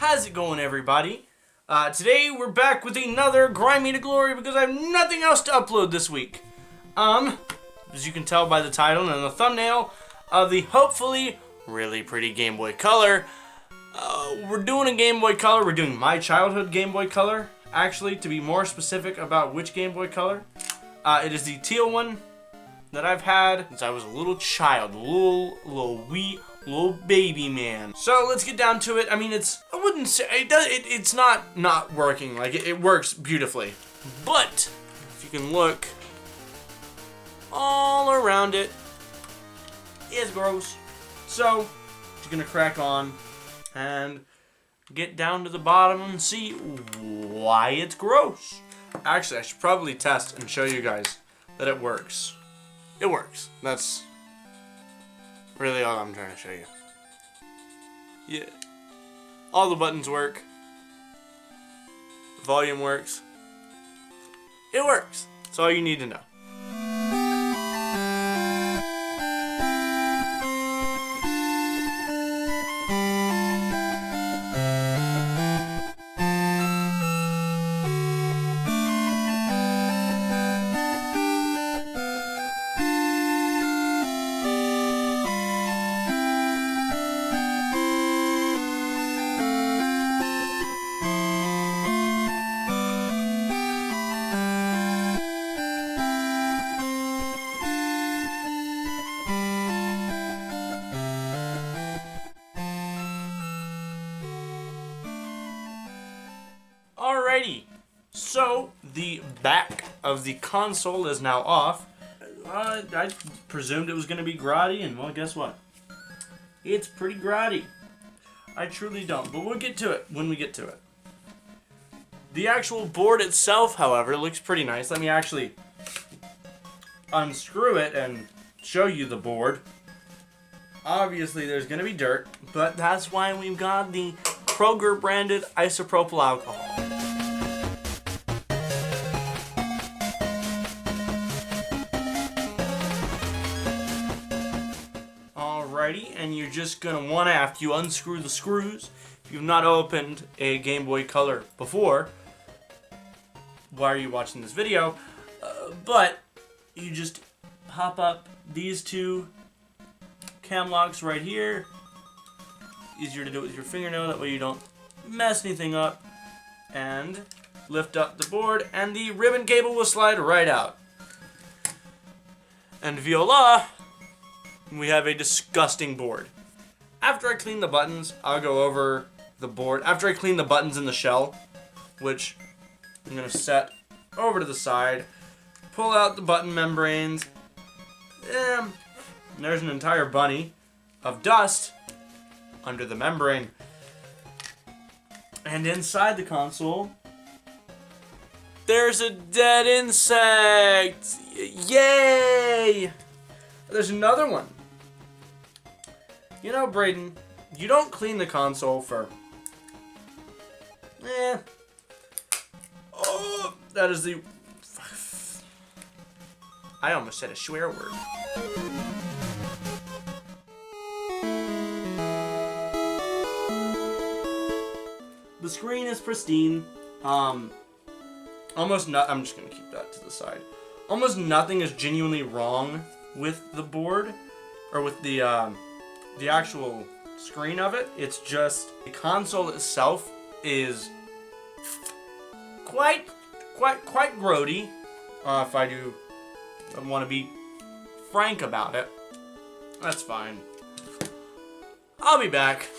How's it going, everybody? Today we're back with another Grimy to Glory because I have nothing else to upload this week. As you can tell by the title and the thumbnail of the hopefully really pretty Game Boy Color, we're doing a Game Boy Color. We're doing my childhood Game Boy Color, actually, to be more specific about which Game Boy Color. It is the teal one that I've had since I was a little child, little baby man. So let's get down to it. I mean, I wouldn't say it's not working. Like it works beautifully, but if you can look all around it, it's gross. So just gonna crack on and get down to the bottom and see why it's gross. Actually, I should probably test and show you guys that it works. It works. That's really all I'm trying to show you. Yeah. All the buttons work. Volume works. It works. That's all you need to know. Alrighty, so the back of the console is now off. I presumed it was going to be grotty, and well, guess what? It's pretty grotty. I truly don't, but we'll get to it when we get to it. The actual board itself, however, looks pretty nice. Let me actually unscrew it and show you the board. Obviously, there's going to be dirt, but that's why we've got the Kroger branded isopropyl alcohol. Alrighty, and you're just gonna want to, after you unscrew the screws, if you've not opened a Game Boy Color before, why are you watching this video? But you just pop up these two cam locks right here. Easier to do it with your fingernail, that way you don't mess anything up. And lift up the board, and the ribbon cable will slide right out. And voila! We have a disgusting board. After I clean the buttons, I'll go over the board. After I clean the buttons in the shell, which I'm going to set over to the side, pull out the button membranes. There's an entire bunny of dust under the membrane. And inside the console, there's a dead insect! Yay! There's another one. You know, Braden, you don't clean the console for... Oh, that is the... I almost said a swear word. The screen is pristine. Almost not... I'm just going to keep that to the side. Almost nothing is genuinely wrong with the board, or with the actual screen of it. It's just the console itself is quite grody. If I do want to be frank about it, that's fine. I'll be back.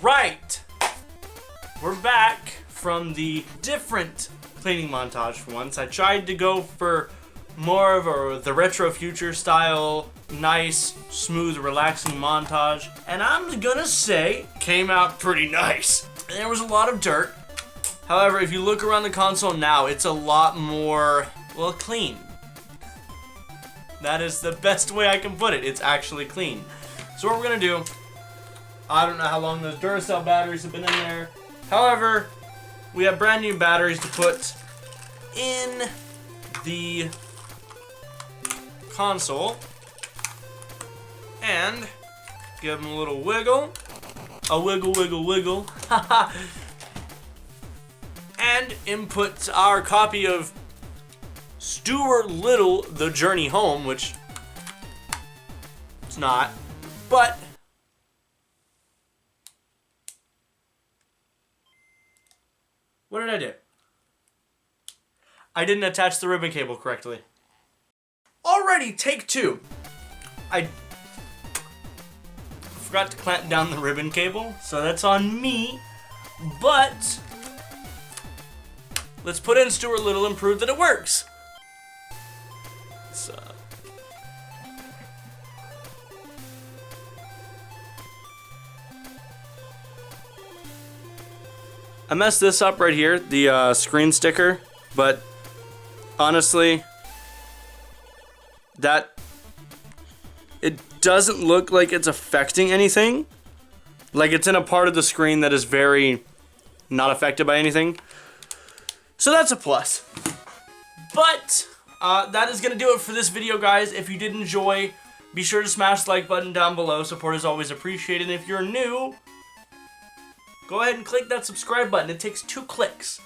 Alright, we're back from the different cleaning montage for once. I tried to go for more of the retro future style, nice, smooth, relaxing montage, and I'm gonna say came out pretty nice. There was a lot of dirt. However, if you look around the console now, it's a lot more, well, clean. That is the best way I can put it. It's actually clean. So what we're gonna do, I don't know how long those Duracell batteries have been in there. However, we have brand new batteries to put in the console and give them a little wiggle. A wiggle, wiggle, wiggle. And input our copy of Stuart Little, The Journey Home, which it's not, but what did I do? I didn't attach the ribbon cable correctly. Already, take two. I forgot to clamp down the ribbon cable, so that's on me, but let's put in Stuart Little and prove that it works. So I messed this up right here, the screen sticker, but honestly, it doesn't look like it's affecting anything. Like it's in a part of the screen that is very not affected by anything. So that's a plus. But that is gonna do it for this video, guys. If you did enjoy, be sure to smash the like button down below. Support is always appreciated. If you're new, go ahead and click that subscribe button. It takes 2 clicks.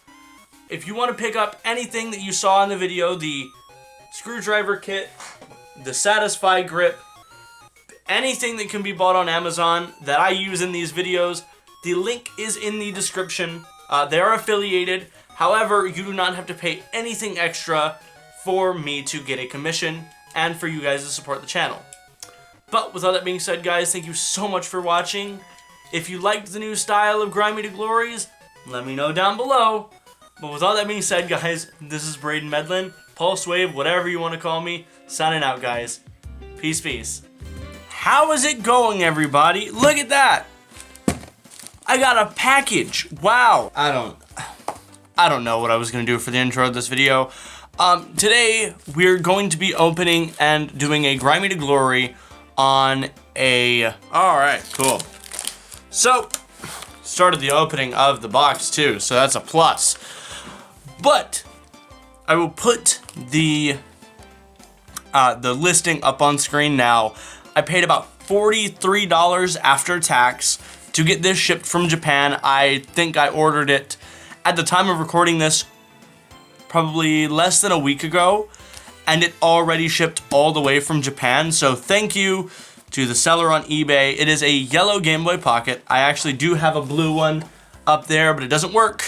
If you want to pick up anything that you saw in the video, the screwdriver kit, the Satisfy grip, anything that can be bought on Amazon that I use in these videos, the link is in the description. They are affiliated. However, you do not have to pay anything extra for me to get a commission and for you guys to support the channel. But with all that being said, guys, thank you so much for watching. If you liked the new style of Grimy to Glories, let me know down below. But with all that being said, guys, this is Braden Medlin, Pulsewave, whatever you want to call me, signing out, guys. Peace, peace. How is it going, everybody? Look at that. I got a package. Wow. I don't know what I was going to do for the intro of this video. Today, we're going to be opening and doing a Grimy to Glory on a... Alright, cool. So, started the opening of the box too, so that's a plus. But I will put the listing up on screen now. I paid about $43 after tax to get this shipped from Japan. I think I ordered it at the time of recording this probably less than a week ago, and it already shipped all the way from Japan. So thank you to the seller on eBay. It is a yellow Game Boy Pocket. I actually do have a blue one up there, but it doesn't work.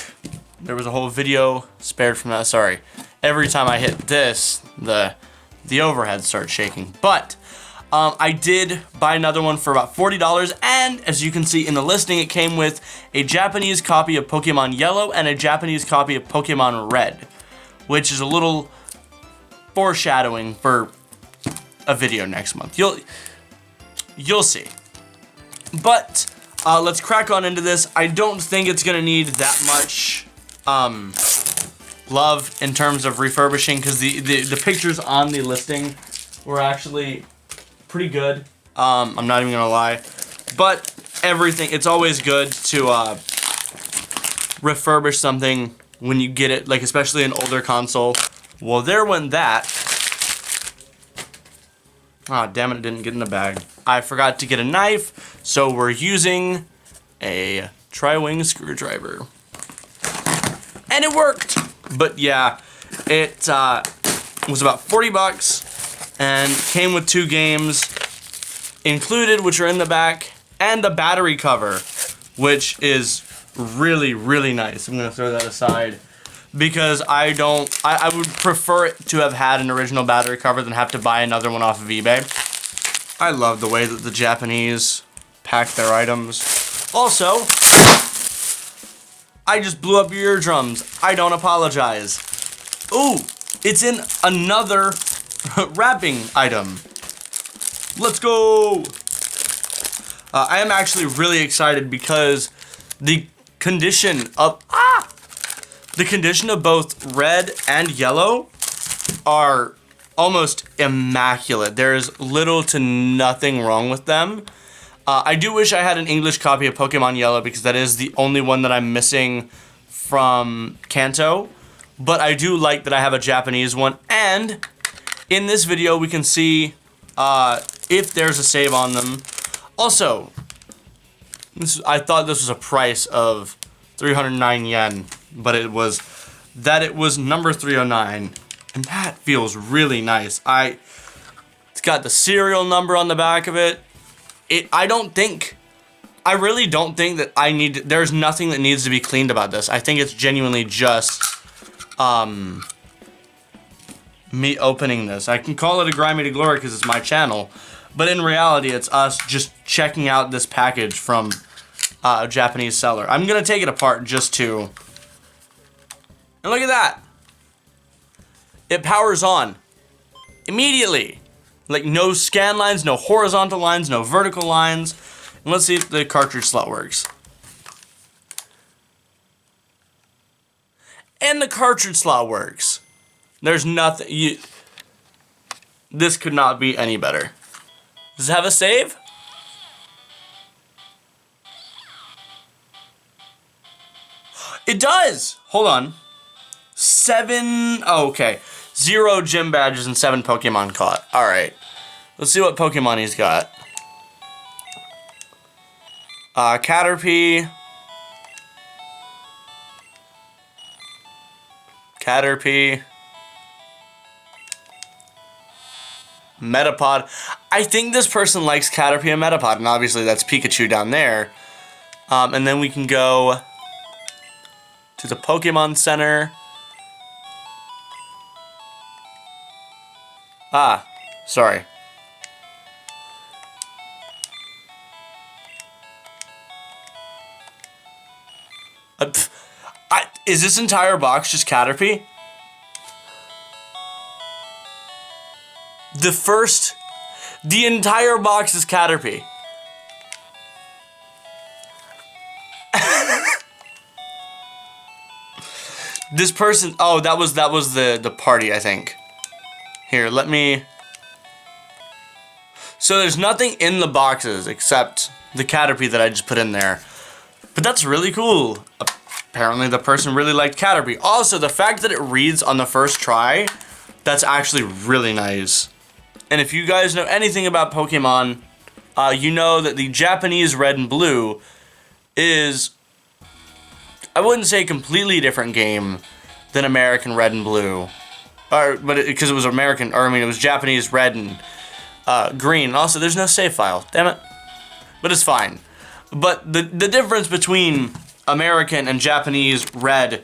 There was a whole video spared from that, sorry. Every time I hit this, the overhead starts shaking. But I did buy another one for about $40, and as you can see in the listing, it came with a Japanese copy of Pokemon Yellow and a Japanese copy of Pokemon Red, which is a little foreshadowing for a video next month. You'll see. But let's crack on into this. I don't think it's gonna need that much love in terms of refurbishing, because the pictures on the listing were actually pretty good. I'm not even gonna lie. But everything, it's always good to refurbish something when you get it, like especially an older console. Well, there went that. Ah, damn it, it didn't get in the bag. I forgot to get a knife, so we're using a tri-wing screwdriver. And it worked! But yeah, it was about 40 bucks and came with 2 games included, which are in the back, and the battery cover, which is really, really nice. I'm gonna throw that aside because I would prefer it to have had an original battery cover than have to buy another one off of eBay. I love the way that the Japanese pack their items. Also, I just blew up your eardrums. I don't apologize. Ooh, it's in another wrapping item. Let's go. I am actually really excited because the condition of both red and yellow are almost immaculate. There is little to nothing wrong with them. I do wish I had an English copy of Pokemon Yellow because that is the only one that I'm missing from Kanto. But I do like that I have a Japanese one. And in this video, we can see if there's a save on them. Also, I thought this was a price of 309 yen, but it was number 309. And that feels really nice. It's got the serial number on the back of it. I really don't think that there's nothing that needs to be cleaned about this. I think it's genuinely just me opening this. I can call it a Grimy to Glory because it's my channel, but in reality it's us just checking out this package from a Japanese seller. I'm gonna take it apart just to, and look at that. It powers on immediately. Like no scan lines, no horizontal lines, no vertical lines. And let's see if the cartridge slot works. And the cartridge slot works. There's nothing, this could not be any better. Does it have a save? It does! Hold on. 7, oh, okay. 0 gym badges and 7 Pokemon caught. Alright. Let's see what Pokemon he's got. Caterpie. Metapod. I think this person likes Caterpie and Metapod, and obviously that's Pikachu down there. And then we can go to the Pokemon Center. Sorry. Is this entire box just Caterpie? The entire box is Caterpie. This person, oh, that was the party, I think. Here, let me... So there's nothing in the boxes except the Caterpie that I just put in there. But that's really cool. Apparently the person really liked Caterpie. Also, the fact that it reads on the first try, that's actually really nice. And if you guys know anything about Pokemon, you know that the Japanese Red and Blue is, I wouldn't say a completely different game than American Red and Blue. Because it was American, or I mean, it was Japanese Red and Green. Also, there's no save file. Damn it. But it's fine. But the difference between American and Japanese Red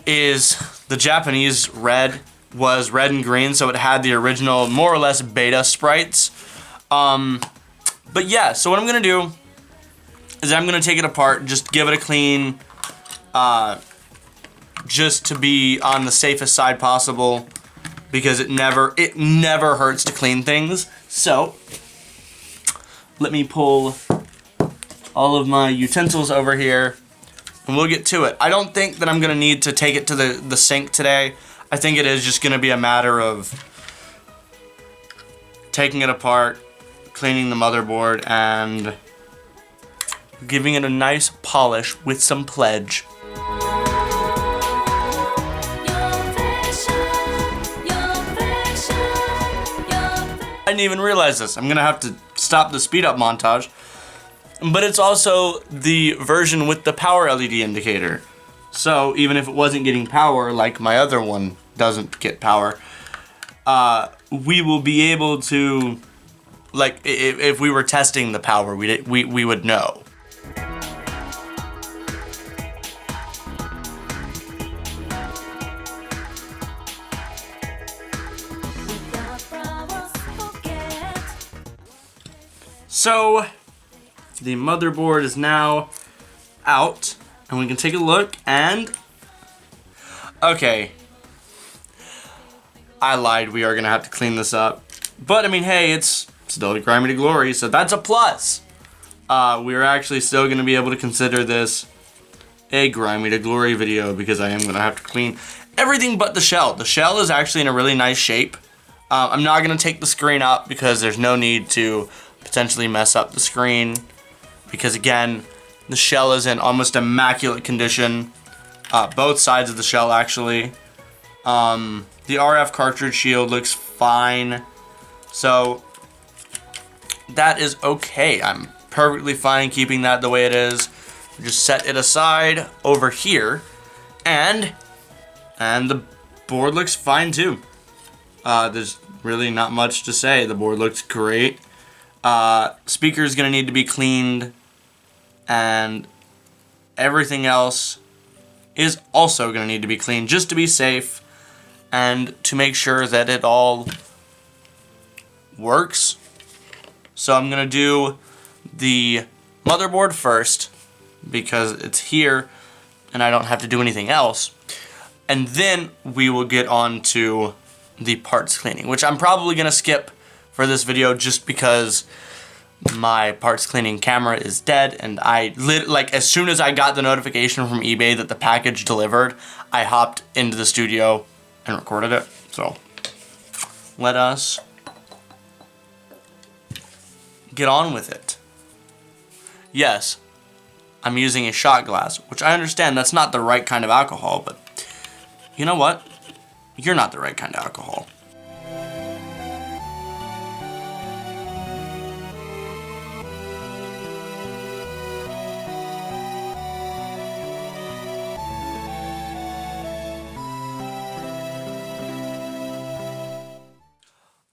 is the Japanese Red was red and green, so it had the original, more or less, beta sprites. But yeah, so what I'm gonna do is I'm gonna take it apart, just give it a clean, just to be on the safest side possible, because it never hurts to clean things. So let me pull all of my utensils over here and we'll get to it. I don't think that I'm gonna need to take it to the sink today. I think it is just gonna be a matter of taking it apart, cleaning the motherboard, and giving it a nice polish with some Pledge. I didn't even realize this. I'm gonna have to stop the speed up montage. But it's also the version with the power LED indicator. So even if it wasn't getting power, like my other one doesn't get power, we will be able to, like, if we were testing the power, we would know. So The motherboard is now out, and we can take a look, and... Okay. I lied, we are gonna have to clean this up. But, I mean, hey, it's still Grimy to Glory, so that's a plus. We're actually still gonna be able to consider this a Grimy to Glory video, because I am gonna have to clean everything but the shell. The shell is actually in a really nice shape. I'm not gonna take the screen up because there's no need to potentially mess up the screen, because again, the shell is in almost immaculate condition. Both sides of the shell, actually. The RF cartridge shield looks fine, so that is okay. I'm perfectly fine keeping that the way it is. Just set it aside over here, and the board looks fine too. There's really not much to say. The board looks great. Speaker is gonna need to be cleaned, and everything else is also gonna need to be cleaned just to be safe and to make sure that it all works. So I'm gonna do the motherboard first because it's here and I don't have to do anything else. And then we will get on to the parts cleaning, which I'm probably gonna skip for this video just because my parts cleaning camera is dead, and like as soon as I got the notification from eBay that the package delivered, I hopped into the studio and recorded it. So let us get on with it. Yes, I'm using a shot glass, which I understand that's not the right kind of alcohol, but you know what? You're not the right kind of alcohol.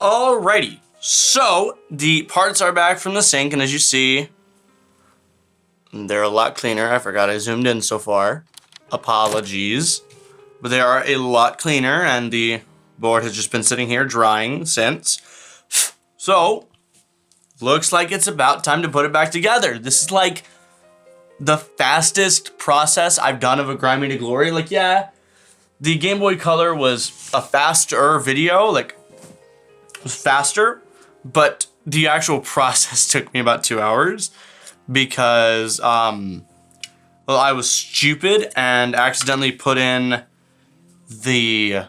Alrighty, so the parts are back from the sink, and as you see, they're a lot cleaner. I forgot I zoomed in so far. Apologies. But they are a lot cleaner, and the board has just been sitting here drying since. So, looks like it's about time to put it back together. This is like the fastest process I've done of a Grimy to Glory. Like, yeah, the Game Boy Color was a faster video, like, it was faster, but the actual process took me about 2 hours because, well, I was stupid and accidentally put in I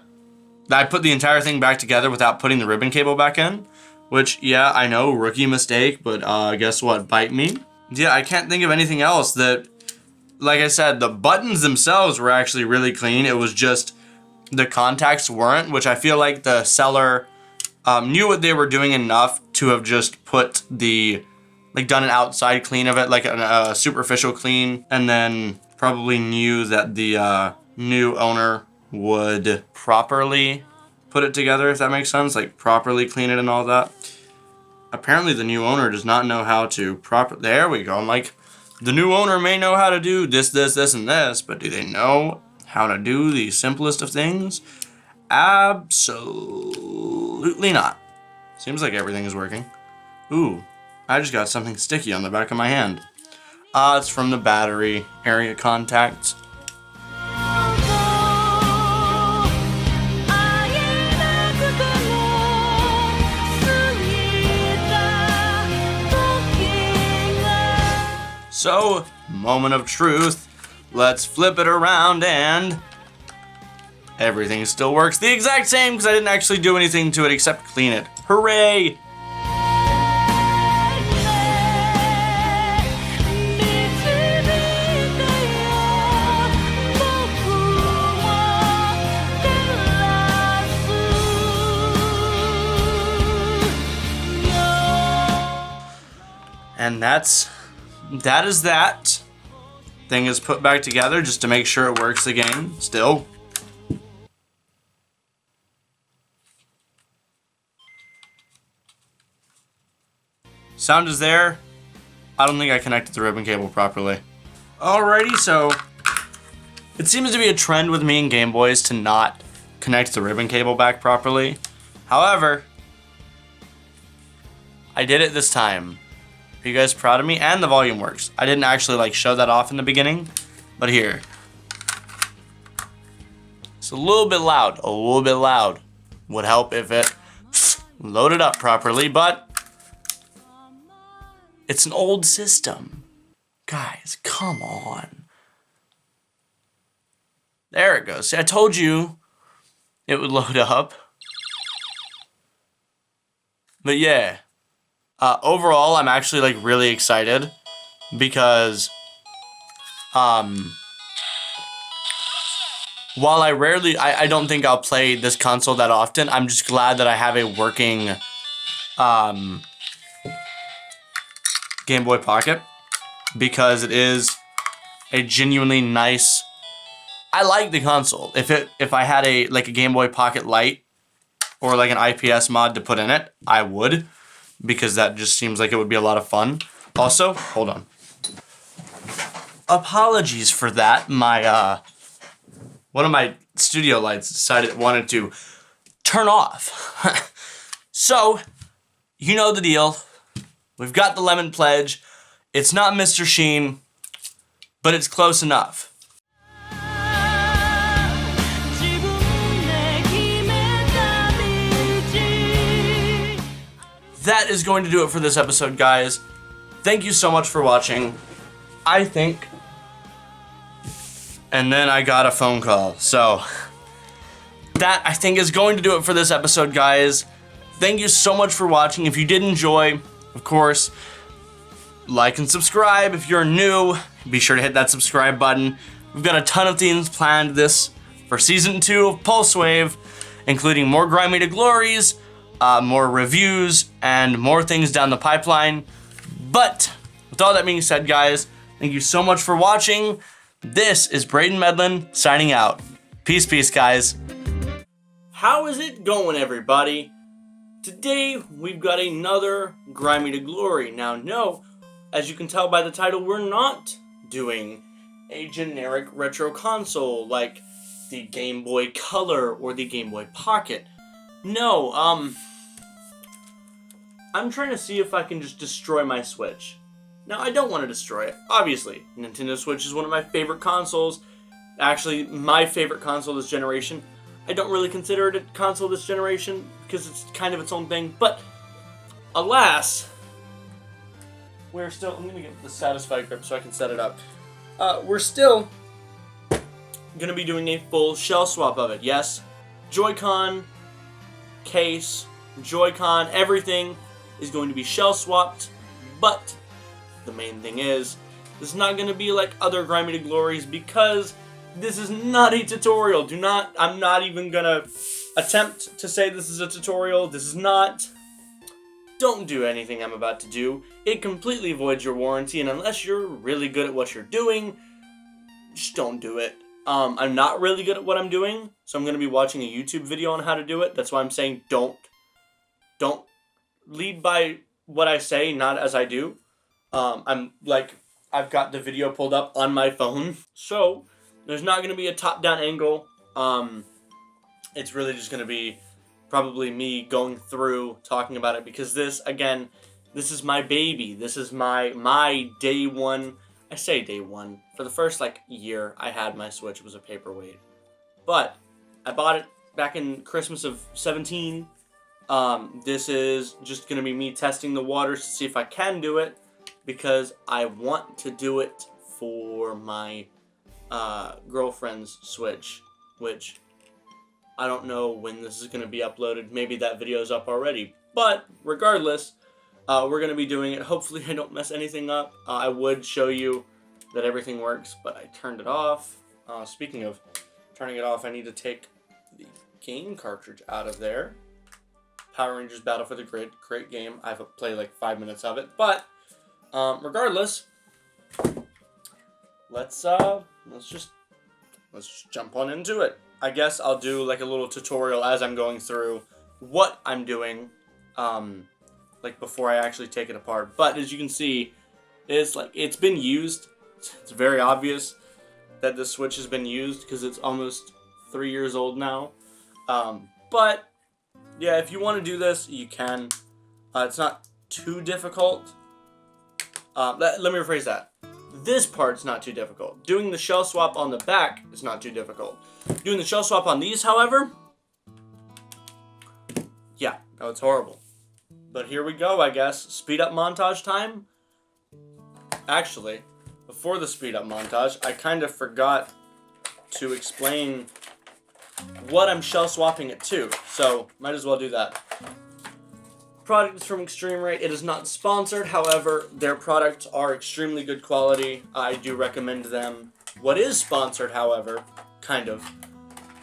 put the entire thing back together without putting the ribbon cable back in, which, yeah, I know, rookie mistake, but guess what, bite me. Yeah, I can't think of anything else that, like I said, the buttons themselves were actually really clean. It was just the contacts weren't, which I feel like the seller knew what they were doing enough to have just put done an outside clean of it, like a superficial clean, and then probably knew that the new owner would properly put it together, if that makes sense, like properly clean it and all that. Apparently the new owner does not know how to there we go. I'm like, the new owner may know how to do this, and this, but do they know how to do the simplest of things? Absolutely not. Seems like everything is working. Ooh, I just got something sticky on the back of my hand. It's from the battery area contacts. So, moment of truth. Let's flip it around and everything still works the exact same because I didn't actually do anything to it except clean it. Hooray! And that is that. Thing is put back together just to make sure it works again. Still. Sound is there. I don't think I connected the ribbon cable properly. Alrighty, so it seems to be a trend with me and Game Boys to not connect the ribbon cable back properly. However, I did it this time. Are you guys proud of me? And the volume works. I didn't actually like show that off in the beginning, but here. It's a little bit loud. A little bit loud. Would help if it loaded up properly, but it's an old system. Guys, come on. There it goes. See, I told you it would load up. But yeah. Overall, I'm actually like really excited because while I don't think I'll play this console that often, I'm just glad that I have a working Game Boy Pocket because it is a genuinely nice. I like the console. If I had a Game Boy Pocket Lite or like an IPS mod to put in it, I would, because that just seems like it would be a lot of fun. Also, hold on. Apologies for that. My one of my studio lights decided it wanted to turn off. So, you know the deal. We've got the Lemon Pledge. It's not Mr. Sheen, but it's close enough. That is going to do it for this episode, guys. Thank you so much for watching. I think... And then I got a phone call. So, that, I think, is going to do it for this episode, guys. Thank you so much for watching. If you did enjoy, of course, like and subscribe. If you're new, be sure to hit that subscribe button. We've got a ton of things planned for Season 2 of Pulsewave, including more Grimy to Glories, more reviews, and more things down the pipeline. But, with all that being said, guys, thank you so much for watching. This is Braden Medlin signing out. Peace, peace, guys. How is it going, everybody? Today, we've got another Grimy to Glory. Now, no, as you can tell by the title, we're not doing a generic retro console like the Game Boy Color or the Game Boy Pocket. No, I'm trying to see if I can just destroy my Switch. Now, I don't want to destroy it. Obviously, Nintendo Switch is one of my favorite consoles. Actually, my favorite console this generation. I don't really consider it a console this generation because it's kind of its own thing. But, alas, we're still... I'm going to get the Satisfy grip so I can set it up. We're still going to be doing a full shell swap of it. Yes, Joy-Con, case, Joy-Con, everything is going to be shell swapped. But the main thing is, this is not going to be like other Grimy to Glories because this is not a tutorial. I'm not even going to attempt to say this is a tutorial. This is not. Don't do anything I'm about to do. It completely voids your warranty, and unless you're really good at what you're doing, just don't do it. I'm not really good at what I'm doing, so I'm going to be watching a YouTube video on how to do it. That's why I'm saying don't lead by what I say, not as I do. I've got the video pulled up on my phone, so there's not going to be a top-down angle. It's really just going to be probably me going through, talking about it, because this, again, this is my baby. This is my day one. I say day one. For the first, year I had my Switch, it was a paperweight. But I bought it back in Christmas of 17. This is just going to be me testing the waters to see if I can do it, because I want to do it for my girlfriend's Switch, which I don't know when this is going to be uploaded. Maybe that video is up already. But regardless, we're going to be doing it. Hopefully I don't mess anything up. I would show you that everything works, but I turned it off. Speaking of turning it off, I need to take the game cartridge out of there. Power Rangers Battle for the Grid, great game. I've played 5 minutes of it, but regardless, let's just jump on into it. I guess I'll do a little tutorial as I'm going through what I'm doing, before I actually take it apart. But as you can see, it's been used. It's very obvious that this Switch has been used because it's almost 3 years old now. But yeah, if you want to do this, you can. It's not too difficult. Let me rephrase that. This part's not too difficult. Doing the shell swap on the back is not too difficult. Doing the shell swap on these, however, yeah, no, it's horrible. But here we go, I guess. Speed up montage time. Actually, before the speed up montage, I kind of forgot to explain what I'm shell swapping it to. So, might as well do that. Product is from Extreme Rate. It is not sponsored. However, their products are extremely good quality. I do recommend them. What is sponsored, however, kind of,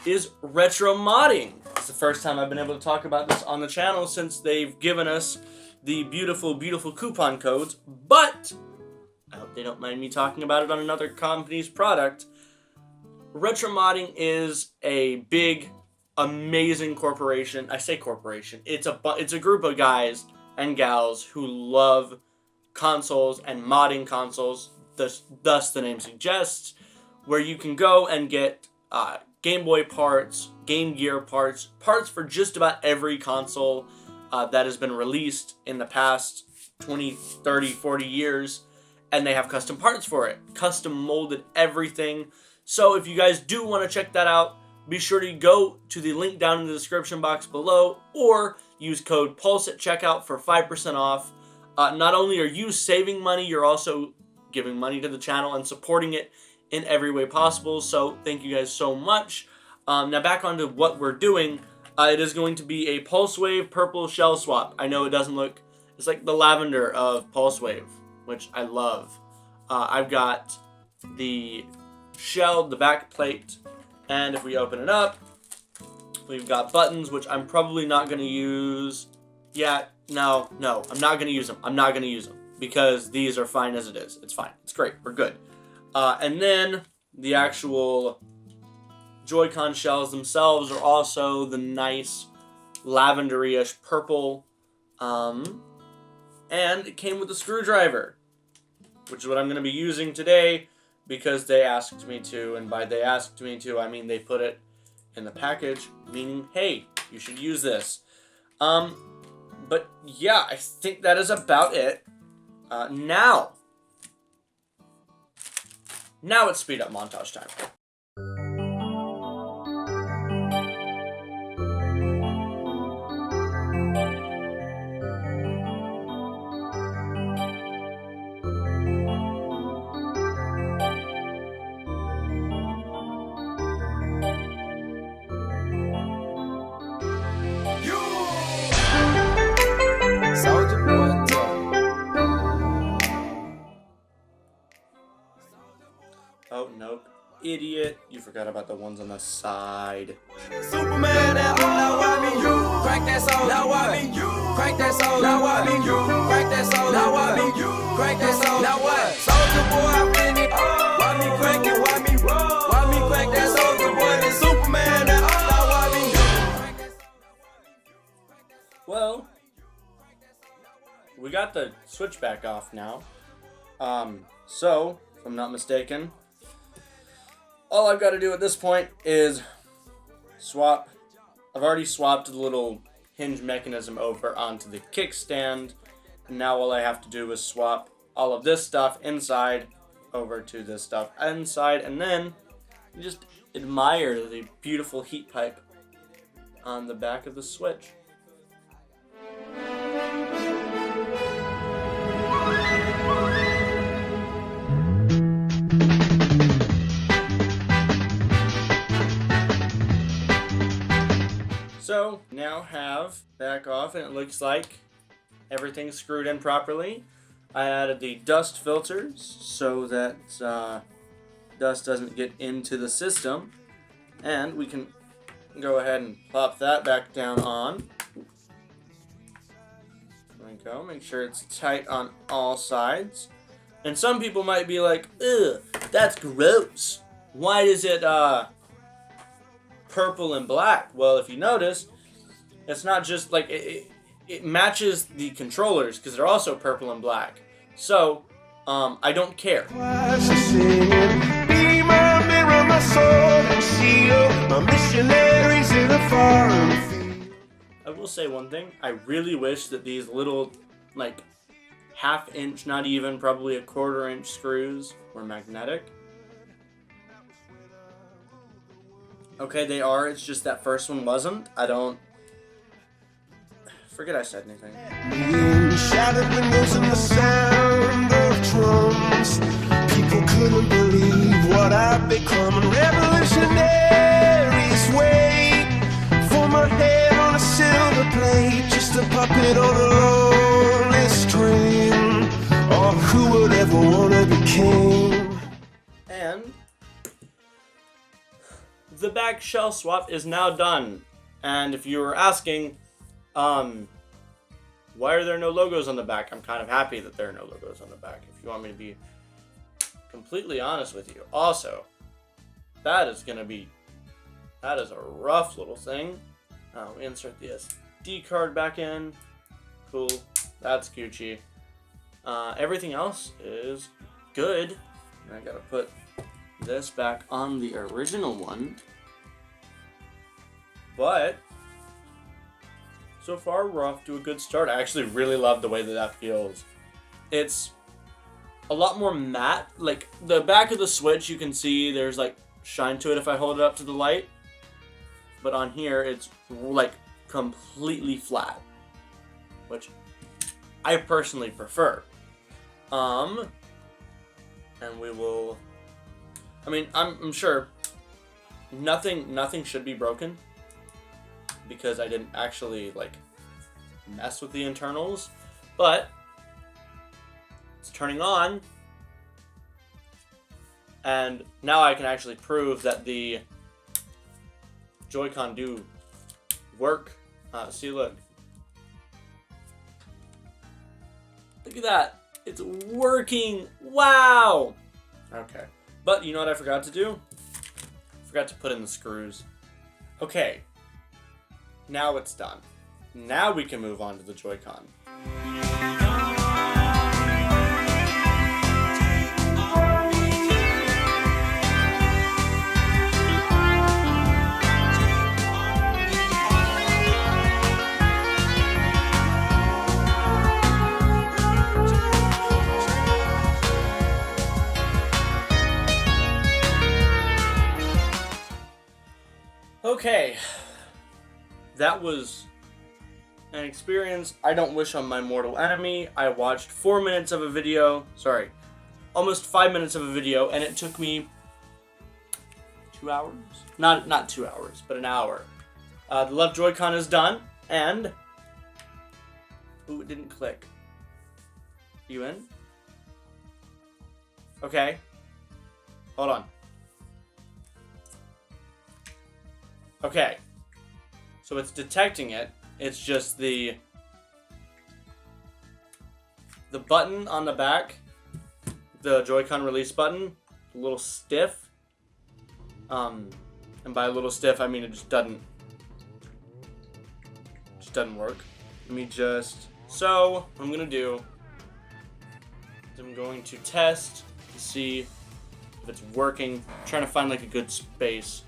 is retro modding. It's the first time I've been able to talk about this on the channel since they've given us the beautiful, beautiful coupon codes. But I hope they don't mind me talking about it on another company's product. Retro modding is a big, amazing corporation. I say corporation. It's a group of guys and gals who love consoles and modding consoles. Thus the name suggests, where you can go and get Gameboy parts, Game Gear parts, parts for just about every console that has been released in the past 20, 30, 40 years, and they have custom parts for it. Custom molded everything. So if you guys do want to check that out, be sure to go to the link down in the description box below, or use code PULSE at checkout for 5% off. Not only are you saving money, you're also giving money to the channel and supporting it in every way possible. So thank you guys so much. Now back onto what we're doing. It is going to be a Pulsewave purple shell swap. I know it doesn't look, it's like the lavender of Pulsewave, which I love. I've got the shell, the back plate, and if we open it up, we've got buttons, which I'm probably not going to use. Yeah, no, I'm not going to use them. I'm not going to use them because these are fine as it is. It's fine. It's great. We're good. And then the actual Joy-Con shells themselves are also the nice lavender-ish purple. And it came with a screwdriver, which is what I'm going to be using today because they asked me to. And by they asked me to, I mean they put it in the package, meaning, hey, you should use this. But yeah, I think that is about it. Now it's speed up montage time. Oh, nope. Idiot. You forgot about the ones on the side. Superman, now I mean you. Crack that soul, now I mean you. Crack that soul, now I mean you. Crack that soul, now I mean you. Crack that soul, now what? Soldier boy, I fin it. Why me crack it? Why me roll? Why me crack that soldier boy? Then Superman, now I mean you. Well, we got the switch back off now. So, if I'm not mistaken, all I've got to do at this point is swap. I've already swapped the little hinge mechanism over onto the kickstand. And now all I have to do is swap all of this stuff inside over to this stuff inside. And then you just admire the beautiful heat pipe on the back of the Switch. So now have back off, and it looks like everything's screwed in properly. I added the dust filters so that dust doesn't get into the system, and we can go ahead and plop that back down on. There we go. Make sure it's tight on all sides. And some people might be like, "Ugh, that's gross. Why is it purple and black?" Well, if you notice, it's not just like it matches the controllers because they're also purple and black. So I don't care. I will say one thing. I really wish that these little like half-inch, not even, probably a quarter-inch screws were magnetic. Okay, they are. It's just that first one wasn't. I don't... Forget I said anything. Shattered windows and the sound of drums. People couldn't believe what I've become. Revolutionaries wait for my head on a silver plate, just a puppet on a lonely string. Oh, who would ever want to be king? And the back shell swap is now done. And if you were asking, why are there no logos on the back? I'm kind of happy that there are no logos on the back, if you want me to be completely honest with you. Also, that is a rough little thing. We insert the SD card back in. Cool. That's Gucci. Everything else is good. I gotta put this back on the original one. But so far, we're off to a good start. I actually really love the way that feels. It's a lot more matte. Like, the back of the Switch, you can see there's, like, shine to it if I hold it up to the light. But on here, it's, like, completely flat. Which I personally prefer. And we will... I mean, I'm sure nothing should be broken, because I didn't actually, like, mess with the internals, but it's turning on, and now I can actually prove that the Joy-Con do work. See, look at that, it's working. Wow. Okay, but you know what I forgot to do? I forgot to put in the screws. Okay. Now it's done. Now we can move on to the Joy-Con. Okay. That was an experience I don't wish on my mortal enemy. I watched 4 minutes of a video, sorry, almost 5 minutes of a video, and it took me 2 hours? Not 2 hours, but an hour. The left Joy-Con is done, and... Ooh, it didn't click. You in? Okay. Hold on. Okay. So it's detecting it. It's just the button on the back, the Joy-Con release button, a little stiff. And by a little stiff, I mean it just doesn't work. Let me just. So what I'm gonna do is I'm going to test to see if it's working. I'm trying to find like a good space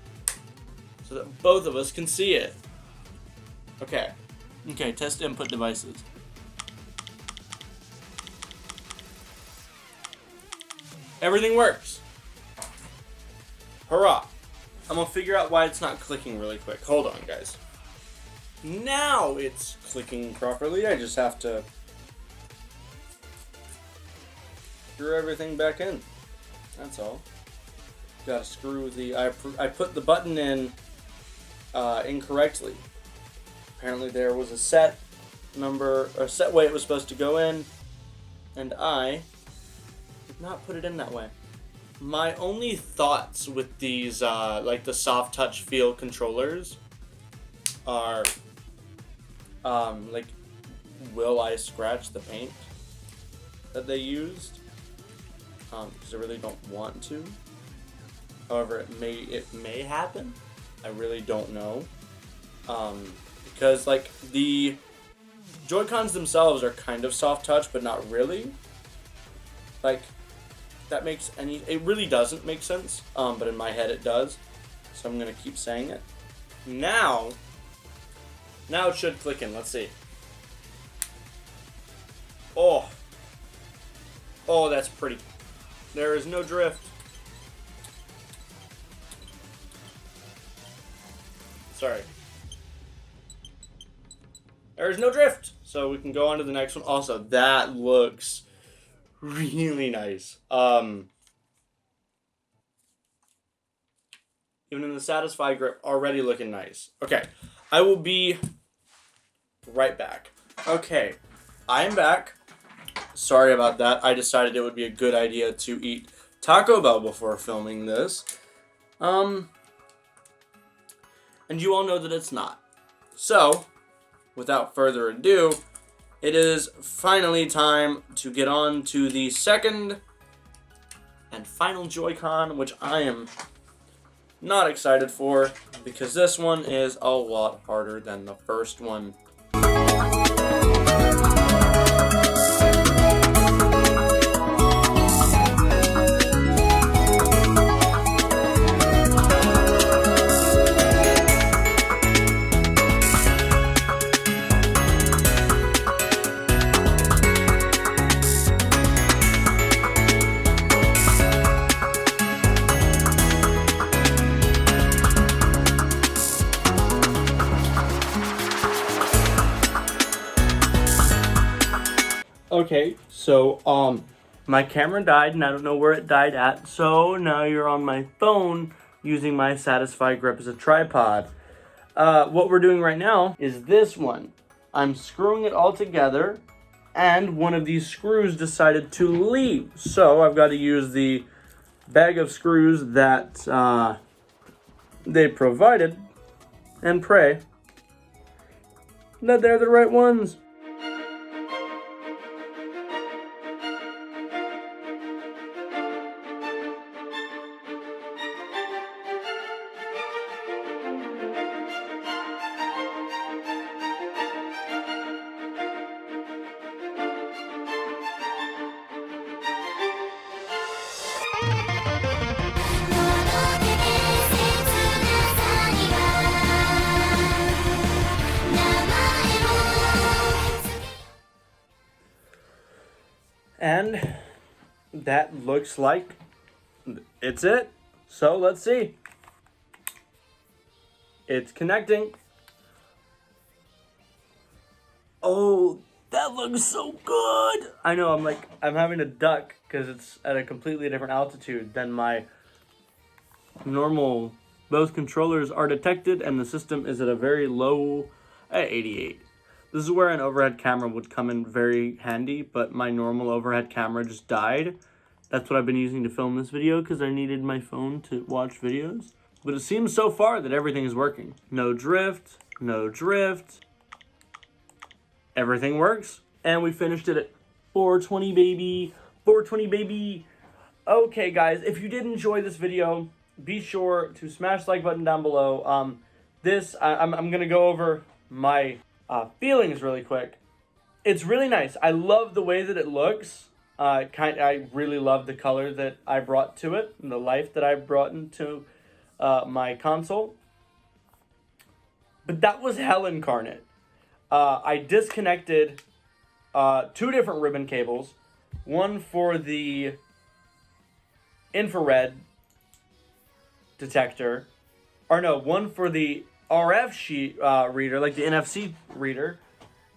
so that both of us can see it. Okay. Okay, test input devices. Everything works. Hurrah. I'm gonna figure out why it's not clicking really quick. Hold on, guys. Now it's clicking properly. I just have to screw everything back in. That's all. Gotta screw the... I put the button in incorrectly. Apparently there was a set number, or set way it was supposed to go in, and I did not put it in that way. My only thoughts with these, like the soft touch feel controllers are, like, will I scratch the paint that they used? Because I really don't want to. However, it may happen. I really don't know. Because, like, the Joy-Cons themselves are kind of soft touch, but not really. Like, that makes any... It really doesn't make sense, but in my head it does. So I'm going to keep saying it. Now it should click in. Let's see. Oh, Oh, that's pretty. There is no drift. Sorry. There is no drift. So we can go on to the next one. Also, that looks really nice. Even in the Satisfy grip, already looking nice. Okay, I will be right back. Okay, I am back. Sorry about that. I decided it would be a good idea to eat Taco Bell before filming this. And you all know that it's not. So, without further ado, it is finally time to get on to the second and final Joy-Con, which I am not excited for, because this one is a lot harder than the first one. Okay, so, my camera died, and I don't know where it died at, so now you're on my phone using my Satisfy grip as a tripod. What we're doing right now is this one. I'm screwing it all together, and one of these screws decided to leave. So I've got to use the bag of screws that they provided and pray that they're the right ones. And that looks like it's it. So let's see. It's connecting. Oh, that looks so good. I know, I'm having to duck because it's at a completely different altitude than my normal. Both controllers are detected and the system is at a very low, at 88. This is where an overhead camera would come in very handy, but my normal overhead camera just died. That's what I've been using to film this video because I needed my phone to watch videos. But it seems so far that everything is working. No drift, no drift. Everything works. And we finished it at 420, baby. 420, baby. Okay, guys, if you did enjoy this video, be sure to smash the like button down below. I'm going to go over my feelings really quick. It's really nice. I love the way that it looks. I really love the color that I brought to it and the life that I brought into my console. But that was hell incarnate. I disconnected 2 different ribbon cables. One for the infrared detector. Or no, one for the RF reader, like the NFC reader,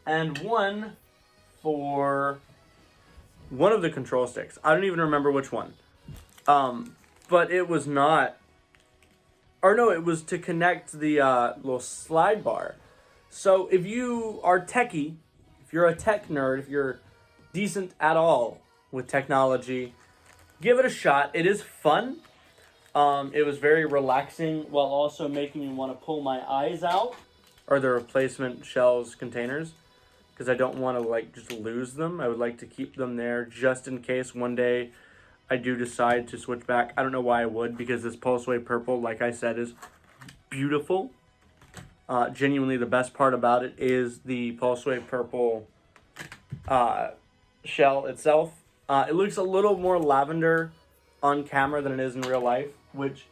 and one for one of the control sticks. I don't even remember which one. But it was not, or no, it was to connect the little slide bar. So if you are techie, if you're a tech nerd, if you're decent at all with technology, give it a shot. It is fun. It was very relaxing while also making me want to pull my eyes out, or the replacement shells containers, because I don't want to just lose them. I would like to keep them there just in case one day I do decide to switch back. I don't know why I would, because this Pulsewave purple, like I said, is beautiful. Genuinely, the best part about it is the Pulsewave purple shell itself. It looks a little more lavender on camera than it is in real life, which,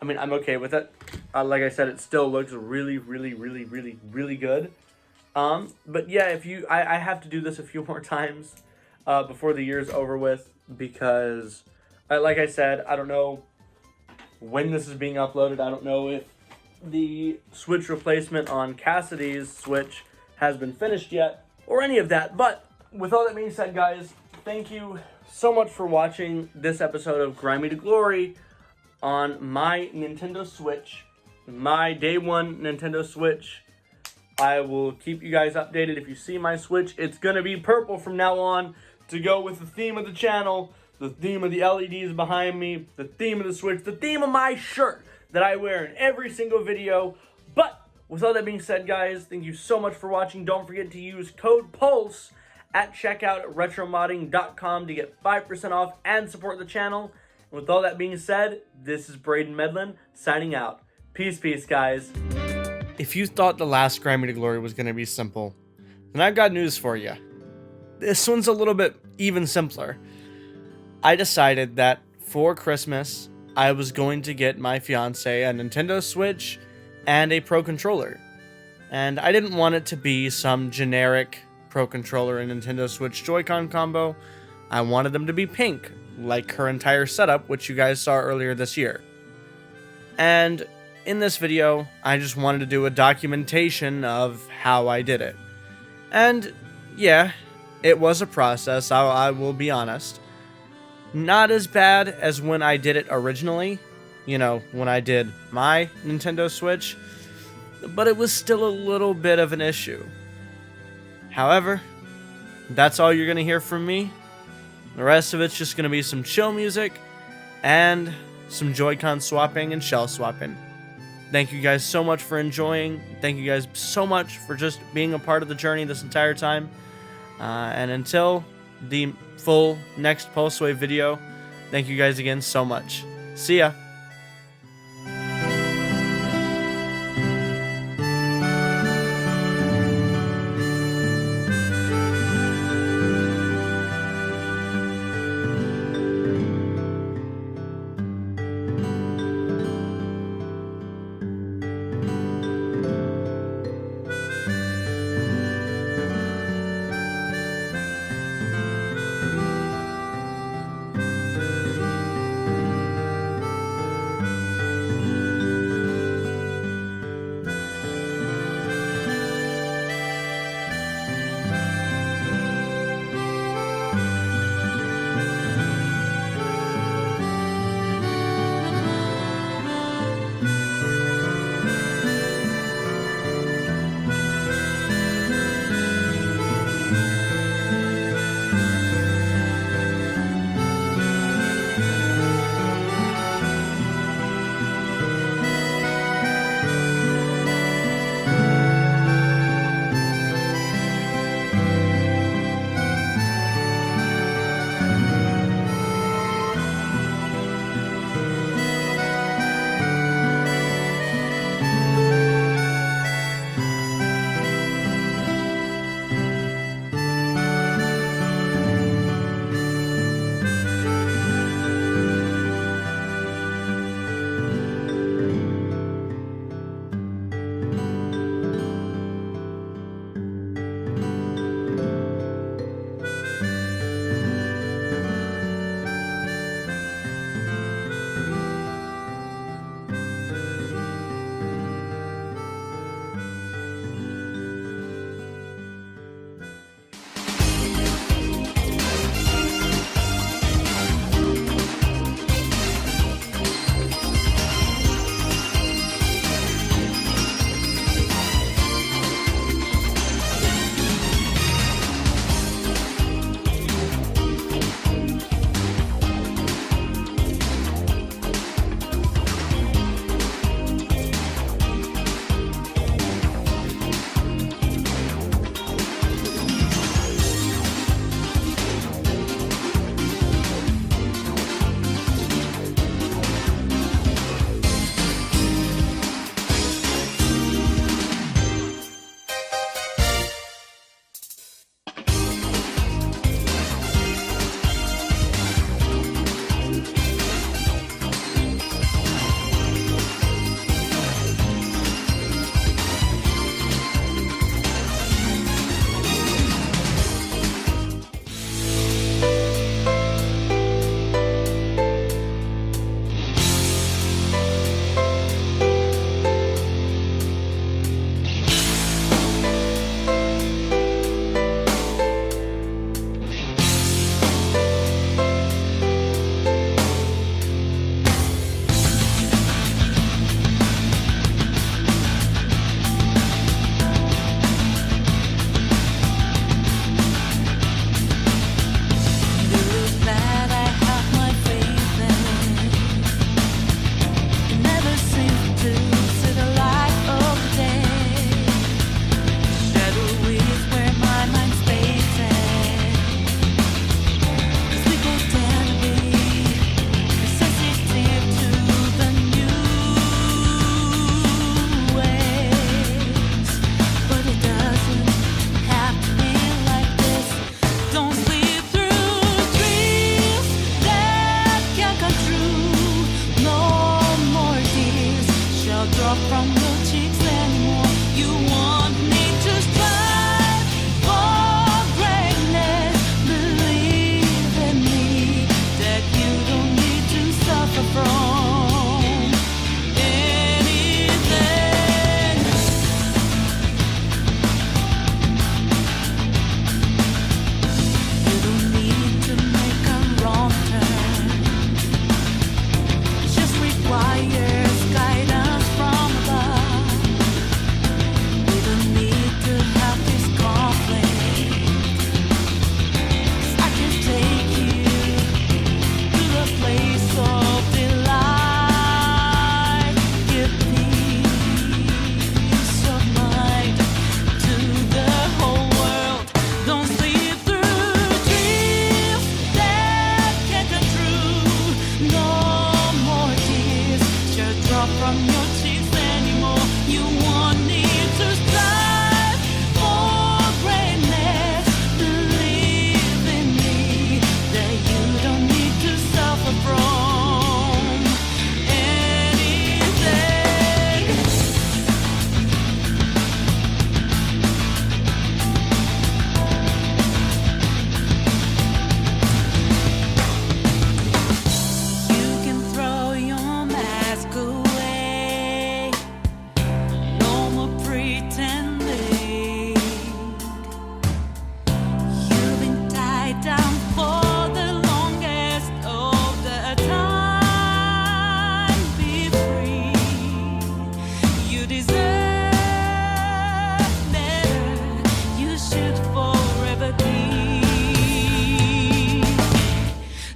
I mean, I'm okay with it. Like I said, it still looks really, really, really, really, really good. But yeah, I have to do this a few more times. before the year's over with, because, like I said, I don't know when this is being uploaded. I don't know if the Switch replacement on Cassidy's Switch has been finished yet, or any of that. But with all that being said, guys, thank you so much for watching this episode of Grimy to Glory on my Nintendo Switch, my day one Nintendo Switch. I will keep you guys updated. If you see my Switch, it's going to be purple from now on to go with the theme of the channel, the theme of the LEDs behind me, the theme of the Switch, the theme of my shirt that I wear in every single video. But with all that being said, guys, thank you so much for watching. Don't forget to use code PULSE at checkout at retromodding.com to get 5% off and support the channel. And with all that being said, this is Braden Medlin signing out. Peace, guys. If you thought the last Grimy to Glory was going to be simple, then I've got news for you. This one's a little bit even simpler. I decided that for Christmas, I was going to get my fiance a Nintendo Switch and a Pro Controller. And I didn't want it to be some generic Pro Controller and Nintendo Switch Joy-Con combo. I wanted them to be pink, like her entire setup, which you guys saw earlier this year. And in this video, I just wanted to do a documentation of how I did it. And yeah, it was a process, I will be honest. Not as bad as when I did it originally, you know, when I did my Nintendo Switch, but it was still a little bit of an issue. However, that's all you're going to hear from me. The rest of it's just going to be some chill music and some Joy-Con swapping and shell swapping. Thank you guys so much for enjoying. Thank you guys so much for just being a part of the journey this entire time. And until the full next Pulsewave video, thank you guys again so much. See ya.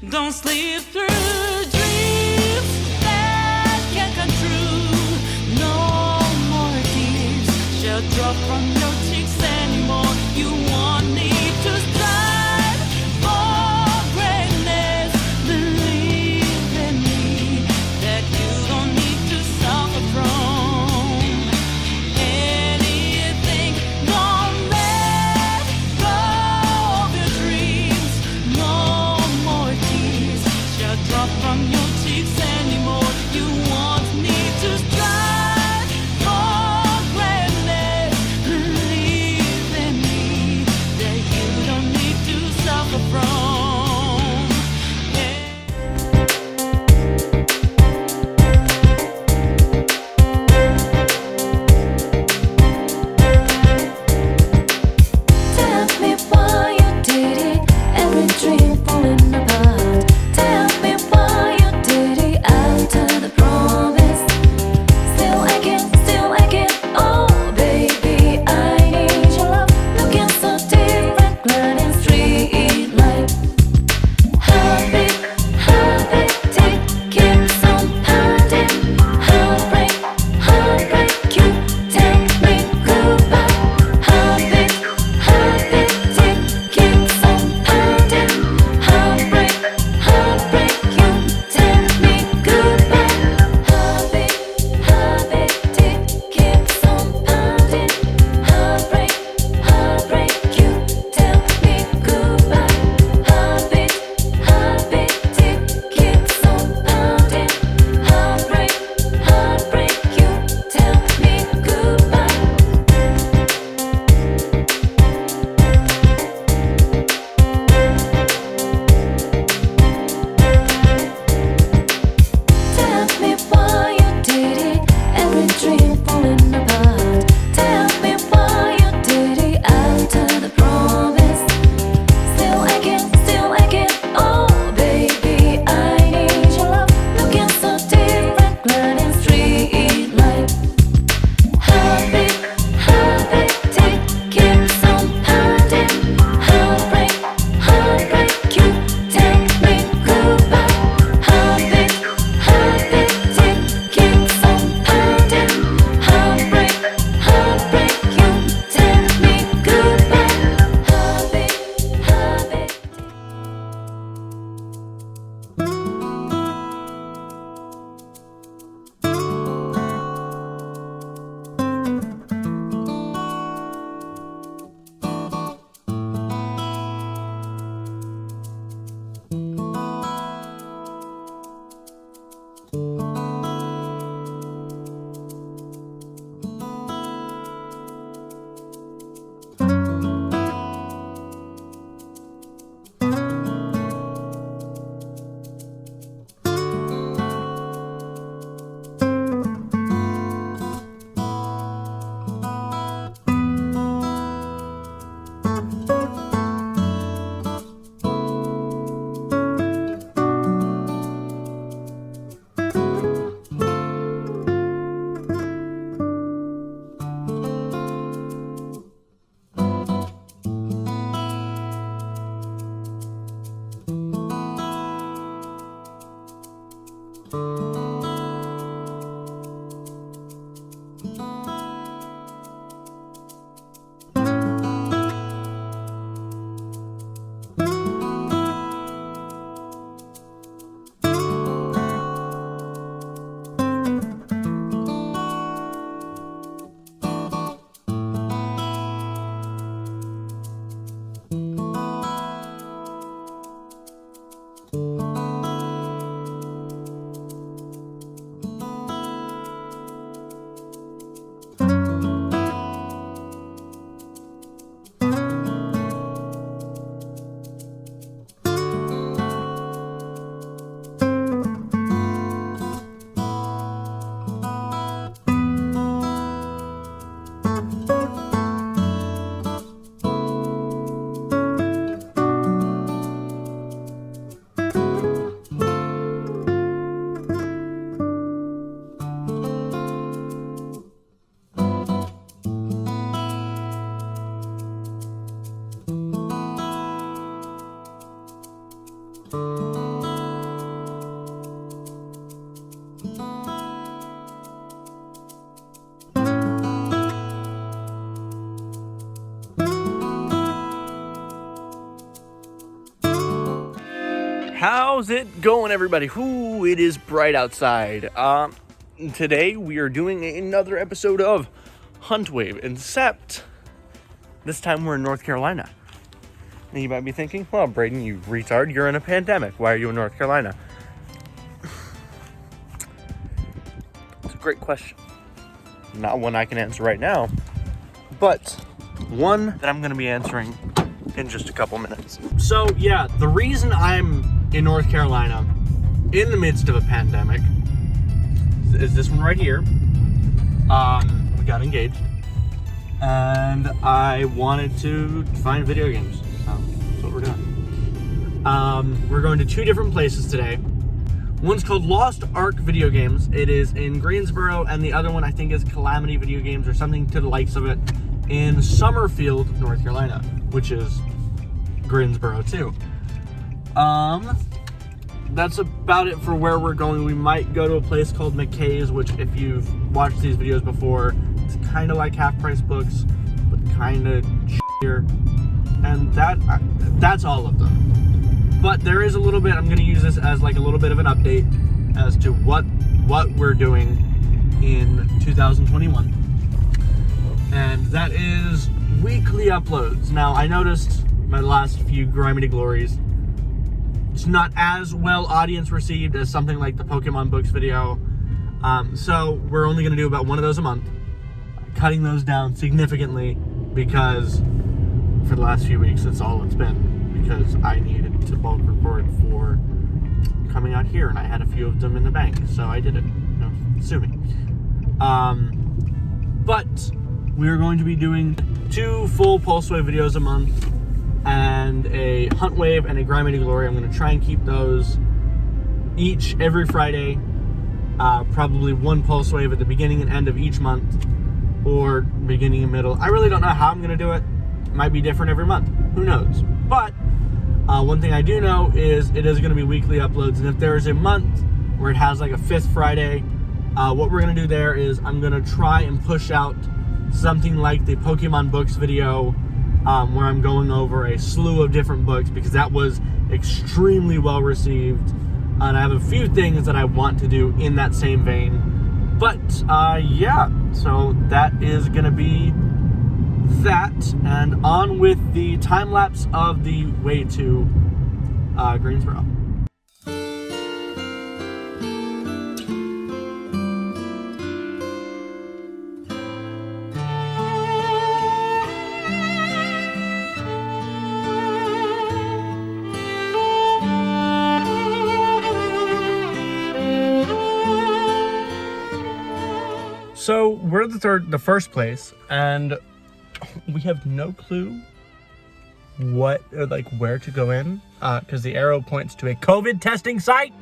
Don't sleep through dreams that can't come true. No more tears shall drop from your cheeks anymore. You won't need to strive for greatness. Believe in me that you don't need to suffer from anything. Don't let go of your dreams. No more tears shall drop from your cheeks anymore. You won't need to strive for greatness. Believe in me that you don't need to suffer from. Tell me why you did it. Every dream falling apart. Tell me why you How's it going, everybody? Ooh, it is bright outside. Today we are doing another episode of Huntwave, except this time we're in North Carolina. And you might be thinking, well, Braden, you retard, you're in a pandemic. Why are you in North Carolina? It's a great question. Not one I can answer right now, but one that I'm going to be answering in just a couple minutes. So yeah, the reason I'm in North Carolina in the midst of a pandemic is this one right here. We got engaged and I wanted to find video games. So that's what we're doing. We're going to two different places today. One's called Lost Ark Video Games. It is in Greensboro, and the other one I think is Calamity Video Games or something to the likes of it in Summerfield, North Carolina, which is Greensboro too. That's about it for where we're going. We might go to a place called McKay's, which if you've watched these videos before, it's kind of like half-price books, but kind of shittier. And that's all of them. But there is a little bit, I'm going to use this as like a little bit of an update as to what we're doing in 2021. And that is weekly uploads. Now, I noticed my last few Grimy Glories, it's not as well audience received as something like the Pokemon books video. So we're only going to do about one of those a month. Cutting those down significantly because for the last few weeks, that's all it's been. Because I needed to bulk record for coming out here, and I had a few of them in the bank, so I did it. No, sue me. But we're going to be doing 2 full Pulsewave videos a month, and a Huntwave and a Grimy Glory. I'm going to try and keep those each every Friday. Probably one Pulsewave at the beginning and end of each month, or beginning and middle. I really don't know how I'm going to do it. It might be different every month. Who knows? But one thing I do know is it is going to be weekly uploads, and if there is a month where it has like a 5th Friday, what we're going to do there is I'm going to try and push out something like the Pokemon books video, where I'm going over a slew of different books, because that was extremely well received, and I have a few things that I want to do in that same vein. But yeah, so that is gonna be that, and on with the time lapse of the way to Greensboro. So we're the first place, and we have no clue what or like where to go in, because the arrow points to a COVID testing site.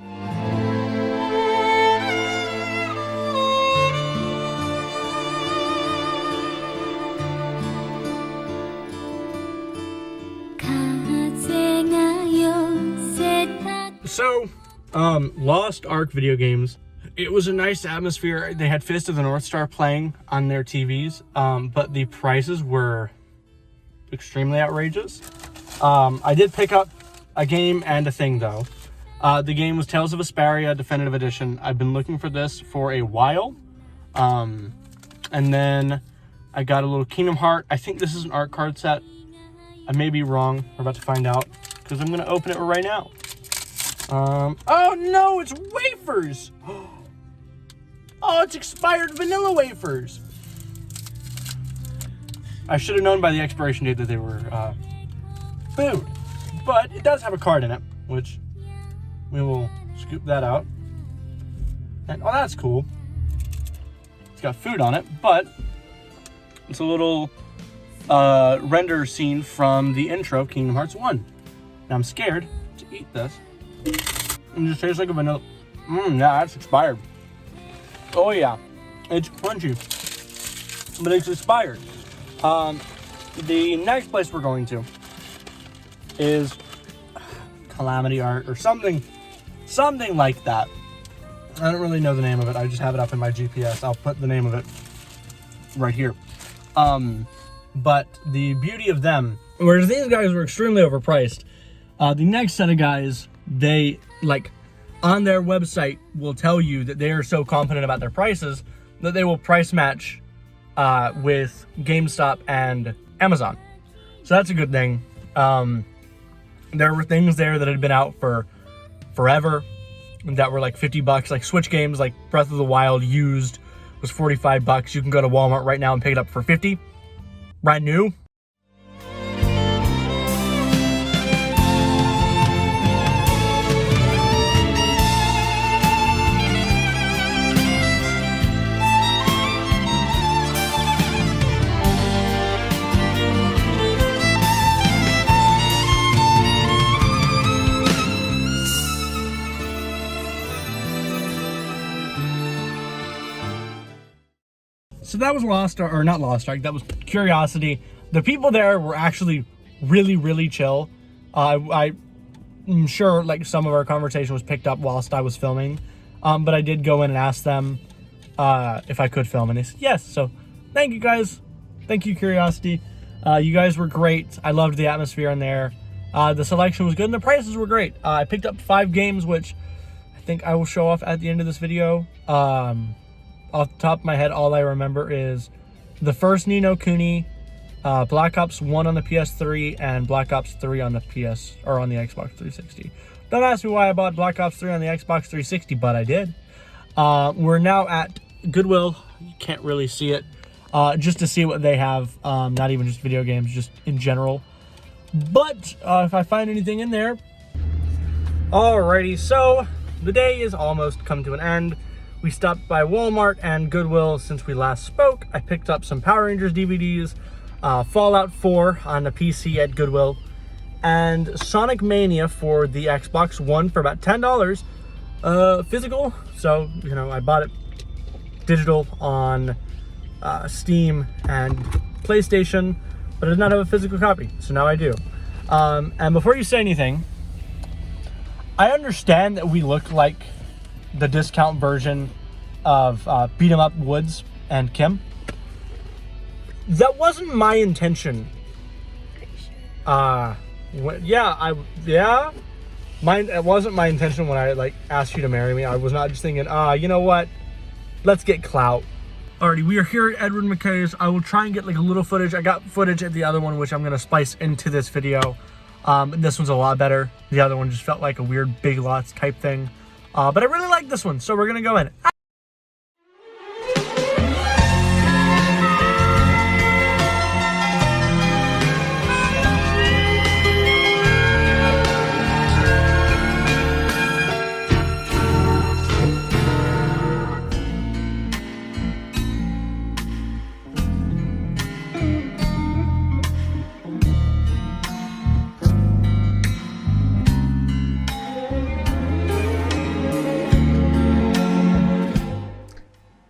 So Lost Ark video games. It was a nice atmosphere. They had Fist of the North Star playing on their TVs, but the prices were extremely outrageous. I did pick up a game and a thing though. The game was Tales of Vesperia Definitive Edition. I've been looking for this for a while. And then I got a little Kingdom Heart. I think this is an art card set. I may be wrong. We're about to find out because I'm going to open it right now. Oh no, it's wafers. Oh, it's expired vanilla wafers. I should have known by the expiration date that they were food, but it does have a card in it, which we will scoop that out. And oh, that's cool. It's got food on it, but it's a little render scene from the intro of Kingdom Hearts 1. Now I'm scared to eat this. It just tastes like a vanilla. Yeah, that's expired. Oh yeah, it's crunchy, but it's expired. The next place we're going to is Calamity Art or something like that. I don't really know the name of it. I just have it up in my GPS. I'll put the name of it right here. But the beauty of them, whereas these guys were extremely overpriced, the next set of guys, they like on their website will tell you that they are so confident about their prices that they will price match with GameStop and Amazon. So that's a good thing. There were things there that had been out for forever that were like $50, like Switch games like Breath of the Wild used was $45. You can go to Walmart right now and pick it up for $50. Brand new. So that was Lost Ark, or not Lost Ark, that was Curiosity. The people there were actually really, really chill. I'm sure like some of our conversation was picked up whilst I was filming. But I did go in and ask them if I could film, and they said yes. So thank you guys. Thank you, Curiosity. You guys were great. I loved the atmosphere in there. The selection was good and the prices were great. I picked up 5 games, which I think I will show off at the end of this video. Off the top of my head, all I remember is the first Ni no Kuni, Black Ops 1 on the PS3, and Black Ops 3 on the on the Xbox 360. Don't ask me why I bought Black Ops 3 on the Xbox 360, but I did. We're now at Goodwill. You can't really see it. Just to see what they have. Not even just video games, just in general. But if I find anything in there. Alrighty, so the day is almost come to an end. We stopped by Walmart and Goodwill since we last spoke. I picked up some Power Rangers DVDs, Fallout 4 on the PC at Goodwill, and Sonic Mania for the Xbox One for about $10 physical. So, you know, I bought it digital on Steam and PlayStation, but I did not have a physical copy, so now I do. And before you say anything, I understand that we look like the discount version of Beat 'em Up Woods and Kim. That wasn't my intention. It wasn't my intention when I like asked you to marry me. I was not just thinking, you know what? Let's get clout. Alrighty, we are here at Edward McKay's. I will try and get like a little footage. I got footage at the other one, which I'm gonna splice into this video. This one's a lot better. The other one just felt like a weird Big Lots type thing. But I really like this one, so we're gonna go in.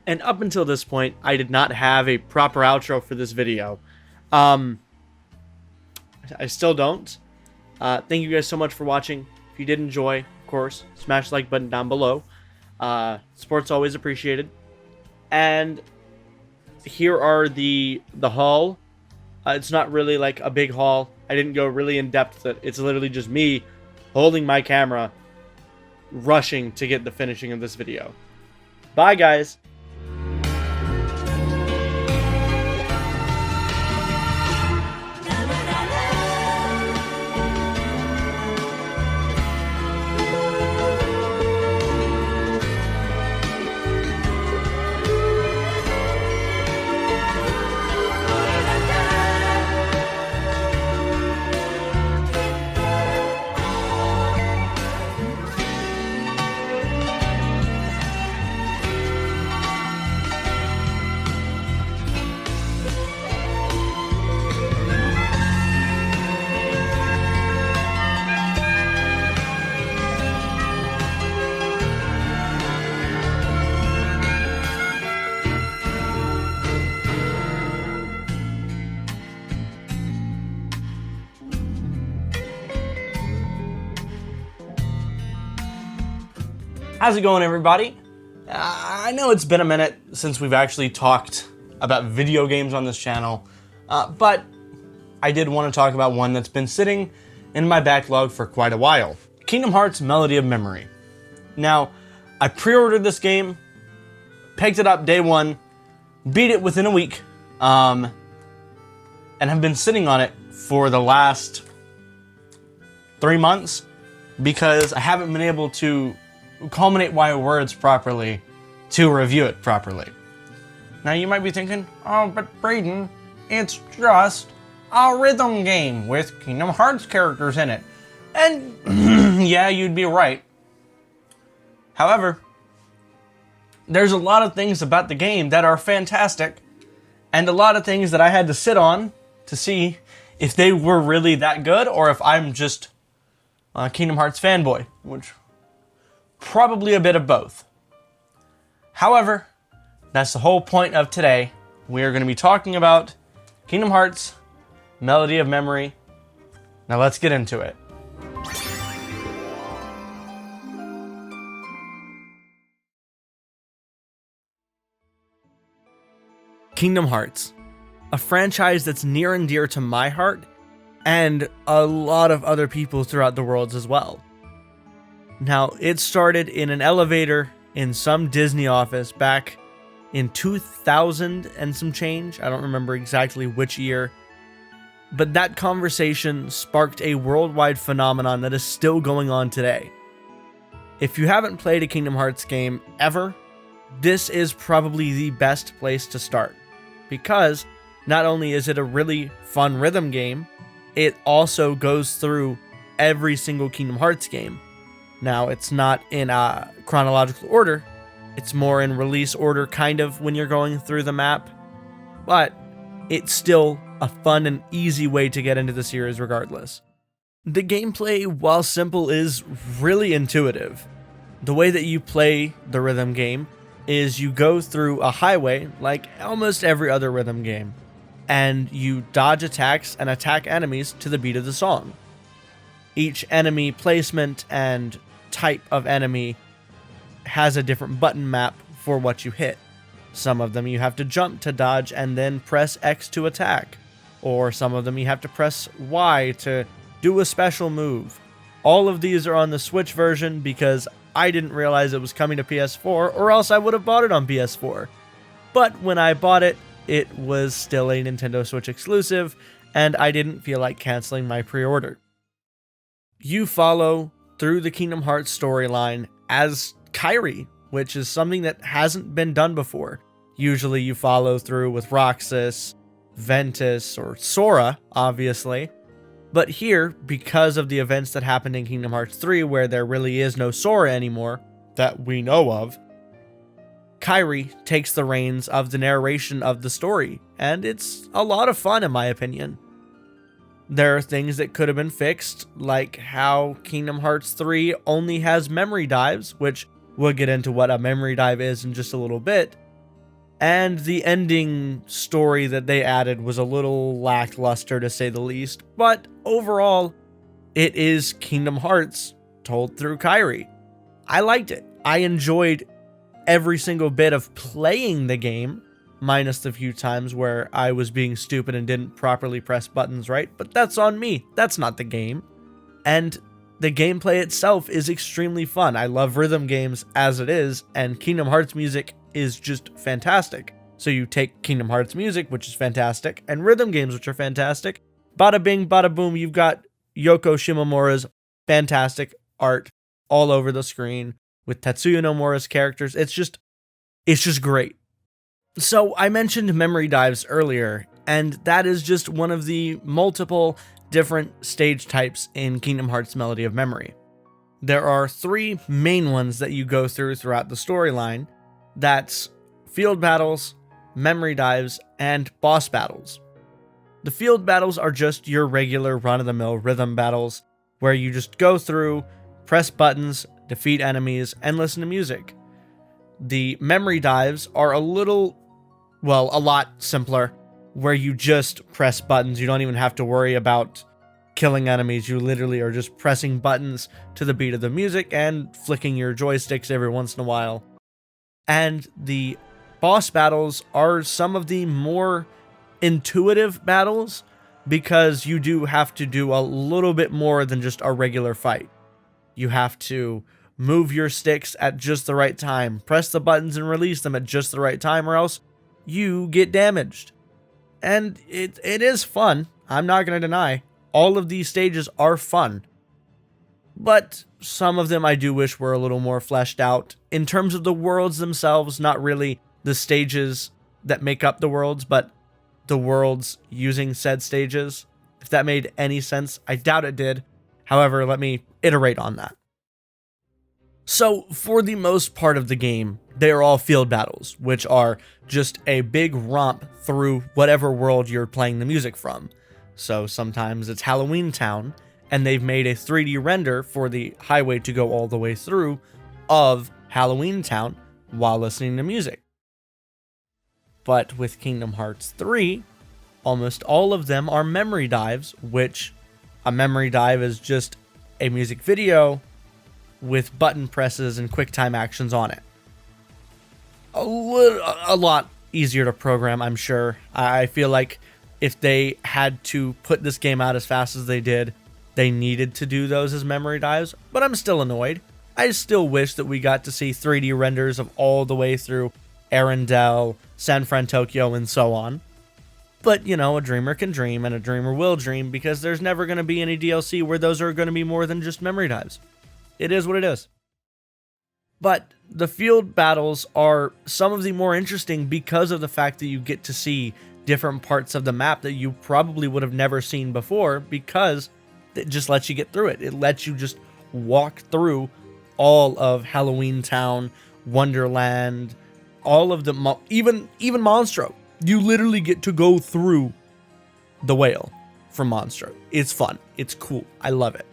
And up until this point, I did not have a proper outro for this video. I still don't. Thank you guys so much for watching. If you did enjoy, of course, smash the like button down below. Support's always appreciated. And here are the haul. It's not really like a big haul. I didn't go really in depth. It's literally just me holding my camera, rushing to get the finishing of this video. Bye, guys. How's it going, everybody? I know it's been a minute since we've actually talked about video games on this channel, but I did want to talk about one that's been sitting in my backlog for quite a while. Kingdom Hearts Melody of Memory. Now, I pre-ordered this game, picked it up day one, beat it within a week, and have been sitting on it for the last 3 months because I haven't been able to culminate my words properly to review it properly. Now you might be thinking, oh, but Braden, it's just a rhythm game with Kingdom Hearts characters in it. And yeah, you'd be right. However, there's a lot of things about the game that are fantastic, and a lot of things that I had to sit on to see if they were really that good or if I'm just a Kingdom Hearts fanboy, which probably a bit of both. However, that's the whole point of today. We are going to be talking about Kingdom Hearts Melody of Memory. Now let's get into it. Kingdom Hearts, a franchise that's near and dear to my heart and a lot of other people throughout the world as well. Now, it started in an elevator in some Disney office back in 2000 and some change. I don't remember exactly which year. But that conversation sparked a worldwide phenomenon that is still going on today. If you haven't played a Kingdom Hearts game ever, this is probably the best place to start. Because not only is it a really fun rhythm game, it also goes through every single Kingdom Hearts game. Now, it's not in a chronological order. It's more in release order, kind of, when you're going through the map. But it's still a fun and easy way to get into the series regardless. The gameplay, while simple, is really intuitive. The way that you play the rhythm game is you go through a highway, like almost every other rhythm game, and you dodge attacks and attack enemies to the beat of the song. Each enemy placement and type of enemy has a different button map for what you hit. Some of them you have to jump to dodge and then press X to attack. Or some of them you have to press Y to do a special move. All of these are on the Switch version because I didn't realize it was coming to PS4, or else I would have bought it on PS4. But when I bought it, it was still a Nintendo Switch exclusive, and I didn't feel like canceling my pre-order. You follow through the Kingdom Hearts storyline as Kairi, which is something that hasn't been done before. Usually you follow through with Roxas, Ventus, or Sora, obviously. But here, because of the events that happened in Kingdom Hearts 3, where there really is no Sora anymore, that we know of, Kairi takes the reins of the narration of the story, and it's a lot of fun in my opinion. There are things that could have been fixed, like how Kingdom Hearts 3 only has memory dives, which we'll get into what a memory dive is in just a little bit, and the ending story that they added was a little lackluster to say the least, but overall, it is Kingdom Hearts, told through Kyrie. I liked it. I enjoyed every single bit of playing the game, minus the few times where I was being stupid and didn't properly press buttons right, but that's on me. That's not the game. And the gameplay itself is extremely fun. I love rhythm games as it is, and Kingdom Hearts music is just fantastic. So you take Kingdom Hearts music, which is fantastic, and rhythm games, which are fantastic. Bada bing, bada boom, you've got Yoko Shimomura's fantastic art all over the screen with Tetsuya Nomura's characters. It's just great. So I mentioned memory dives earlier, and that is just one of the multiple different stage types in Kingdom Hearts Melody of Memory. There are 3 main ones that you go through throughout the storyline. That's field battles, memory dives, and boss battles. The field battles are just your regular run-of-the-mill rhythm battles, where you just go through, press buttons, defeat enemies, and listen to music. The memory dives are a lot simpler, where you just press buttons. You don't even have to worry about killing enemies. You literally are just pressing buttons to the beat of the music and flicking your joysticks every once in a while. And the boss battles are some of the more intuitive battles, because you do have to do a little bit more than just a regular fight. You have to move your sticks at just the right time, press the buttons and release them at just the right time, or else you get damaged. And it is fun. I'm not going to deny. All of these stages are fun. But some of them I do wish were a little more fleshed out. In terms of the worlds themselves, not really the stages that make up the worlds, but the worlds using said stages. If that made any sense, I doubt it did. However, let me iterate on that. So, for the most part of the game, they are all field battles, which are just a big romp through whatever world you're playing the music from. So sometimes it's Halloween Town, and they've made a 3D render for the highway to go all the way through of Halloween Town while listening to music. But with Kingdom Hearts 3, almost all of them are memory dives, which a memory dive is just a music video with button presses and quick time actions on it. A lot easier to program, I'm sure. I feel like if they had to put this game out as fast as they did, they needed to do those as memory dives, but I'm still annoyed. I still wish that we got to see 3D renders of all the way through Arendelle, San Fran, Tokyo, and so on. But, you know, a dreamer can dream, and a dreamer will dream, because there's never going to be any DLC where those are going to be more than just memory dives. It is what it is. But the field battles are some of the more interesting because of the fact that you get to see different parts of the map that you probably would have never seen before, because it just lets you get through it. It lets you just walk through all of Halloween Town, Wonderland, all of the, even Monstro. You literally get to go through the whale from Monstro. It's fun. It's cool. I love it.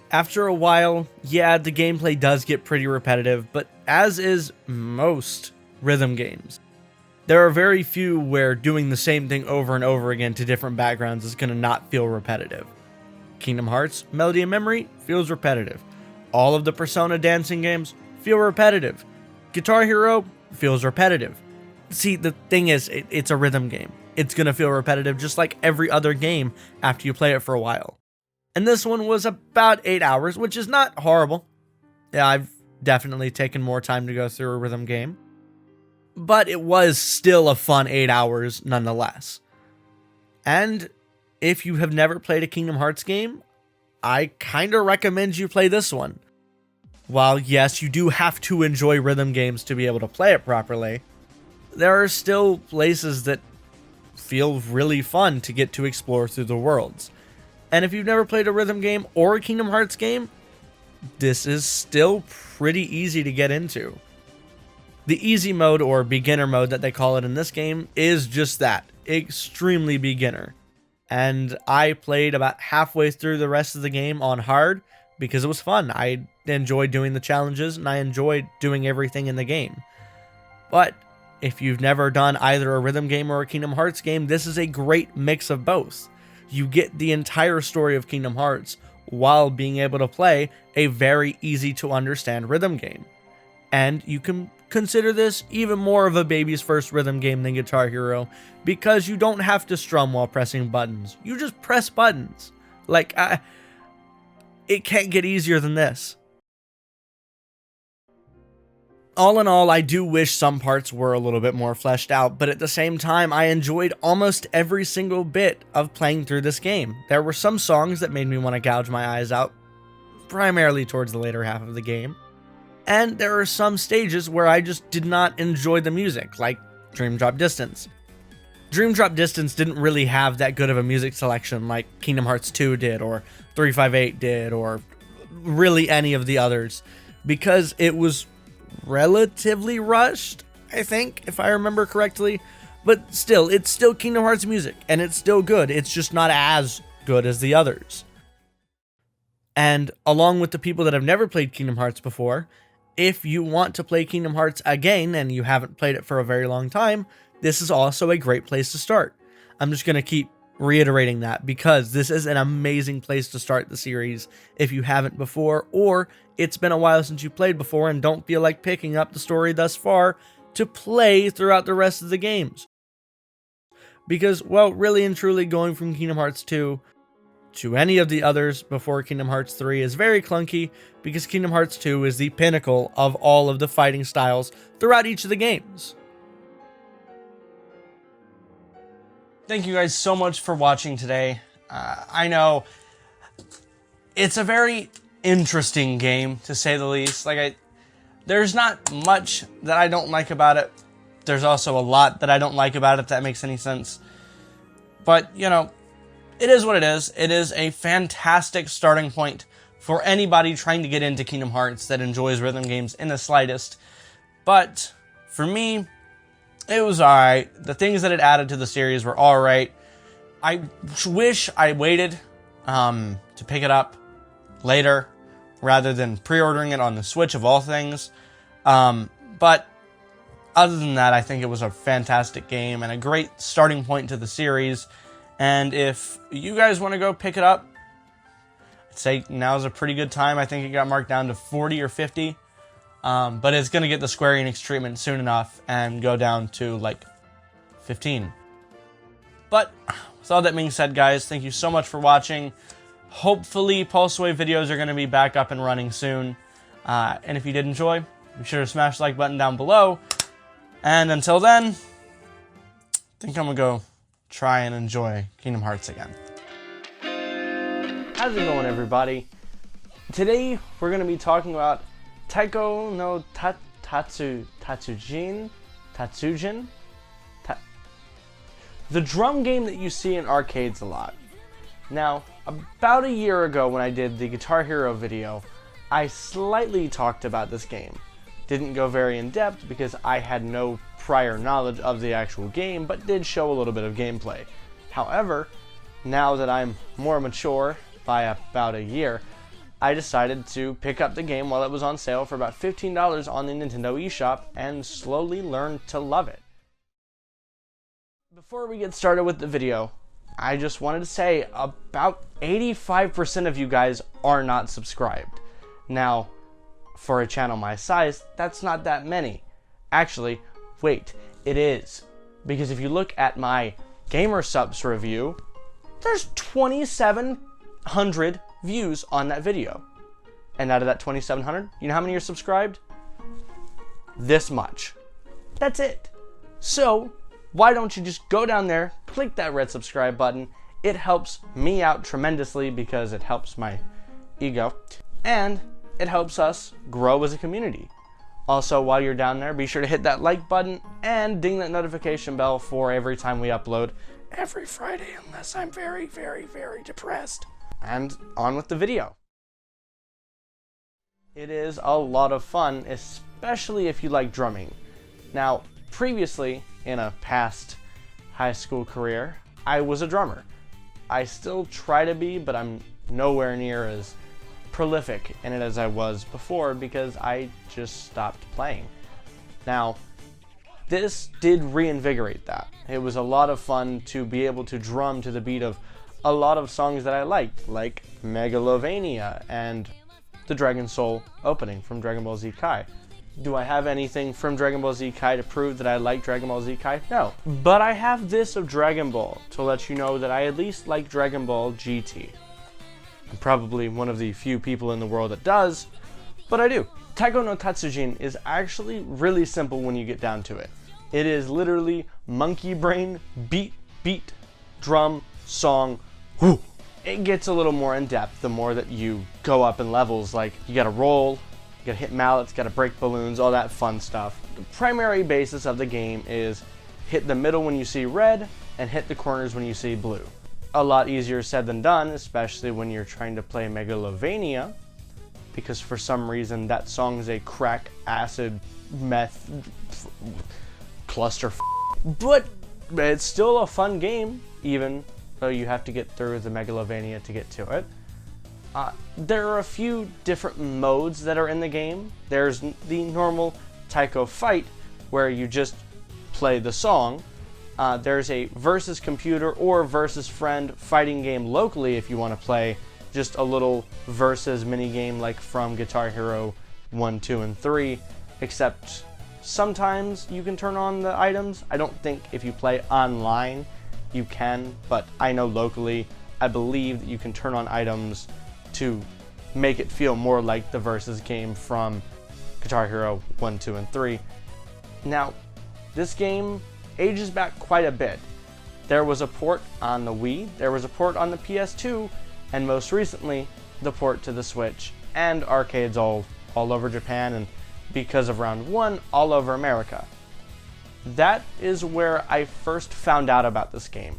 After a while, yeah, the gameplay does get pretty repetitive, but as is most rhythm games, there are very few where doing the same thing over and over again to different backgrounds is going to not feel repetitive. Kingdom Hearts, Melody of Memory, feels repetitive. All of the Persona dancing games feel repetitive. Guitar Hero feels repetitive. See, the thing is, it's a rhythm game. It's going to feel repetitive just like every other game after you play it for a while. And this one was about 8 hours, which is not horrible. Yeah, I've definitely taken more time to go through a rhythm game. But it was still a fun 8 hours nonetheless. And if you have never played a Kingdom Hearts game, I kind of recommend you play this one. While yes, you do have to enjoy rhythm games to be able to play it properly, there are still places that feel really fun to get to explore through the worlds. And if you've never played a rhythm game or a Kingdom Hearts game, this is still pretty easy to get into. The easy mode, or beginner mode that they call it in this game, is just that, extremely beginner. And I played about halfway through the rest of the game on hard because it was fun. I enjoyed doing the challenges and I enjoyed doing everything in the game. But if you've never done either a rhythm game or a Kingdom Hearts game, this is a great mix of both. You get the entire story of Kingdom Hearts while being able to play a very easy to understand rhythm game. And you can consider this even more of a baby's first rhythm game than Guitar Hero, because you don't have to strum while pressing buttons. You just press buttons. Like, it can't get easier than this. All in all, I do wish some parts were a little bit more fleshed out, but at the same time, I enjoyed almost every single bit of playing through this game. There were some songs that made me want to gouge my eyes out, primarily towards the later half of the game. And there are some stages where I just did not enjoy the music, like Dream Drop Distance. Dream Drop Distance didn't really have that good of a music selection like Kingdom Hearts 2 did, or 358 did, or really any of the others, because it was relatively rushed, I think, if I remember correctly. But still, it's still Kingdom Hearts music, and it's still good. It's just not as good as the others. And along with the people that have never played Kingdom Hearts before, if you want to play Kingdom Hearts again and you haven't played it for a very long time, this is also a great place to start. I'm just going to keep reiterating that because this is an amazing place to start the series if you haven't before, or it's been a while since you played before and don't feel like picking up the story thus far to play throughout the rest of the games. Because, well, really and truly going from Kingdom Hearts 2 to any of the others before Kingdom Hearts 3 is very clunky, because Kingdom Hearts 2 is the pinnacle of all of the fighting styles throughout each of the games. Thank you guys so much for watching today. I know it's a very interesting game, to say the least. There's not much that I don't like about it. There's also a lot that I don't like about it, if that makes any sense. But, you know, it is what it is. It is a fantastic starting point for anybody trying to get into Kingdom Hearts that enjoys rhythm games in the slightest. But for me, it was alright. The things that it added to the series were alright. I wish I waited to pick it up later rather than pre-ordering it on the Switch of all things. But other than that, I think it was a fantastic game and a great starting point to the series. And if you guys want to go pick it up, I'd say now's a pretty good time. I think it got marked down to 40 or 50. But it's going to get the Square Enix treatment soon enough and go down to like 15. But with all that being said, guys, thank you so much for watching. Hopefully Pulsewave videos are going to be back up and running soon. And if you did enjoy, be sure to smash the like button down below. And until then, I think I'm going to go try and enjoy Kingdom Hearts again. How's it going, everybody? Today we're going to be talking about Taiko no Tatsujin, the drum game that you see in arcades a lot. Now, about a year ago when I did the Guitar Hero video, I slightly talked about this game. Didn't go very in depth because I had no prior knowledge of the actual game, but did show a little bit of gameplay. However, now that I'm more mature by about a year, I decided to pick up the game while it was on sale for about $15 on the Nintendo eShop and slowly learn to love it. Before we get started with the video, I just wanted to say about 85% of you guys are not subscribed. Now, for a channel my size, that's not that many. Actually, wait, it is. Because if you look at my Gamer Subs review, there's 2,700 views on that video. And out of that 2,700, you know how many are subscribed? This much. That's it. So, why don't you just go down there, click that red subscribe button. It helps me out tremendously because it helps my ego. And it helps us grow as a community. Also, while you're down there, be sure to hit that like button and ding that notification bell for every time we upload every Friday, unless I'm very, very, very depressed. And on with the video. It is a lot of fun, especially if you like drumming. Now, previously, in a past high school career, I was a drummer. I still try to be, but I'm nowhere near as prolific in it as I was before because I just stopped playing. Now, this did reinvigorate that. It was a lot of fun to be able to drum to the beat of a lot of songs that I like Megalovania and the Dragon Soul opening from Dragon Ball Z Kai. Do I have anything from Dragon Ball Z Kai to prove that I like Dragon Ball Z Kai? No. But I have this of Dragon Ball to let you know that I at least like Dragon Ball GT. I'm probably one of the few people in the world that does, but I do. Taiko no Tatsujin is actually really simple when you get down to it. It is literally monkey brain, beat, drum, song, whoo. It gets a little more in depth the more that you go up in levels, like you gotta roll, you gotta hit mallets, gotta break balloons, all that fun stuff. The primary basis of the game is hit the middle when you see red and hit the corners when you see blue. A lot easier said than done, especially when you're trying to play Megalovania, because for some reason that song is a crack, acid, meth, cluster but it's still a fun game, even though you have to get through the Megalovania to get to it. There are a few different modes that are in the game. There's the normal Taiko fight, where you just play the song. There's a versus computer or versus friend fighting game locally if you want to play just a little versus mini game like from Guitar Hero 1, 2, and 3, except sometimes you can turn on the items. I don't think if you play online you can, but I know locally I believe that you can turn on items to make it feel more like the versus game from Guitar Hero 1, 2, and 3. Now, this game ages back quite a bit. There was a port on the Wii, there was a port on the PS2, and most recently, the port to the Switch and arcades all over Japan, and because of Round 1, all over America. That is where I first found out about this game.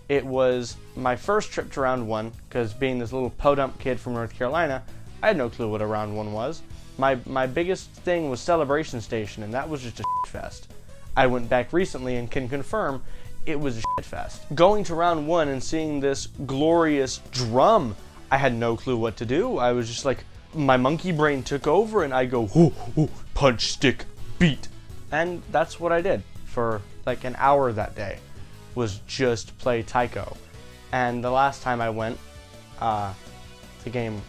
It was my first trip to Round 1, because being this little podunk kid from North Carolina, I had no clue what a Round 1 was. My biggest thing was Celebration Station, and that was just a shitfest. I went back recently and can confirm it was a shitfest. Going to Round 1 and seeing this glorious drum, I had no clue what to do. I was just like, my monkey brain took over and I go, ooh, ooh, punch, stick, beat. And that's what I did for like an hour that day, was just play Taiko. And the last time I went, the game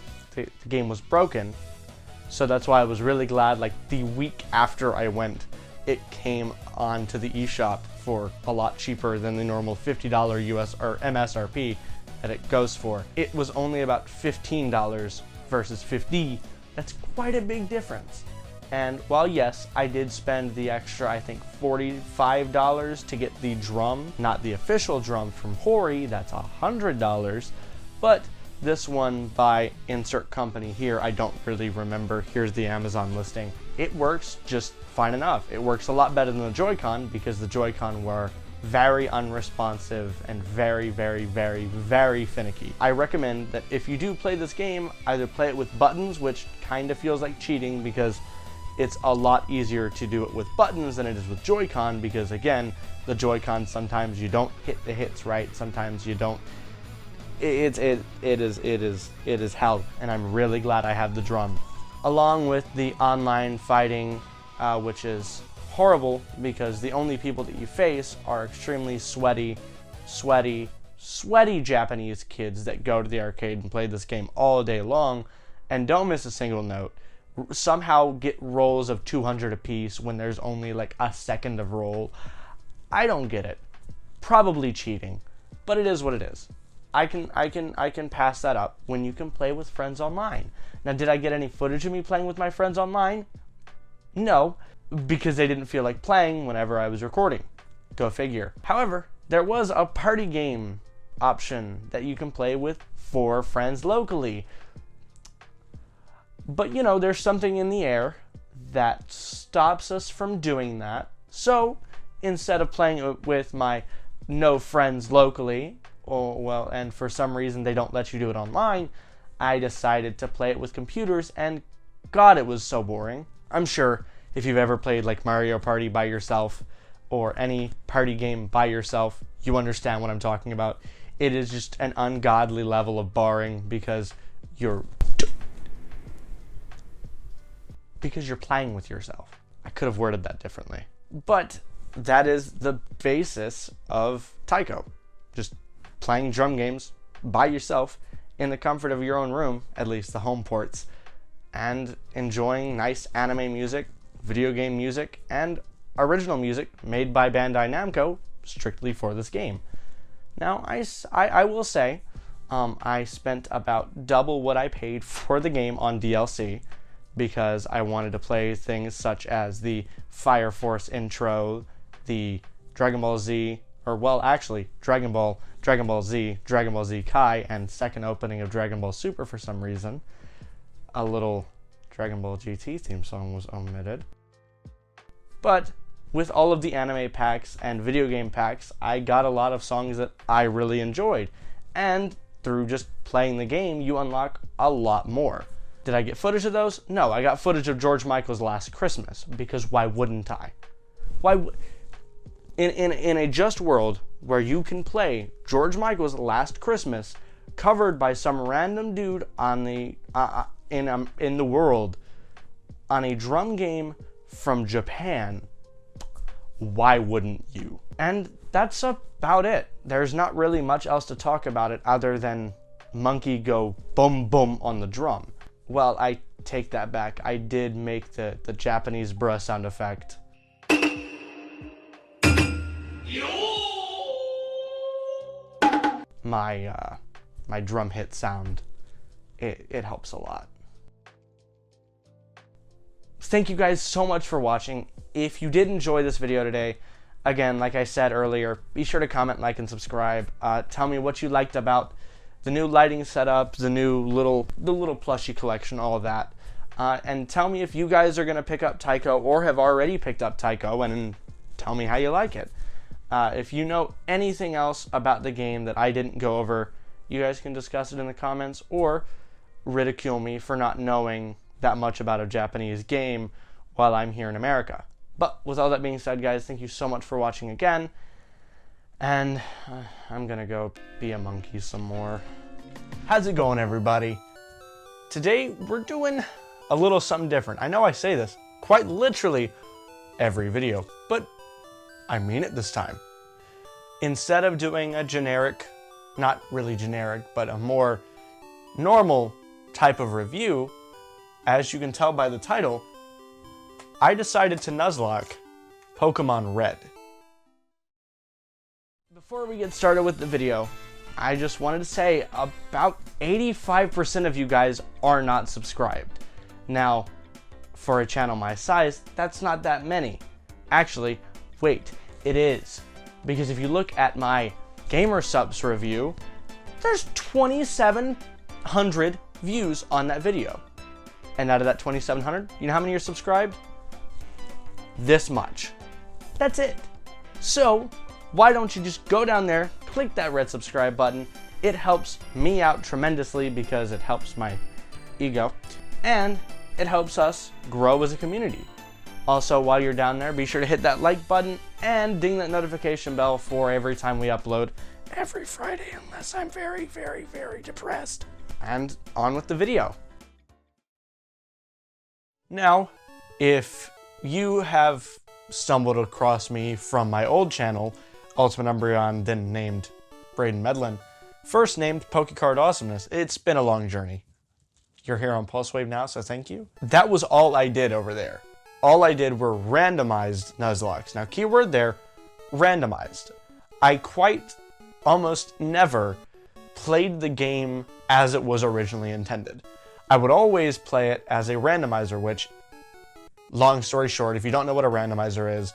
was broken. So that's why I was really glad, like the week after I went, it came onto the eShop for a lot cheaper than the normal $50 US or MSRP that it goes for. It was only about $15 versus $50. That's quite a big difference. And while yes, I did spend the extra, I think $45 to get the drum, not the official drum from Hori, that's $100, but this one by insert company here, I don't really remember. Here's the Amazon listing. It works just fine enough. It works a lot better than the Joy-Con because the Joy-Con were very unresponsive and very, very, very, very finicky. I recommend that if you do play this game, either play it with buttons, which kind of feels like cheating because it's a lot easier to do it with buttons than it is with Joy-Con, because again, the Joy-Con, sometimes you don't hit the hits right, sometimes you don't. It is hell, and I'm really glad I have the drum. Along with the online fighting, which is horrible because the only people that you face are extremely sweaty Japanese kids that go to the arcade and play this game all day long and don't miss a single note. Somehow get rolls of 200 apiece when there's only like a second of roll. I don't get it. Probably cheating, but it is what it is. I can pass that up when you can play with friends online. Now, did I get any footage of me playing with my friends online? No, because they didn't feel like playing whenever I was recording. Go figure. However, there was a party game option that you can play with 4 friends locally. But you know, there's something in the air that stops us from doing that. So instead of playing it with my no friends locally, and for some reason they don't let you do it online, I decided to play it with computers, and God, it was so boring. I'm sure if you've ever played like Mario Party by yourself or any party game by yourself, you understand what I'm talking about. It is just an ungodly level of boring because you're playing with yourself. I could have worded that differently. But that is the basis of Taiko. Just playing drum games by yourself in the comfort of your own room, at least the home ports, and enjoying nice anime music, video game music, and original music made by Bandai Namco strictly for this game. Now, I will say, I spent about double what I paid for the game on DLC because I wanted to play things such as the Fire Force intro, the Dragon Ball Z, or well, actually, Dragon Ball Z, Dragon Ball Z Kai, and second opening of Dragon Ball Super for some reason. A little Dragon Ball GT theme song was omitted. But with all of the anime packs and video game packs, I got a lot of songs that I really enjoyed. And through just playing the game, you unlock a lot more. Did I get footage of those? No, I got footage of George Michael's Last Christmas, because why wouldn't I? In a just world where you can play George Michael's Last Christmas covered by some random dude on the in the world on a drum game from Japan, why wouldn't you? And that's about it. There's not really much else to talk about it other than monkey go boom boom on the drum. Well, I take that back. I did make the Japanese bruh sound effect. My drum hit sound, it helps a lot. Thank you guys so much for watching. If you did enjoy this video today, again, like I said earlier, be sure to comment, like, and subscribe. Tell me what you liked about the new lighting setup, the little plushie collection, all of that. And tell me if you guys are going to pick up Taiko or have already picked up Taiko, and tell me how you like it. If you know anything else about the game that I didn't go over, you guys can discuss it in the comments or ridicule me for not knowing that much about a Japanese game while I'm here in America. But with all that being said, guys, thank you so much for watching again. And I'm gonna go be a monkey some more. How's it going, everybody? Today, we're doing a little something different. I know I say this quite literally every video, but I mean it this time. Instead of doing a generic, not really generic, but a more normal type of review, as you can tell by the title, I decided to Nuzlocke Pokemon Red. Before we get started with the video, I just wanted to say about 85% of you guys are not subscribed. Now, for a channel my size, that's not that many. Actually, wait, it is. Because if you look at my Gamer Subs review, there's 2,700 views on that video. And out of that 2,700, you know how many are subscribed? This much. That's it. So, why don't you just go down there, click that red subscribe button. It helps me out tremendously because it helps my ego. And it helps us grow as a community. Also, while you're down there, be sure to hit that like button and ding that notification bell for every time we upload every Friday, unless I'm very, very, very depressed. And on with the video. Now, if you have stumbled across me from my old channel, Ultimate Umbreon, then named Braden Medlin, first named Pokecard Awesomeness, it's been a long journey. You're here on Pulsewave now, so thank you. That was all I did over there. All I did were randomized Nuzlocks. Now, keyword there, randomized. I quite almost never played the game as it was originally intended. I would always play it as a randomizer, which, long story short, if you don't know what a randomizer is,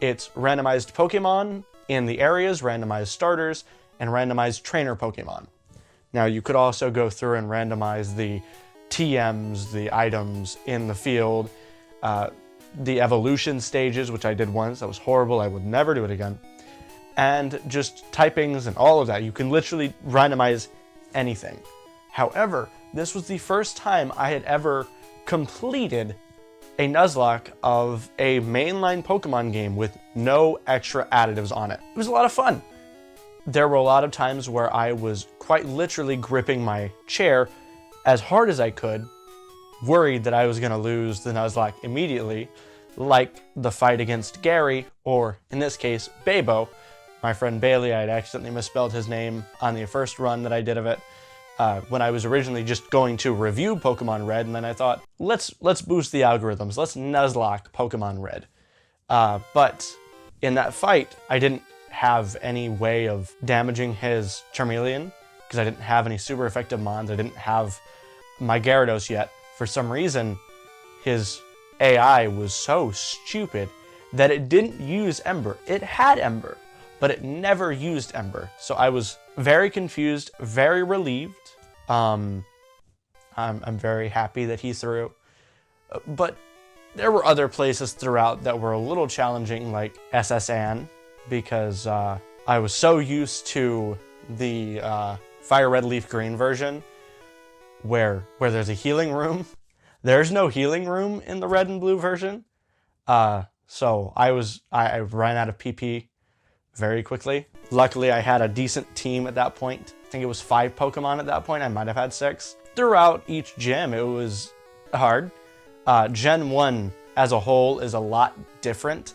it's randomized Pokemon in the areas, randomized starters, and randomized trainer Pokemon. Now, you could also go through and randomize the TMs, the items in the field, the evolution stages, which I did once. That was horrible. I would never do it again. And just typings and all of that. You can literally randomize anything. However, this was the first time I had ever completed a Nuzlocke of a mainline Pokemon game with no extra additives on it. It was a lot of fun. There were a lot of times where I was quite literally gripping my chair as hard as I could, worried that I was going to lose the Nuzlocke immediately, like the fight against Gary, or in this case, Bebo, my friend Bailey. I had accidentally misspelled his name on the first run that I did of it when I was originally just going to review Pokemon Red, and then I thought, let's boost the algorithms. Let's Nuzlocke Pokemon Red. But in that fight, I didn't have any way of damaging his Charmeleon because I didn't have any super effective mons. I didn't have my Gyarados yet. For some reason, his AI was so stupid that it didn't use Ember. It had Ember, but it never used Ember. So I was very confused, very relieved. I'm very happy that he threw. But there were other places throughout that were a little challenging, like SSN, because I was so used to the Fire Red Leaf Green version where there's a healing room. There's no healing room in the red and blue version. So I ran out of PP very quickly. Luckily, I had a decent team at that point. I think it was 5 Pokemon at that point. I might have had 6. Throughout each gym, it was hard. Gen 1 as a whole is a lot different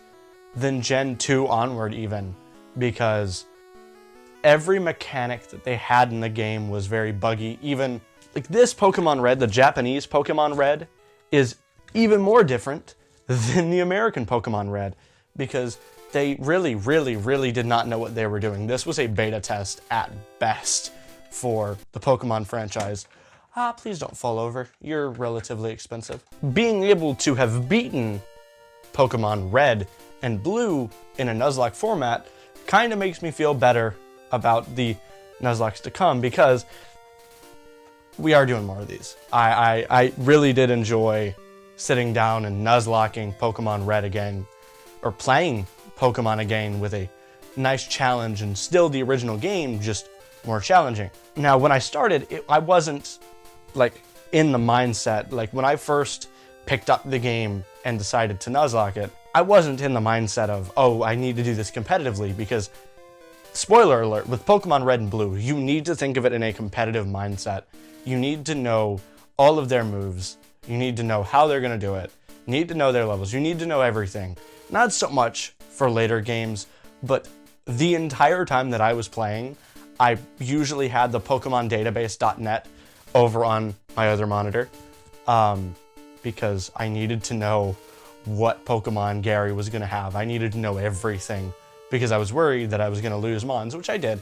than Gen 2 onward even, because every mechanic that they had in the game was very buggy. Even like this Pokemon Red, the Japanese Pokemon Red, is even more different than the American Pokemon Red, because they really did not know what they were doing. This was a beta test at best for the Pokemon franchise. Please don't fall over. You're relatively expensive. Being able to have beaten Pokemon Red and Blue in a Nuzlocke format kind of makes me feel better about the Nuzlockes to come, because we are doing more of these. I really did enjoy sitting down and Nuzlocking Pokemon Red again, or playing Pokemon again with a nice challenge, and still the original game, just more challenging. Now, when I started, I wasn't like in the mindset, like when I first picked up the game and decided to Nuzlocke it, I wasn't in the mindset of, oh, I need to do this competitively, because spoiler alert, with Pokemon Red and Blue, you need to think of it in a competitive mindset. You need to know all of their moves. You need to know how they're going to do it. You need to know their levels. You need to know everything. Not so much for later games, but the entire time that I was playing, I usually had the PokemonDatabase.net over on my other monitor, because I needed to know what Pokemon Gary was going to have. I needed to know everything, because I was worried that I was going to lose Mons, which I did.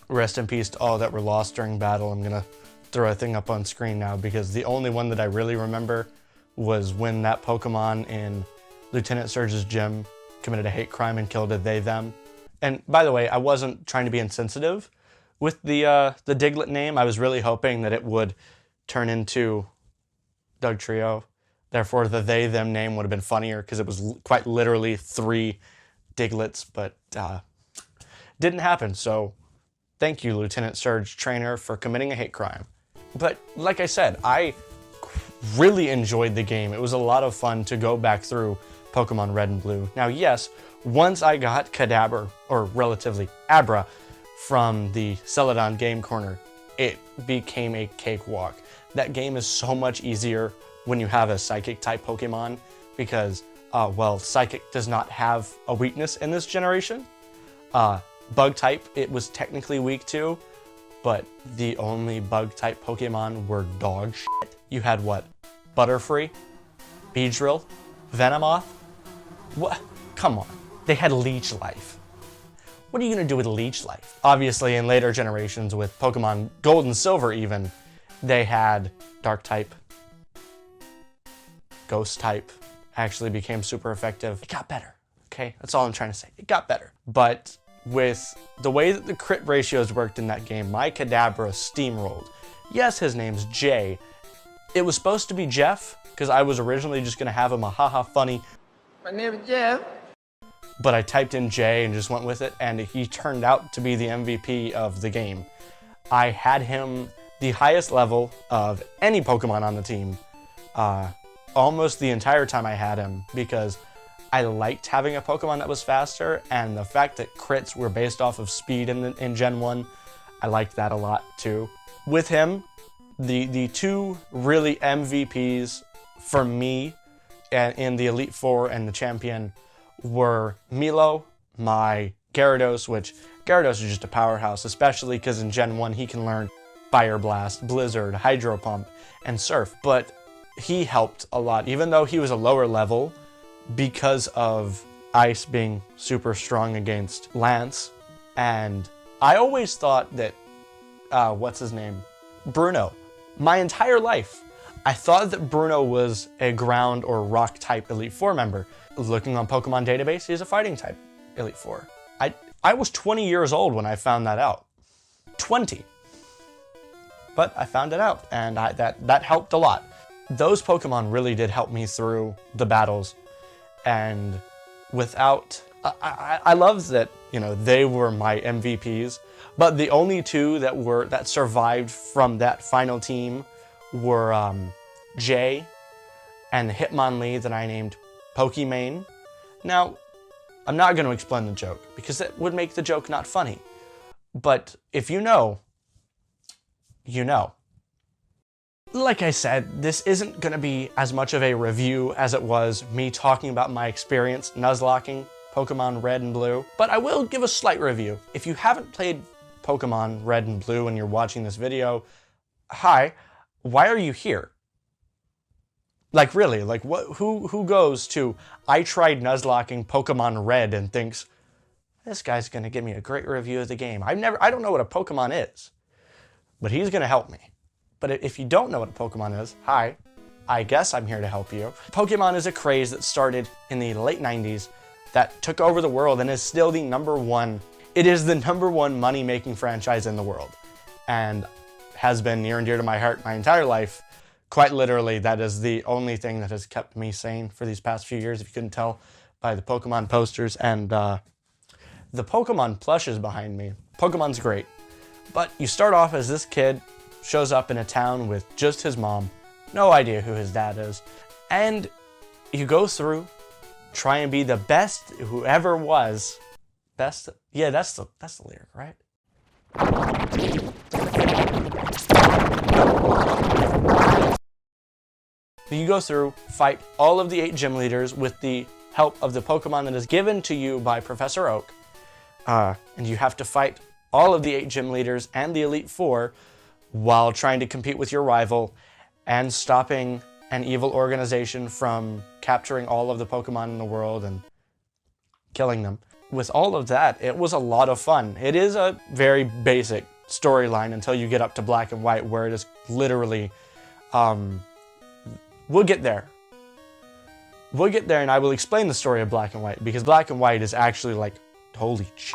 Rest in peace to all that were lost during battle. I'm going to throw a thing up on screen now, because the only one that I really remember was when that Pokemon in Lieutenant Surge's gym committed a hate crime and killed a they/them. And by the way, I wasn't trying to be insensitive with the Diglett name. I was really hoping that it would turn into Doug Trio. Therefore, the they/them name would have been funnier, because it was quite literally 3 Digletts, but didn't happen. So thank you, Lieutenant Surge Trainer, for committing a hate crime. But like I said, I really enjoyed the game. It was a lot of fun to go back through Pokemon Red and Blue. Now, yes, once I got Kadabra, or relatively Abra, from the Celadon Game Corner, it became a cakewalk. That game is so much easier when you have a Psychic type Pokemon, because, well, Psychic does not have a weakness in this generation. Bug type, it was technically weak to, but the only bug type Pokemon were dog shit. You had what? Butterfree? Beedrill? Venomoth? What? Come on. They had Leech Life. What are you gonna do with Leech Life? Obviously, in later generations with Pokemon Gold and Silver even, they had Dark type. Ghost type actually became super effective. It got better, okay? That's all I'm trying to say. It got better. But with the way that the crit ratios worked in that game, my Kadabra steamrolled. Yes, his name's Jay. It was supposed to be Jeff, because I was originally just gonna have him a haha funny. My name is Jeff. But I typed in Jay and just went with it, and he turned out to be the MVP of the game. I had him the highest level of any Pokemon on the team almost the entire time I had him, because I liked having a Pokemon that was faster, and the fact that crits were based off of speed in Gen 1, I liked that a lot too. With him, the 2 really MVPs for me in the Elite Four and the Champion were Milo, my Gyarados, which Gyarados is just a powerhouse, especially because in Gen 1 he can learn Fire Blast, Blizzard, Hydro Pump, and Surf. But he helped a lot, even though he was a lower level, because of Ice being super strong against Lance. And I always thought that, what's his name? Bruno. My entire life, I thought that Bruno was a ground or rock type Elite Four member. Looking on Pokemon database, he's a fighting type Elite Four. I was 20 years old when I found that out. 20. But I found it out, and that helped a lot. Those Pokemon really did help me through the battles, and without... I love that, you know, they were my MVPs, but the only two that survived from that final team were Jay and the Hitmonlee that I named Pokimane. Now, I'm not going to explain the joke, because that would make the joke not funny. But if you know, you know. Like I said, this isn't going to be as much of a review as it was me talking about my experience Nuzlocking Pokemon Red and Blue, but I will give a slight review. If you haven't played Pokemon Red and Blue and you're watching this video, hi, why are you here? Like really, like who goes to, I tried Nuzlocking Pokemon Red and thinks, this guy's gonna give me a great review of the game. I don't know what a Pokemon is, but he's gonna help me. But if you don't know what a Pokemon is, hi, I guess I'm here to help you. Pokemon is a craze that started in the late 90s that took over the world and is still the number one. It is the number one money-making franchise in the world, and has been near and dear to my heart my entire life. Quite literally, that is the only thing that has kept me sane for these past few years, if you couldn't tell by the Pokemon posters and the Pokemon plushes behind me. Pokemon's great, but you start off as this kid, shows up in a town with just his mom, no idea who his dad is, and you go through, try and be the best who ever was. Best? Yeah, that's the lyric, right? You go through, fight all of the 8 gym leaders with the help of the Pokemon that is given to you by Professor Oak. And you have to fight all of the 8 gym leaders and the Elite Four while trying to compete with your rival and stopping an evil organization from capturing all of the Pokemon in the world and killing them. With all of that, it was a lot of fun. It is a very basic storyline until you get up to Black and White, where it is literally... We'll get there. We'll get there, and I will explain the story of Black and White, because Black and White is actually like, holy shit.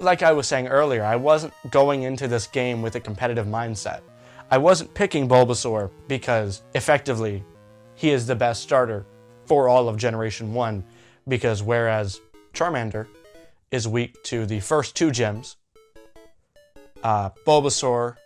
Like I was saying earlier, I wasn't going into this game with a competitive mindset. I wasn't picking Bulbasaur because, effectively, he is the best starter for all of Generation 1, because whereas Charmander is weak to the first 2 gyms, Bulbasaur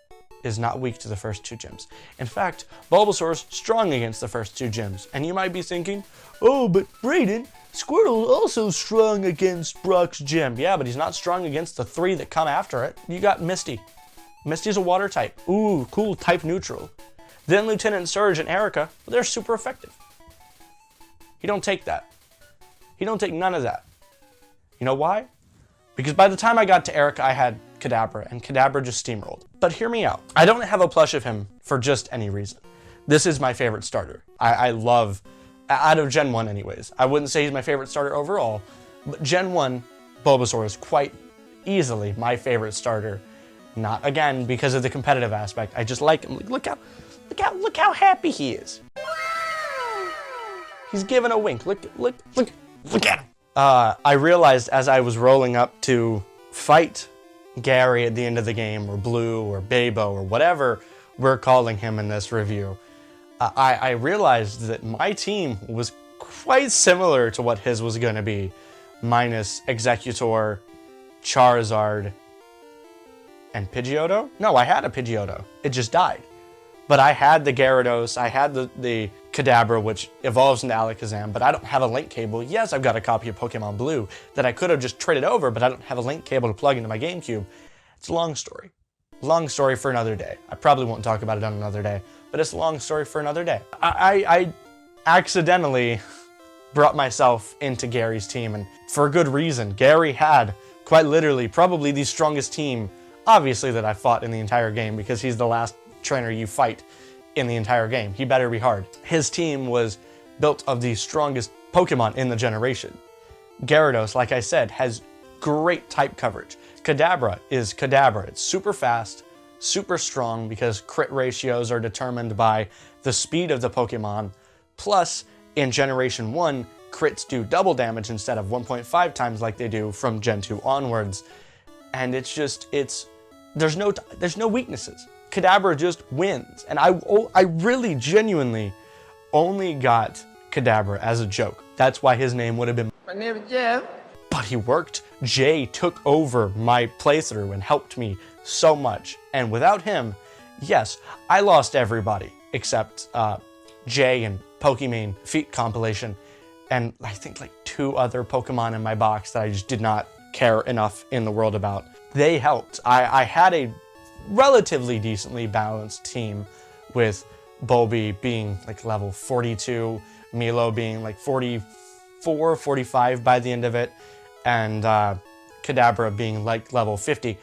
is not weak to the first 2 gyms. In fact, Bulbasaur's strong against the first 2 gyms. And you might be thinking, oh, but Brayden, Squirtle's also strong against Brock's gym. Yeah, but he's not strong against the 3 that come after it. You got Misty. Misty's a water type. Ooh, cool, type neutral. Then Lieutenant Surge and Erica, they're super effective. He don't take that. He don't take none of that. You know why? Because by the time I got to Erica, I had Kadabra, and Kadabra just steamrolled. But hear me out. I don't have a plush of him for just any reason. This is my favorite starter. I love, out of Gen 1 anyways. I wouldn't say he's my favorite starter overall, but Gen 1, Bulbasaur is quite easily my favorite starter. Not, again, because of the competitive aspect. I just like him. Look how happy he is. He's giving a wink. Look at him. I realized as I was rolling up to fight Gary at the end of the game, or Blue, or Babo, or whatever we're calling him in this review, I realized that my team was quite similar to what his was going to be, minus Executor, Charizard, and Pidgeotto? No, I had a Pidgeotto. It just died. But I had the Gyarados, I had the Kadabra, which evolves into Alakazam, but I don't have a link cable. Yes, I've got a copy of Pokemon Blue that I could have just traded over, but I don't have a link cable to plug into my GameCube. It's a long story. Long story for another day. I probably won't talk about it on another day, but it's a long story for another day. I accidentally brought myself into Gary's team, and for a good reason. Gary had, quite literally, probably the strongest team, obviously, that I fought in the entire game, because he's the last trainer you fight in the entire game. He better be hard. His team was built of the strongest Pokemon in the generation. Gyarados, like I said, has great type coverage. Kadabra is Kadabra. It's super fast, super strong, because crit ratios are determined by the speed of the Pokemon. Plus, in Generation 1, crits do double damage instead of 1.5 times like they do from Gen 2 onwards. And there's no weaknesses. Kadabra just wins. And I really genuinely only got Kadabra as a joke. That's why his name would have been. My name is Jeff. But he worked. Jay took over my playthrough and helped me so much. And without him, yes, I lost everybody except Jay and Pokemon Feet compilation, and I think like 2 other Pokemon in my box that I just did not care enough in the world about. They helped. I had a relatively decently balanced team, with Bulby being like level 42, Milo being like 44, 45 by the end of it, and Kadabra being like level 50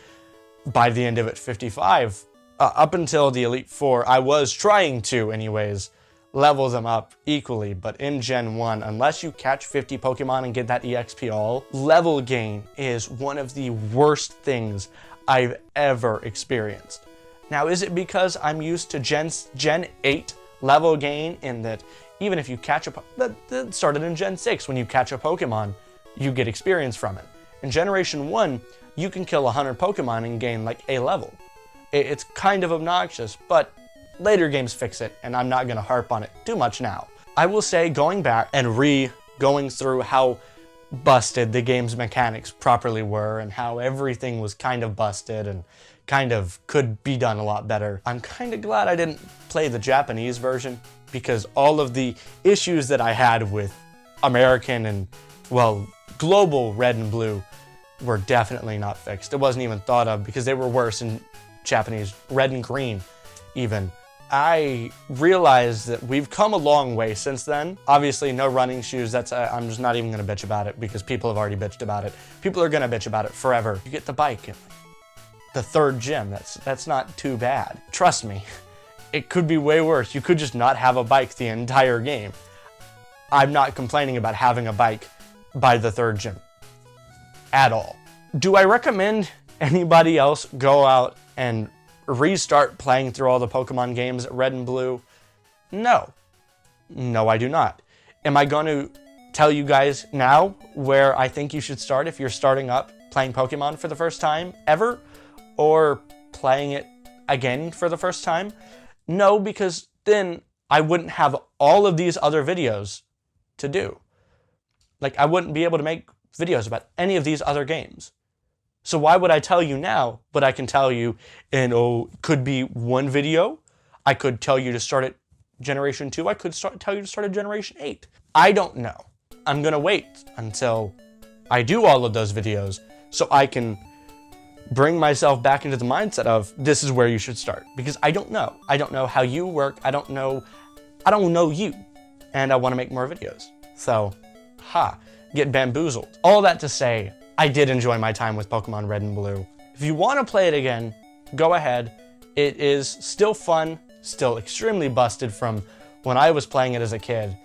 by the end of it, 55. Up until the Elite Four, I was trying to, anyways, level them up equally, but in Gen 1, unless you catch 50 Pokemon and get that EXP all, level gain is one of the worst things I've ever experienced. Now, is it because I'm used to Gen 8 level gain, in that even if you catch that started in Gen 6, when you catch a Pokemon, you get experience from it. In Generation 1, you can kill 100 Pokemon and gain like a level. It's kind of obnoxious, but later games fix it, and I'm not going to harp on it too much now. I will say, going back and going through how busted the game's mechanics properly were, and how everything was kind of busted and kind of could be done a lot better, I'm kind of glad I didn't play the Japanese version, because all of the issues that I had with American and, well, global Red and Blue were definitely not fixed. It wasn't even thought of, because they were worse in Japanese, Red and Green even. I realized that we've come a long way since then. Obviously, no running shoes. I'm just not even going to bitch about it, because people have already bitched about it. People are going to bitch about it forever. You get the bike in the 3rd gym. That's not too bad. Trust me, it could be way worse. You could just not have a bike the entire game. I'm not complaining about having a bike by the 3rd gym at all. Do I recommend anybody else go out and restart playing through all the Pokemon games at Red and Blue? No. No, I do not. Am I going to tell you guys now where I think you should start if you're starting up playing Pokemon for the first time ever, or playing it again for the first time? No, because then I wouldn't have all of these other videos to do. Like, I wouldn't be able to make videos about any of these other games. So why would I tell you now, but I can tell you in, could be 1 video. I could tell you to start at Generation 2. I could tell you to start at Generation 8. I don't know. I'm going to wait until I do all of those videos so I can bring myself back into the mindset of this is where you should start. Because I don't know. I don't know how you work. I don't know you. And I want to make more videos. So, get bamboozled. All that to say, I did enjoy my time with Pokemon Red and Blue. If you want to play it again, go ahead. It is still fun, still extremely busted from when I was playing it as a kid,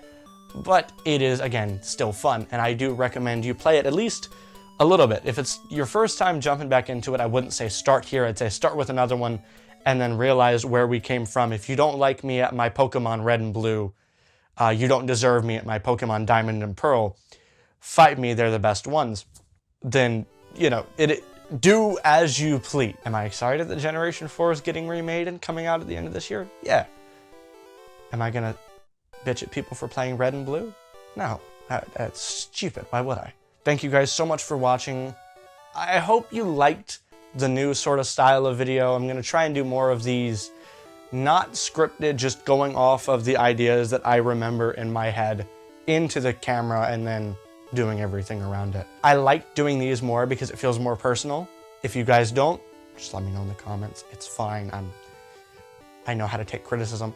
but it is, again, still fun, and I do recommend you play it at least a little bit. If it's your first time jumping back into it, I wouldn't say start here. I'd say start with another one and then realize where we came from. If you don't like me at my Pokemon Red and Blue, you don't deserve me at my Pokemon Diamond and Pearl. Fight me, they're the best ones. Then, do as you please. Am I excited that Generation 4 is getting remade and coming out at the end of this year? Yeah. Am I gonna bitch at people for playing Red and Blue? No, that's stupid. Why would I? Thank you guys so much for watching. I hope you liked the new sort of style of video. I'm gonna try and do more of these, not scripted, just going off of the ideas that I remember in my head into the camera and then doing everything around it. I like doing these more because it feels more personal. If you guys don't, just let me know in the comments. It's fine. I know how to take criticism.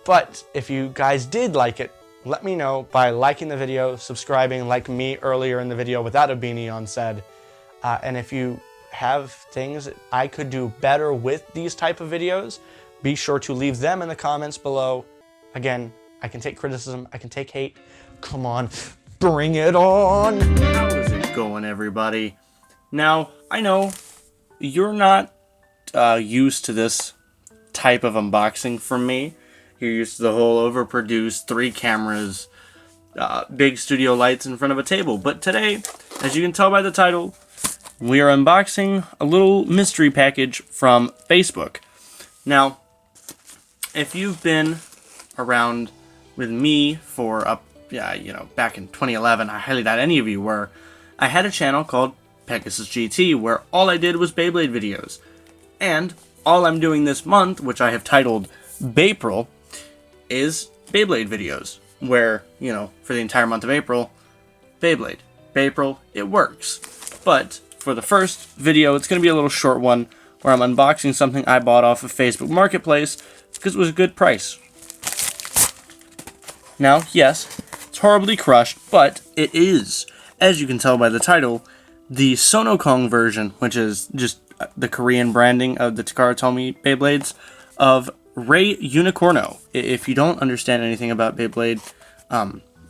But if you guys did like it, let me know by liking the video, subscribing like me earlier in the video without a beanie on said. And if you have things I could do better with these type of videos, be sure to leave them in the comments below. Again, I can take criticism, I can take hate. Come on, bring it on. How is it going, everybody? Now, I know you're not used to this type of unboxing from me. You're used to the whole overproduced 3 cameras, big studio lights in front of a table. But today, as you can tell by the title, we are unboxing a little mystery package from Facebook. Now, if you've been around with me for back in 2011, I highly doubt any of you were, I had a channel called Pegasus GT where all I did was Beyblade videos. And all I'm doing this month, which I have titled Bapril, is Beyblade videos, where, for the entire month of April, Beyblade. Bapril, it works. But for the first video, it's going to be a little short one where I'm unboxing something I bought off of Facebook Marketplace because it was a good price. Now, yes, it's horribly crushed, but it is, as you can tell by the title, the Sonokong version, which is just the Korean branding of the Takara Tomy Beyblades, of Ray Unicorno. If you don't understand anything about Beyblade,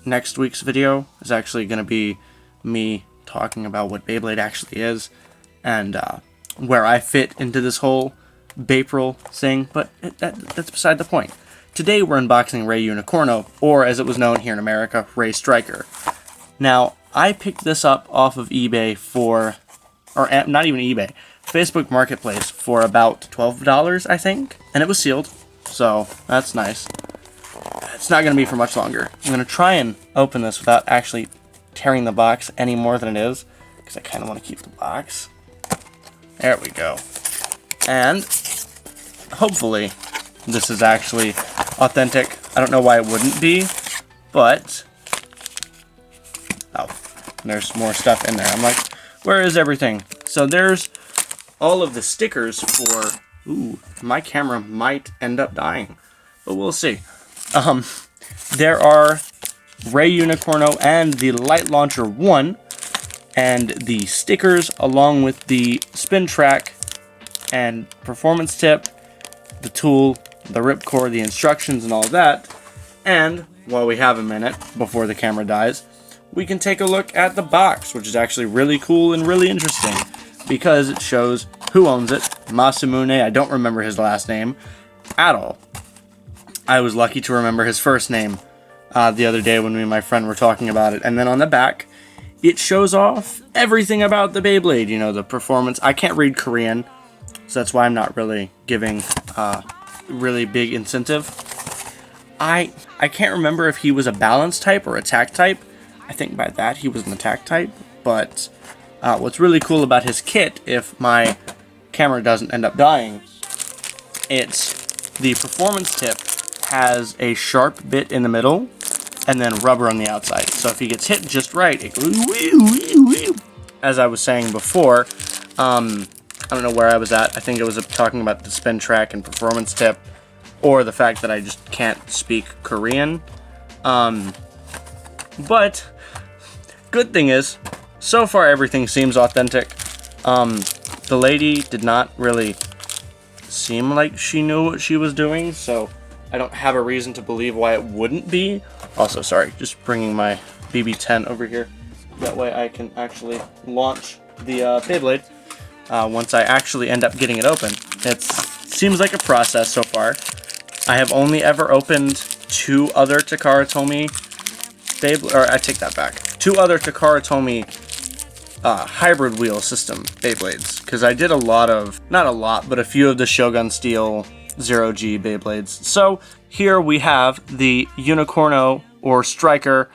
next week's video is actually going to be me talking about what Beyblade actually is, and where I fit into this whole Bapril thing, but that's beside the point. Today we're unboxing Ray Unicorno, or as it was known here in America, Ray Striker. Now, I picked this up off of eBay for, or not even eBay, Facebook Marketplace for about $12, I think, and it was sealed, so that's nice. It's not going to be for much longer. I'm going to try and open this without actually tearing the box any more than it is, because I kind of want to keep the box. There we go. And hopefully this is actually authentic. I don't know why it wouldn't be, but oh, there's more stuff in there. I'm like, where is everything? So there's all of the stickers for, ooh, my camera might end up dying, but we'll see. There are Ray Unicorno and the Light Launcher 1, and the stickers along with the spin track and performance tip, the tool, the ripcord, the instructions, and all of that. And while we have a minute before the camera dies, we can take a look at the box, which is actually really cool and really interesting because it shows who owns it. Masamune, I don't remember his last name at all. I was lucky to remember his first name the other day when me and my friend were talking about it. And then on the back, it shows off everything about the Beyblade, the performance. I can't read Korean, so that's why I'm not really giving really big incentive. I can't remember if he was a balance type or attack type. I think by that he was an attack type, but what's really cool about his kit, if my camera doesn't end up dying, it's the performance tip has a sharp bit in the middle and then rubber on the outside. So if he gets hit just right, it goes wee. As I was saying before, I don't know where I was at. I think it was talking about the spin track and performance tip, or the fact that I just can't speak Korean. But good thing is, so far everything seems authentic. The lady did not really seem like she knew what she was doing, so I don't have a reason to believe why it wouldn't be. Also, sorry, just bringing my BB-10 over here. That way I can actually launch the Beyblade once I actually end up getting it open. It seems like a process so far. I have only ever opened 2 other Takara Tomy Beyblade, or I take that back. 2 other Takara Tomy hybrid wheel system Beyblades, because I did a lot of, not a lot, but a few of the Shogun Steel 0G Beyblades. So here we have the Unicorno or Striker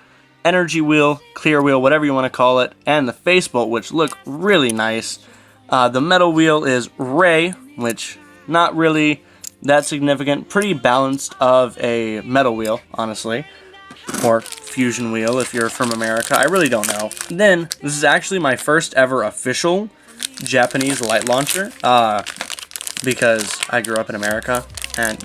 energy wheel, clear wheel, whatever you want to call it, and the face bolt, which look really nice. The metal wheel is Ray, which not really that significant, pretty balanced of a metal wheel, honestly. Or fusion wheel if you're from America. I really don't know. Then, this is actually my first ever official Japanese light launcher, because I grew up in America, and,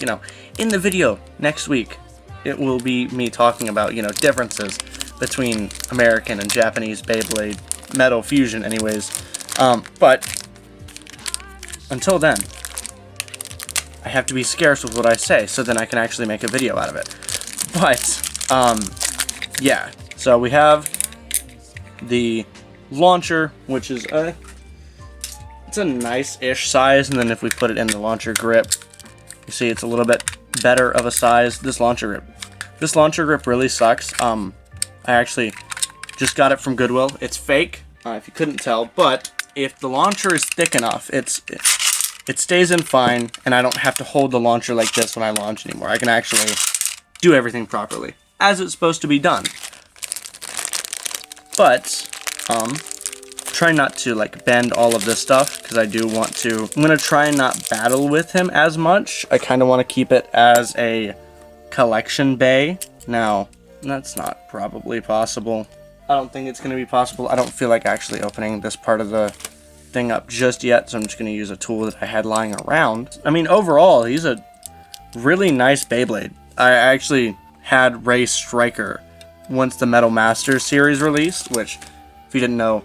in the video next week, it will be me talking about, you know, differences between American and Japanese Beyblade Metal Fusion anyways. But until then, I have to be scarce with what I say so then I can actually make a video out of it. But, yeah. So we have the launcher, which is it's a nice-ish size, and then if we put it in the launcher grip, you see it's a little bit better of a size. This launcher grip really sucks. I actually just got it from Goodwill. It's fake, if you couldn't tell, but if the launcher is thick enough, it stays in fine, and I don't have to hold the launcher like this when I launch anymore. I can actually do everything properly, as it's supposed to be done. But, try not to, like, bend all of this stuff, because I do want to. I'm going to try and not battle with him as much. I kind of want to keep it as a collection bay. Now, that's not probably possible. I don't think it's going to be possible. I don't feel like actually opening this part of the thing up just yet, so I'm just going to use a tool that I had lying around. I mean, overall, he's a really nice Beyblade. I actually had Ray Striker once the Metal Masters series released, which, if you didn't know,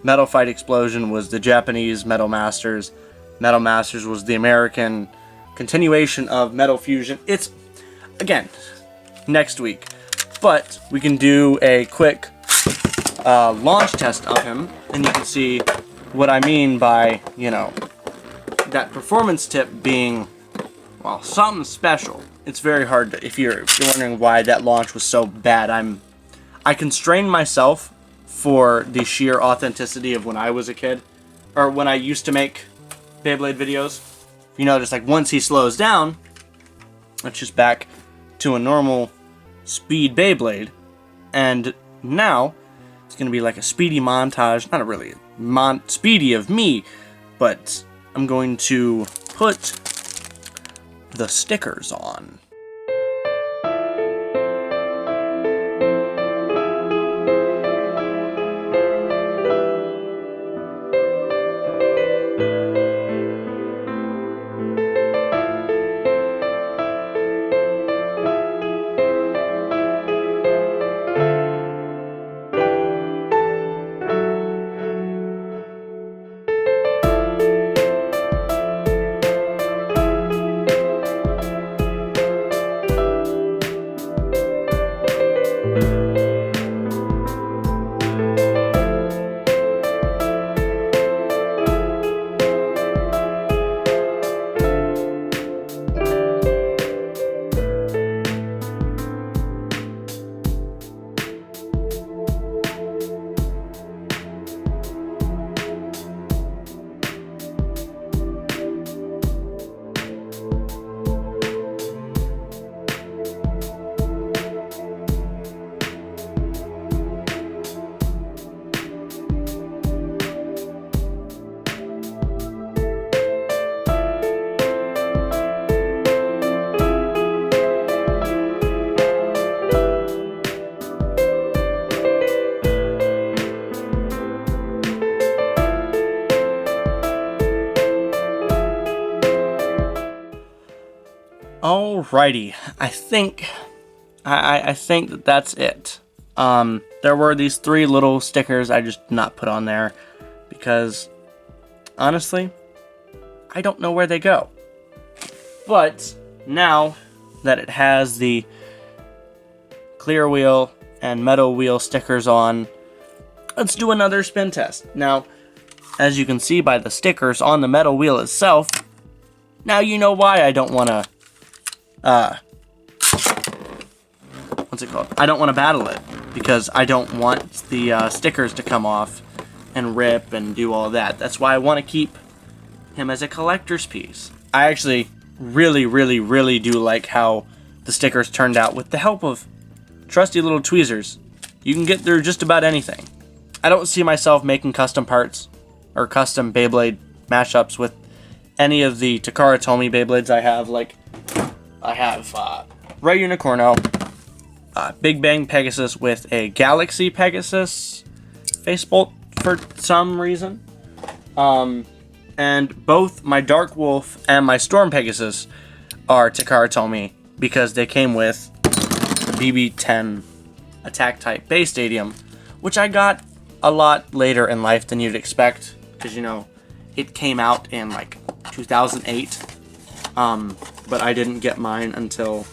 Metal Fight Explosion was the Japanese Metal Masters. Metal Masters was the American continuation of Metal Fusion. It's, again, next week. But we can do a quick launch test of him, and you can see what I mean by, you know, that performance tip being, well, something special. It's very hard to, if you're wondering why that launch was so bad, I constrained myself for the sheer authenticity of when I was a kid, or when I used to make Beyblade videos. You notice, like, once he slows down, it's just back to a normal speed Beyblade, and now it's gonna be like a speedy montage, not a really speedy of me, but I'm going to put the stickers on. Alrighty, I think that that's it. There were these 3 little stickers I just did not put on there because, honestly, I don't know where they go. But now that it has the clear wheel and metal wheel stickers on, let's do another spin test. Now, as you can see by the stickers on the metal wheel itself, now you know why I don't want to what's it called? I don't want to battle it, because I don't want the stickers to come off and rip and do all that. That's why I want to keep him as a collector's piece. I actually really do like how the stickers turned out with the help of trusty little tweezers. You can get through just about anything. I don't see myself making custom parts or custom Beyblade mashups with any of the Takara Tomy Beyblades I have. Like, I have Ray Unicorno, Big Bang Pegasus with a Galaxy Pegasus facebolt for some reason. And both my Dark Wolf and my Storm Pegasus are Takara Tomy because they came with BB10 attack type base stadium, which I got a lot later in life than you'd expect, because you know it came out in like 2008, but I didn't get mine until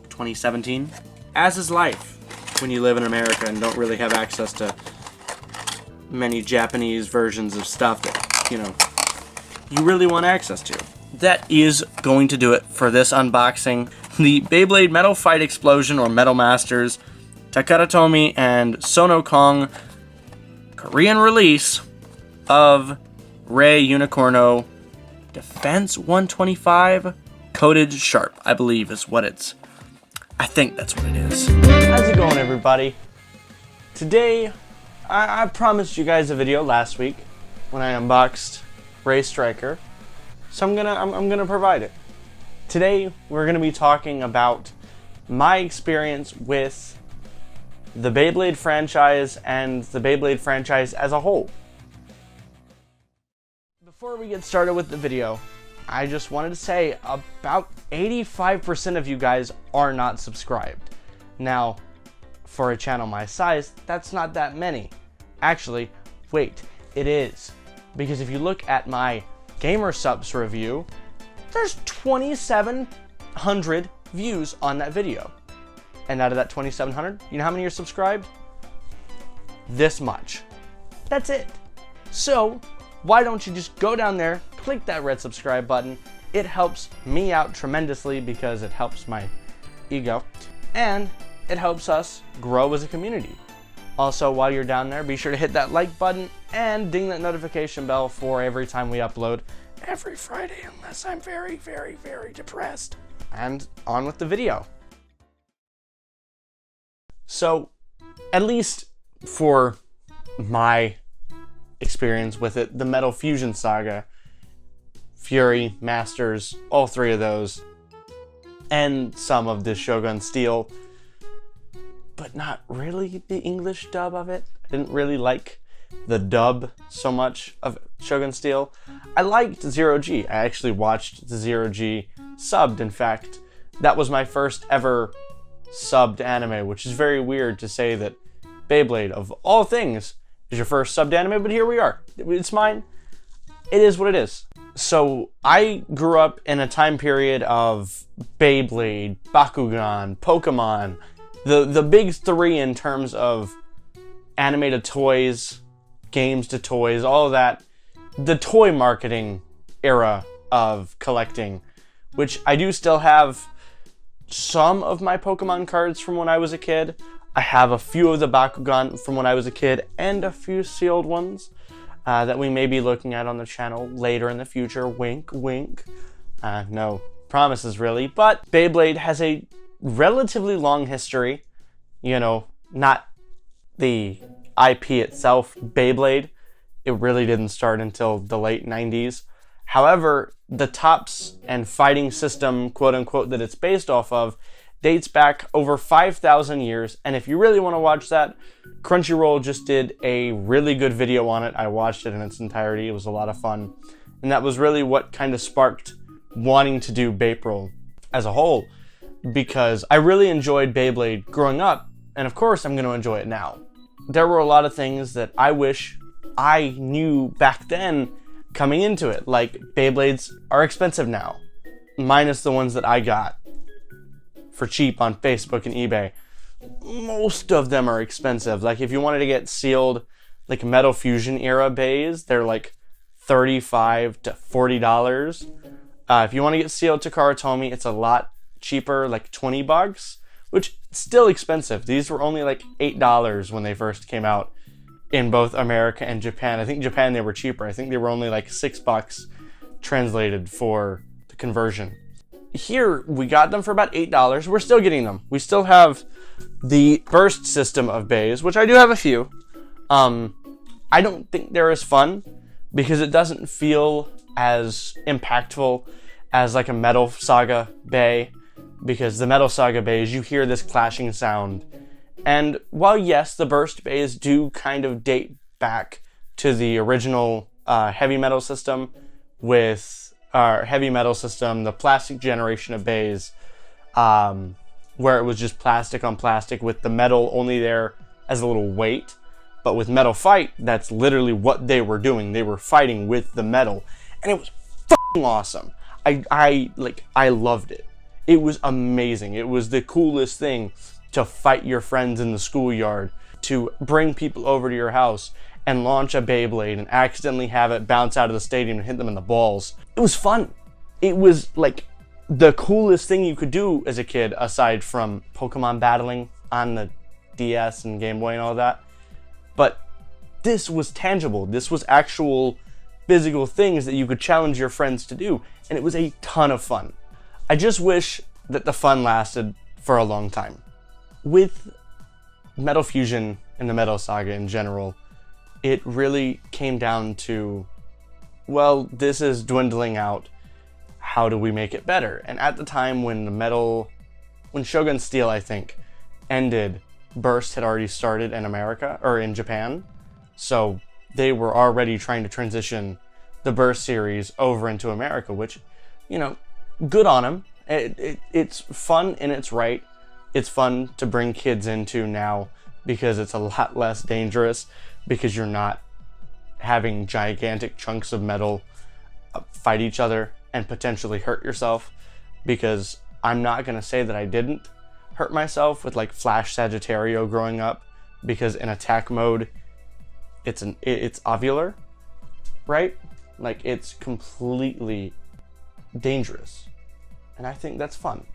2017. As is life when you live in America and don't really have access to many Japanese versions of stuff that, you know, you really want access to. That is going to do it for this unboxing. The Beyblade Metal Fight Explosion, or Metal Masters, Takaratomi and Sono Kong Korean release of Ray Unicorno Defense 125 Coated Sharp, I believe is what it's. I think that's what it is. How's it going, everybody? Today, I promised you guys a video last week when I unboxed Ray Striker, so I'm gonna provide it. Today, we're gonna be talking about my experience with the Beyblade franchise and the Beyblade franchise as a whole. Before we get started with the video, I just wanted to say about 85% of you guys are not subscribed. Now, for a channel my size, that's not that many. Actually, wait, it is. Because if you look at my Gamer Subs review, there's 2,700 views on that video. And out of that 2,700, you know how many are subscribed? This much. That's it. So, why don't you just go down there, click that red subscribe button. It helps me out tremendously because it helps my ego, and it helps us grow as a community. Also, while you're down there, be sure to hit that like button and ding that notification bell for every time we upload every Friday, unless I'm very, very, very depressed. And on with the video. So, at least for my experience with it, the Metal Fusion Saga, Fury, Masters, all three of those, and some of the Shogun Steel, but not really the English dub of it. I didn't really like the dub so much of Shogun Steel. I liked Zero G. I actually watched the Zero G subbed. In fact, that was my first ever subbed anime, which is very weird to say that Beyblade, of all things, is your first subbed anime, but here we are. It's mine. It is what it is. So, I grew up in a time period of Beyblade, Bakugan, Pokemon, the big three in terms of anime to toys, games to toys, all of that. The toy marketing era of collecting, which I do still have some of my Pokemon cards from when I was a kid. I have a few of the Bakugan from when I was a kid, and a few sealed ones that we may be looking at on the channel later in the future. Wink, wink. No promises, really. But Beyblade has a relatively long history. You know, not the IP itself, Beyblade. It really didn't start until the late 90s. However, the tops and fighting system, quote unquote, that it's based off of dates back over 5,000 years, and if you really want to watch that, Crunchyroll just did a really good video on it. I watched it in its entirety. It was a lot of fun, and that was really what kind of sparked wanting to do Baypril as a whole, because I really enjoyed Beyblade growing up, and of course I'm going to enjoy it now. There were a lot of things that I wish I knew back then coming into it, like Beyblades are expensive now, minus the ones that I got for cheap on Facebook and eBay. Most of them are expensive. Like if you wanted to get sealed, like Metal Fusion era bays, they're like $35 to $40. If you want to get sealed Takara Tomy, it's a lot cheaper, like $20, which is still expensive. These were only like $8 when they first came out in both America and Japan. I think Japan they were cheaper. I think they were only like $6 translated for the conversion. Here, we got them for about $8. We're still getting them. We still have the burst system of bays, which I do have a few. I don't think they're as fun because it doesn't feel as impactful as like a Metal Saga bay, because the Metal Saga bays, you hear this clashing sound. And while yes, the burst bays do kind of date back to the original heavy metal system with our heavy metal system, the plastic generation of bays, where it was just plastic on plastic with the metal only there as a little weight. But with Metal Fight, that's literally what they were doing. They were fighting with the metal, and it was fucking awesome. I loved it. It was amazing. It was the coolest thing to fight your friends in the schoolyard, to bring people over to your house and launch a Beyblade and accidentally have it bounce out of the stadium and hit them in the balls. It was fun. It was like the coolest thing you could do as a kid, aside from Pokemon battling on the DS and Game Boy and all that. But this was tangible. This was actual physical things that you could challenge your friends to do, and it was a ton of fun. I just wish that the fun lasted for a long time. With Metal Fusion and the Metal Saga in general, it really came down to, well, this is dwindling out. How do we make it better? And at the time when Shogun Steel, I think, ended, Burst had already started in America, or in Japan. So they were already trying to transition the Burst series over into America, which, you know, good on them. It's fun and it's right. It's fun to bring kids into now because it's a lot less dangerous, because you're not having gigantic chunks of metal fight each other and potentially hurt yourself. Because I'm not going to say that I didn't hurt myself with like Flash Sagittario growing up, because in attack mode it's ovular, right? Like, it's completely dangerous, and I think that's fun.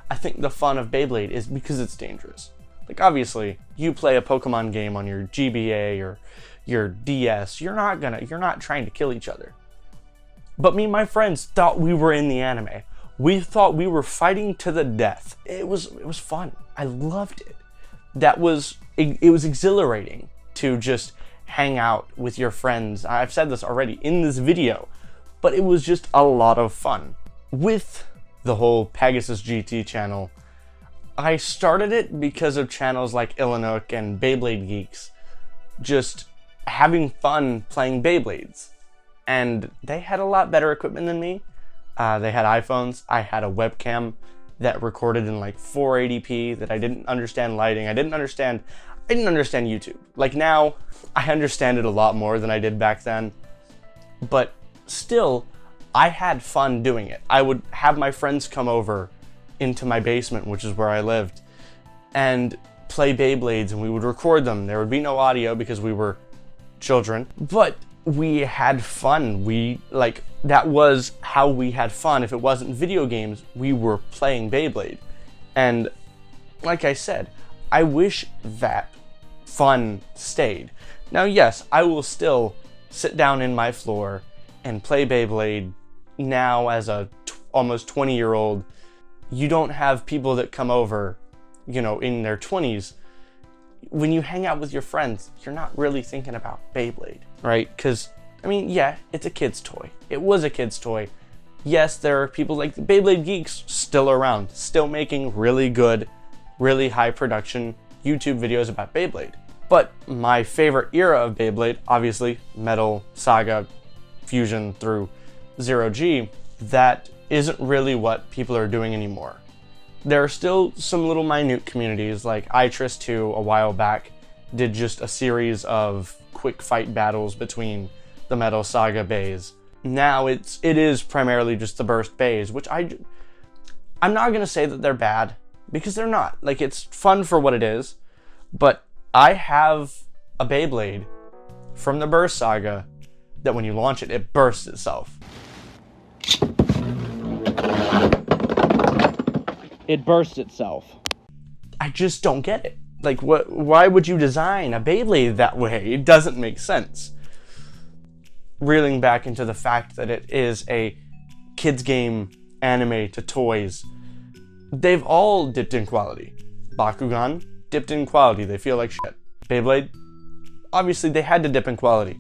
I think the fun of Beyblade is because it's dangerous. Like, obviously you play a Pokemon game on your GBA or your DS, you're not trying to kill each other. But me and my friends thought we were in the anime. We thought we were fighting to the death. It was fun. I loved it. It was exhilarating to just hang out with your friends. I've said this already in this video, but it was just a lot of fun. With the whole Pegasus GT channel, I started it because of channels like Illinook and Beyblade Geeks just having fun playing Beyblades. And they had a lot better equipment than me. They had iPhones. I had a webcam that recorded in like 480p that I didn't understand lighting. I didn't understand YouTube. Like, now I understand it a lot more than I did back then. But still, I had fun doing it. I would have my friends come over into my basement, which is where I lived, and play Beyblades, and we would record them. There would be no audio because we were children, but we had fun. That was how we had fun. If it wasn't video games, we were playing Beyblade. And like I said, I wish that fun stayed. Now, yes, I will still sit down in my floor and play Beyblade now as a almost 20-year-old. You don't have people that come over, in their 20s. When you hang out with your friends, you're not really thinking about Beyblade, right? Because, yeah, it's a kid's toy. It was a kid's toy. Yes, there are people like the Beyblade Geeks still around, still making really good, really high production YouTube videos about Beyblade. But my favorite era of Beyblade, obviously, Metal, Saga, Fusion through 0G, that isn't really what people are doing anymore. There are still some little minute communities, like Itris 2 a while back did just a series of quick fight battles between the Metal Saga bays. Now it is primarily just the Burst bays, which I'm not gonna say that they're bad, because they're not. Like, it's fun for what it is, but I have a Beyblade from the Burst Saga that when you launch it, it bursts itself. It bursts itself. I just don't get it. Like, why would you design a Beyblade that way? It doesn't make sense. Reeling back into the fact that it is a kids game anime to toys, they've all dipped in quality. Bakugan dipped in quality. They feel like shit. Beyblade, obviously they had to dip in quality.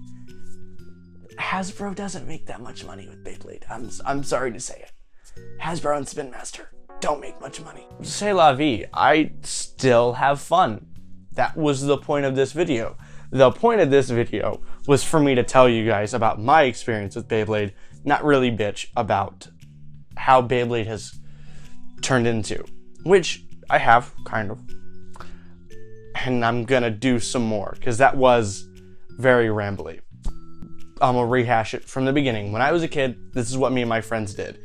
Hasbro doesn't make that much money with Beyblade. I'm sorry to say it. Hasbro and Spin Master don't make much money. C'est la vie. I still have fun. That was the point of this video. The point of this video was for me to tell you guys about my experience with Beyblade, not really bitch about how Beyblade has turned into. Which, I have, kind of. And I'm gonna do some more, because that was very rambly. I'm gonna rehash it from the beginning. When I was a kid, this is what me and my friends did.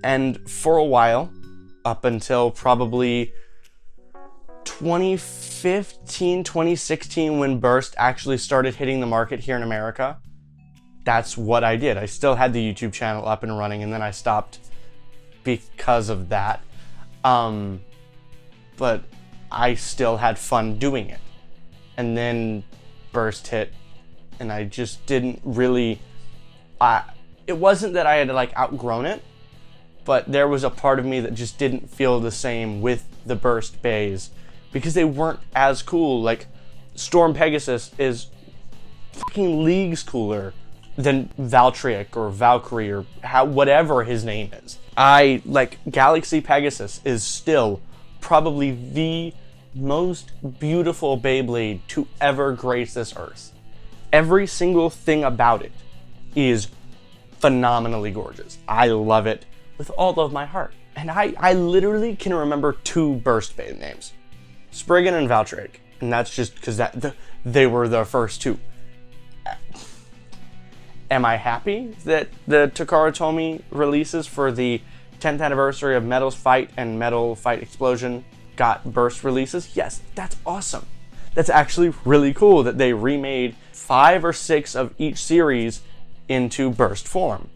And for a while, up until probably 2015, 2016, when Burst actually started hitting the market here in America, that's what I did. I still had the YouTube channel up and running, and then I stopped because of that. But I still had fun doing it. And then Burst hit, and I just didn't really... it wasn't that I had like outgrown it, but there was a part of me that just didn't feel the same with the Burst bays, because they weren't as cool. Like, Storm Pegasus is fucking leagues cooler than Valtryek or Valkyrie or whatever his name is. Galaxy Pegasus is still probably the most beautiful Beyblade to ever grace this earth. Every single thing about it is phenomenally gorgeous. I love it with all of my heart. And I literally can remember 2 Burst Bay names. Spriggan and Valtryek. And that's just because they were the first 2. Am I happy that the Takara Tomy releases for the 10th anniversary of Metal's Fight and Metal Fight Explosion got Burst releases? Yes, that's awesome. That's actually really cool that they remade 5 or 6 of each series into Burst form.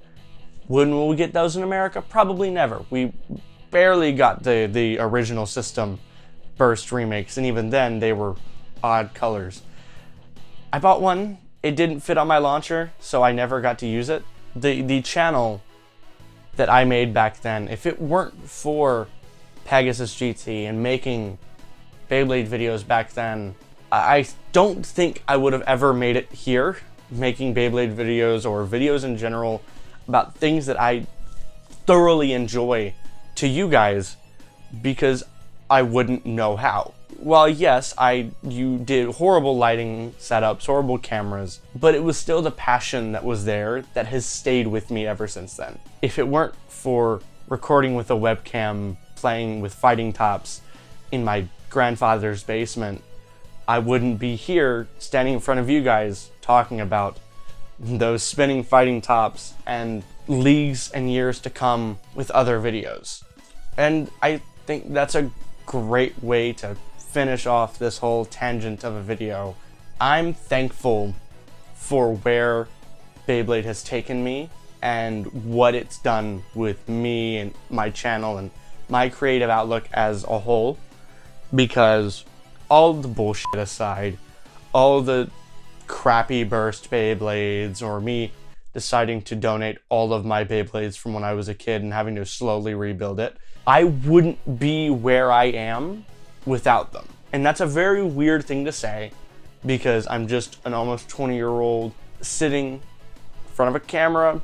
When will we get those in America? Probably never. We barely got the original system Burst remakes, and even then they were odd colors. I bought one. It didn't fit on my launcher, so I never got to use it. The channel that I made back then, if it weren't for Pegasus GT and making Beyblade videos back then, I don't think I would have ever made it here, making Beyblade videos or videos in general about things that I thoroughly enjoy to you guys, because I wouldn't know how. Well, yes, you did horrible lighting setups, horrible cameras, but it was still the passion that was there that has stayed with me ever since then. If it weren't for recording with a webcam, playing with fighting tops in my grandfather's basement, I wouldn't be here standing in front of you guys talking about those spinning fighting tops and leagues and years to come with other videos. And I think that's a great way to finish off this whole tangent of a video. I'm thankful for where Beyblade has taken me and what it's done with me and my channel and my creative outlook as a whole, because all the bullshit aside, all the crappy Burst Beyblades, or me deciding to donate all of my Beyblades from when I was a kid and having to slowly rebuild it, I wouldn't be where I am without them. And that's a very weird thing to say, because I'm just an almost 20-year-old sitting in front of a camera, in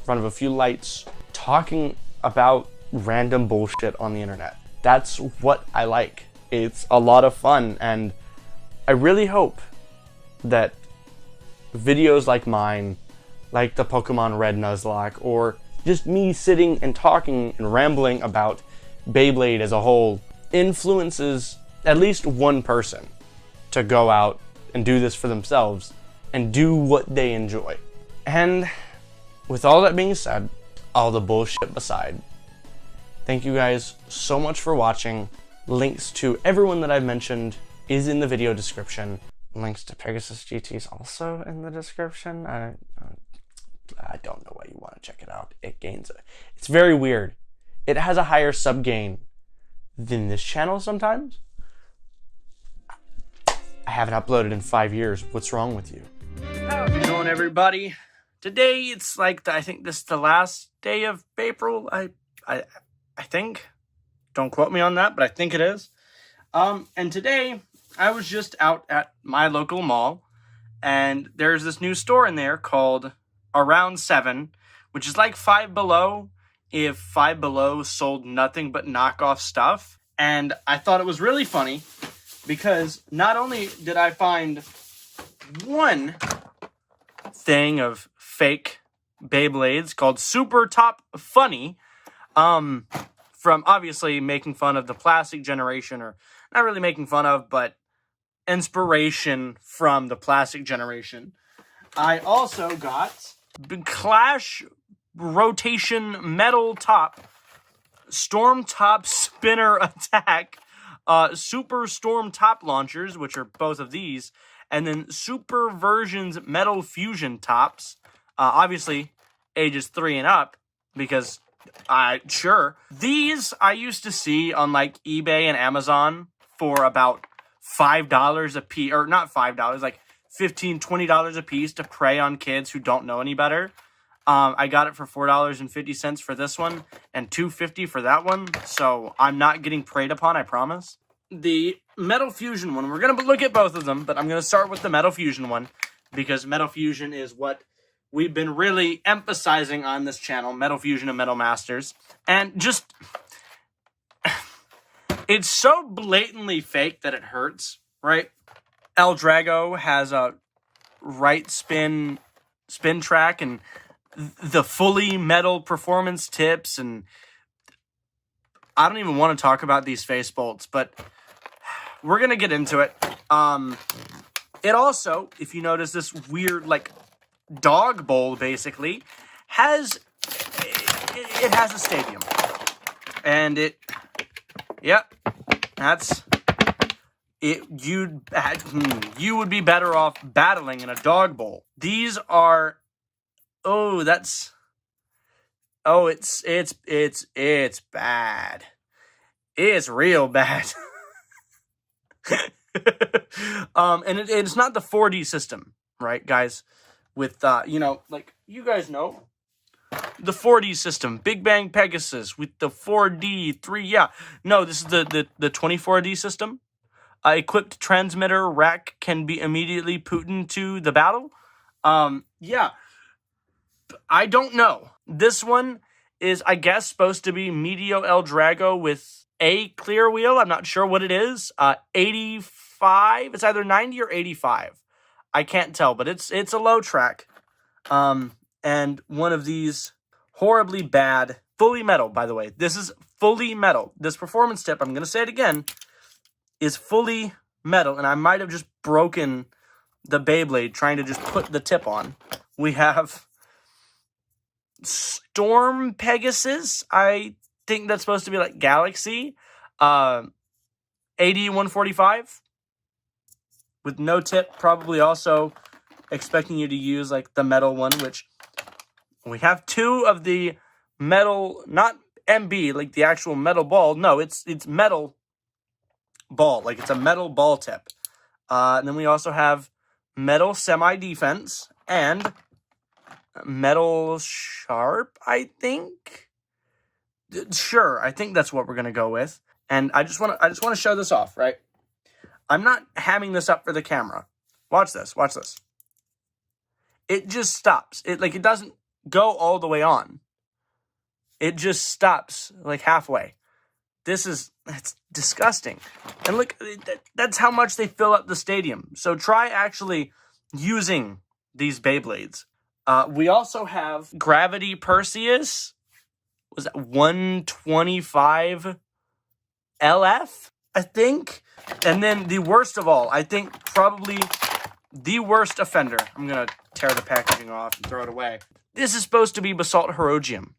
front of a few lights, talking about random bullshit on the internet. That's what I like. It's a lot of fun, and I really hope that videos like mine, like the Pokemon Red Nuzlocke, or just me sitting and talking and rambling about Beyblade as a whole, influences at least one person to go out and do this for themselves and do what they enjoy. And with all that being said, all the bullshit aside, thank you guys so much for watching. Links to everyone that I've mentioned is in the video description. Links to Pegasus GT is also in the description. I don't know why you want to check it out. It's very weird. It has a higher sub gain than this channel sometimes. I haven't uploaded in 5 years. What's wrong with you? How's it going, everybody? Today it's like I think this is the last day of April. I think. Don't quote me on that, but I think it is. And today I was just out at my local mall, and there's this new store in there called Around 7, which is like Five Below if Five Below sold nothing but knockoff stuff. And I thought it was really funny because not only did I find one thing of fake Beyblades called Super Top Funny, from obviously making fun of the plastic generation, or not really making fun of, but inspiration from the plastic generation. I also got Clash Rotation Metal Top Storm Top Spinner Attack Super Storm Top Launchers, which are both of these, and then Super Versions Metal Fusion Tops, obviously ages 3 and up, because sure. These I used to see on like eBay and Amazon for about $5 a piece, or not $5, like $15, $20 a piece to prey on kids who don't know any better. I got it for $4.50 for this one and $2.50 for that one. So I'm not getting preyed upon, I promise. The Metal Fusion one, we're going to look at both of them, but I'm going to start with the Metal Fusion one because Metal Fusion is what we've been really emphasizing on this channel, Metal Fusion and Metal Masters. And just, it's so blatantly fake that it hurts, right? El Drago has a right spin track and the fully metal performance tips, and I don't even want to talk about these face bolts, but we're going to get into it. It also, if you notice this weird, like, dog bowl, basically, it has a stadium. And yep, that's it. You would be better off battling in a dog bowl. These are, it's bad. It's real bad. And it's not the 4D system, right, guys? With, like, you guys know, the 4D system, Big Bang Pegasus with the 4D, No, this is the 24D system. Equipped transmitter rack can be immediately put into the battle. I don't know. This one is, I guess, supposed to be Medio El Drago with a clear wheel. I'm not sure what it is. 85. It's either 90 or 85. I can't tell, but it's a low track. And one of these horribly bad, fully metal, by the way. This is fully metal. This performance tip, I'm going to say it again, is fully metal. And I might have just broken the Beyblade trying to just put the tip on. We have Storm Pegasus. I think that's supposed to be like Galaxy. AD145 with no tip, probably also expecting you to use like the metal one, which we have 2 of the metal, not MB, like the actual metal ball. No, it's metal ball, like it's a metal ball tip. And then we also have metal semi-defense and metal sharp, I think. Sure, I think that's what we're gonna go with. And I just want to show this off, right? I'm not hamming this up for the camera. Watch this. Watch this. It just stops. It doesn't go all the way on. It just stops like halfway. It's disgusting. And look, that's how much they fill up the stadium. So try actually using these Beyblades. We also have Gravity Perseus. Was that 125 LF, I think? And then the worst of all, I think probably the worst offender. I'm going to tear the packaging off and throw it away. This is supposed to be Basalt Herogium.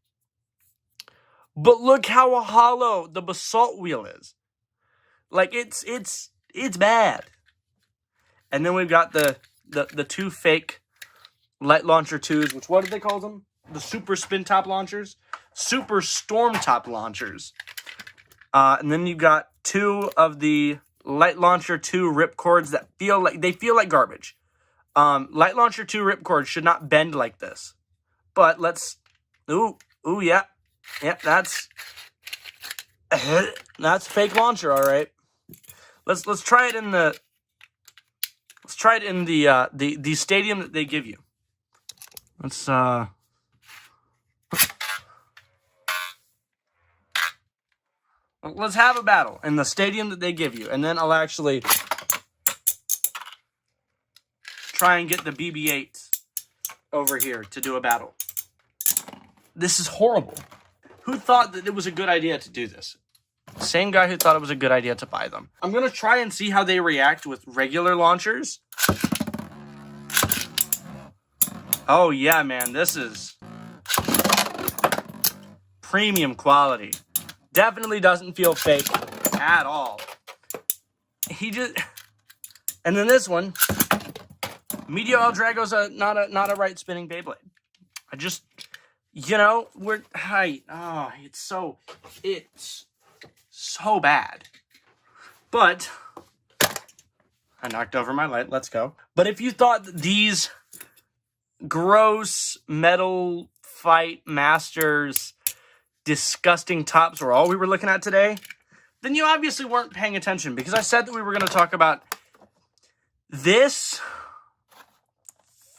But look how hollow the Basalt wheel is. Like, it's bad. And then we've got the 2 fake Light Launcher 2s, which, what did they call them? The Super Spin Top Launchers? Super Storm Top Launchers. And then you've got 2 of the Light Launcher 2 ripcords that feel like garbage. Light Launcher 2 ripcords should not bend like this. But let's, yeah, that's fake launcher, all right. Let's try it in the stadium that they give you. Let's have a battle in the stadium that they give you, and then I'll actually try and get the BB-8 over here to do a battle. This is horrible. who thought that it was a good idea to do this. Same guy who thought it was a good idea to buy them. I'm going to try and see how they react with regular launchers. Oh yeah, man, this is premium quality. Definitely doesn't feel fake at all. And then this one, Meteor El Drago's not a right spinning Beyblade. It's so bad. But I knocked over my light. Let's go. But if you thought that these gross metal fight masters disgusting tops were all we were looking at today, then you obviously weren't paying attention, because I said that we were going to talk about this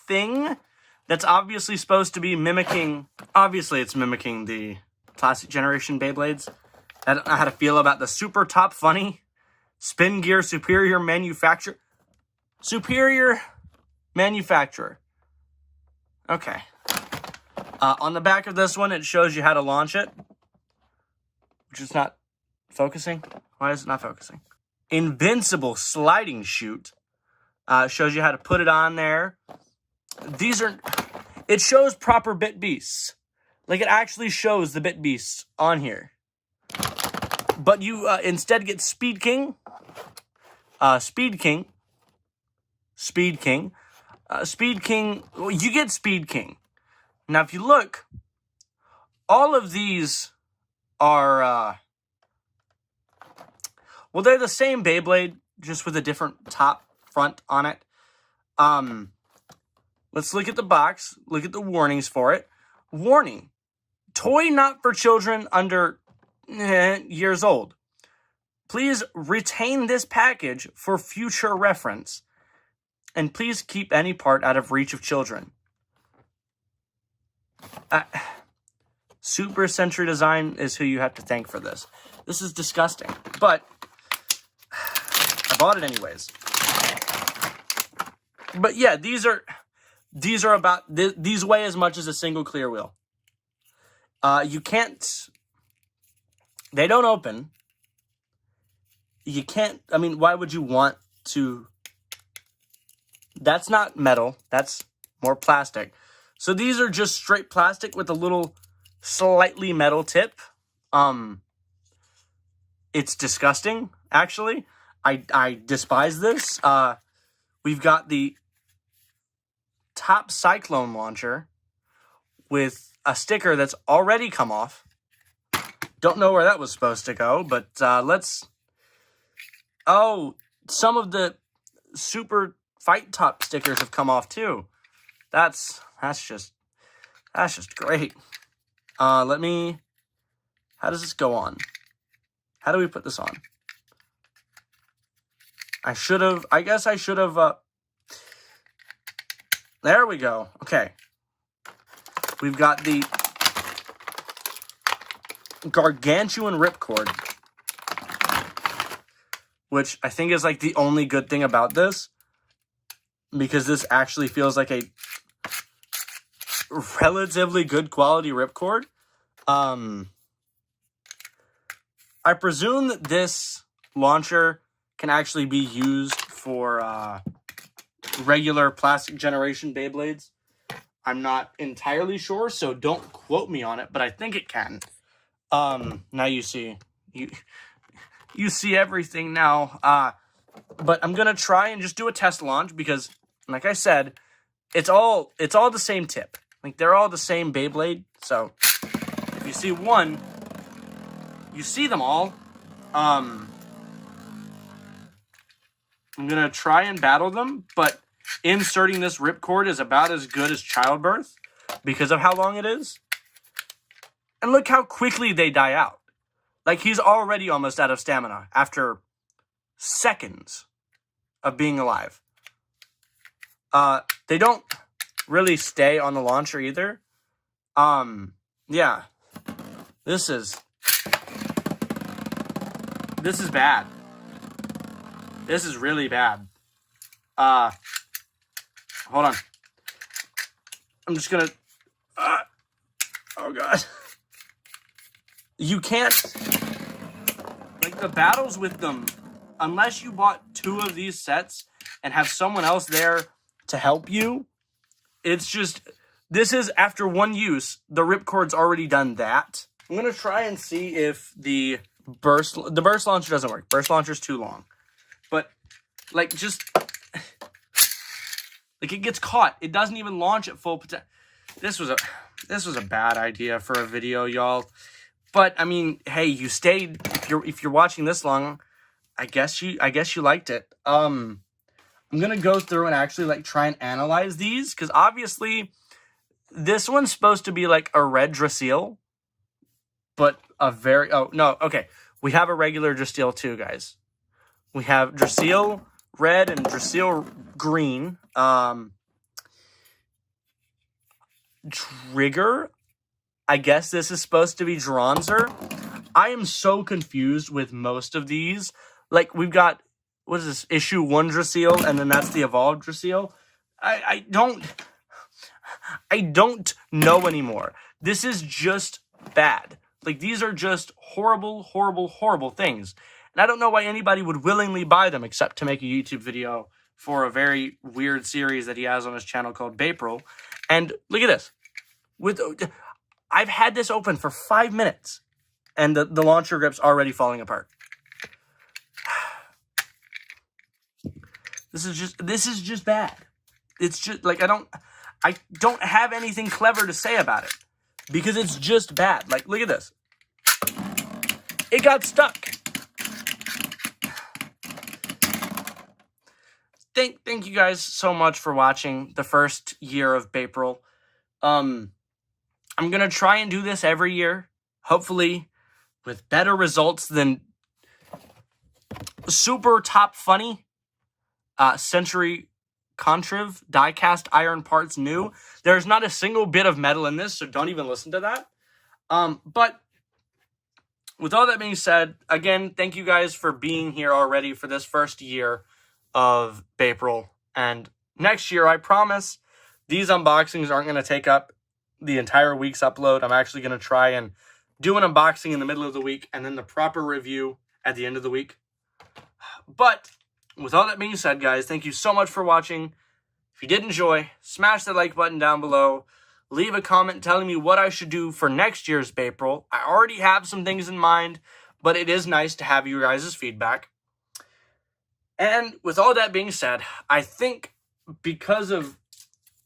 thing that's obviously supposed to be mimicking, obviously it's mimicking the classic generation Beyblades. I don't know how to feel about the super top funny spin gear superior manufacturer. Okay. On the back of this one, it shows you how to launch it, which is not focusing. Why is it not focusing? Invincible sliding chute. Shows you how to put it on there. It shows proper bit beasts. Like, it actually shows the bit beasts on here. But you instead get Speed King. Speed King. Well, you get Speed King. Now, if you look, all of these are, well, they're the same Beyblade, just with a different top front on it. Let's look at the box. Look at the warnings for it. Warning. Toy not for children under years old. Please retain this package for future reference. And please keep any part out of reach of children. Super Century Design is who you have to thank for this. This is disgusting. But I bought it anyways. But yeah, these are about, these weigh as much as a single clear wheel. You can't, they don't open. You can't, I mean, why would you want to, that's not metal, that's more plastic. So these are just straight plastic with a little slightly metal tip. It's disgusting, actually. I despise this. We've got the top Cyclone launcher with a sticker that's already come off. Don't know where that was supposed to go, but let's... Oh, some of the super fight top stickers have come off too. That's just great. How does this go on? How do we put this on? I guess I should have, there we go. Okay. We've got the gargantuan ripcord, which I think is like the only good thing about this, because this actually feels like a relatively good quality ripcord. I presume that this launcher can actually be used for regular plastic generation Beyblades. I'm not entirely sure, so don't quote me on it, but I think it can. Now you see everything now. But I'm gonna try and just do a test launch because, like I said, it's all the same tip. Like, they're all the same Beyblade. So if you see one, you see them all. I'm gonna try and battle them, but inserting this ripcord is about as good as childbirth because of how long it is. And look how quickly they die out. Like, he's already almost out of stamina after seconds of being alive. They don't really stay on the launcher either. Yeah. This is bad. This is really bad. Hold on. I'm just gonna... oh, God. you can't, like, the battles with them, unless you bought 2 of these sets and have someone else there to help you, it's just, this is after 1 use, the ripcord's already done that. I'm gonna try and see if the burst launcher doesn't work. Burst launcher's too long. But, like, just, like, it gets caught. It doesn't even launch at full potential. This was a bad idea for a video, y'all. But I mean, hey, you stayed. If you're watching this long, I guess you liked it. I'm gonna go through and actually like try and analyze these, because obviously this one's supposed to be like a red Drasil, but a very we have a regular Drasil too, guys. We have Drasil red and Drasil green. Trigger, I guess this is supposed to be Dronzer. I am so confused with most of these. Like, we've got, what is this, issue 1 Drasil, and then that's the evolved Drasil. I don't know anymore. This is just bad. Like, these are just horrible, horrible, horrible things. And I don't know why anybody would willingly buy them except to make a YouTube video for a very weird series that he has on his channel called Bapril. And look at this. I've had this open for 5 minutes, and the launcher grip's already falling apart. This is just bad. It's just like I don't have anything clever to say about it because it's just bad. Like, look at this. It got stuck. Thank you guys so much for watching the first year of Bapril. I'm going to try and do this every year, hopefully with better results than super top funny Century Contriv die-cast iron parts new. There's not a single bit of metal in this, so don't even listen to that. But with all that being said, again, thank you guys for being here already for this first year of Bapril. And next year, I promise, these unboxings aren't going to take up the entire week's upload. I'm actually going to try and do an unboxing in the middle of the week and then the proper review at the end of the week. But with all that being said, guys, thank you so much for watching. If you did enjoy, smash the like button down below. Leave a comment telling me what I should do for next year's Bapril. I already have some things in mind, but it is nice to have you guys' feedback. And with all that being said, I think because of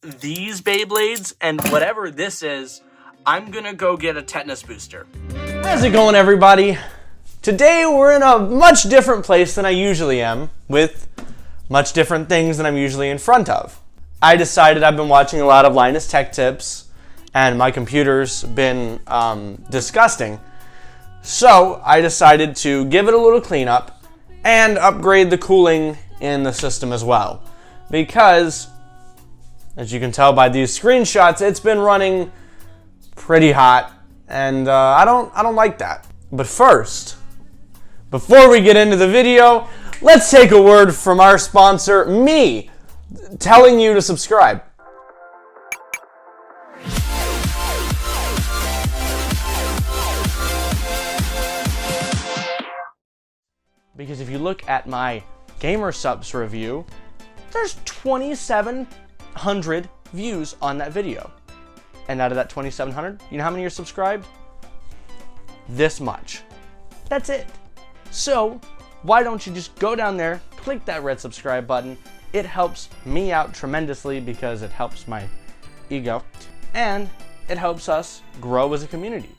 these Beyblades and whatever this is, I'm gonna go get a tetanus booster. How's it going, everybody? Today we're in a much different place than I usually am, with much different things than I'm usually in front of. I decided I've been watching a lot of Linus Tech Tips, and my computer's been disgusting. So I decided to give it a little cleanup and upgrade the cooling in the system as well. Because, as you can tell by these screenshots, it's been running pretty hot, and I don't like that. But first, before we get into the video, let's take a word from our sponsor, me, telling you to subscribe. Because if you look at my Gamer Subs review, there's 2,700 views on that video. And out of that 2,700, you know how many are subscribed? This much. That's it. So, why don't you just go down there, click that red subscribe button. It helps me out tremendously because it helps my ego. And it helps us grow as a community.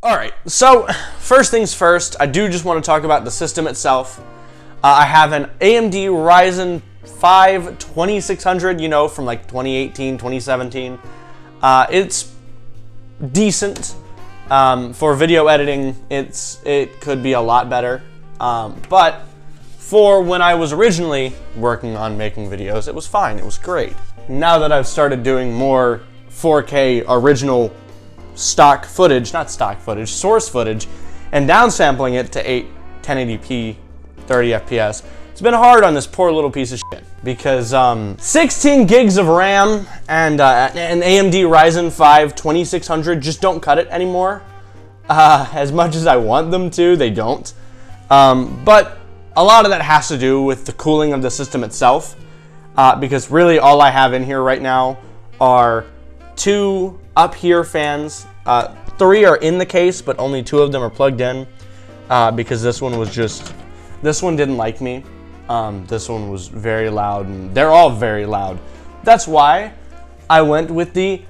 Alright, so first things first, I do just want to talk about the system itself. I have an AMD Ryzen 5 2600, you know, from like 2018, 2017. It's decent. For video editing, it could be a lot better. But for when I was originally working on making videos, it was fine. It was great. Now that I've started doing more 4K original stock footage, not stock footage, source footage, and downsampling it to 1080p, 30 FPS, it's been hard on this poor little piece of shit. Because 16 gigs of RAM and an AMD Ryzen 5 2600 just don't cut it anymore. As much as I want them to, they don't. But a lot of that has to do with the cooling of the system itself. Because really all I have in here right now are 2 up here fans. 3 are in the case, but only 2 of them are plugged in. Because this one didn't like me. This one was very loud, and they're all very loud. That's why I went with the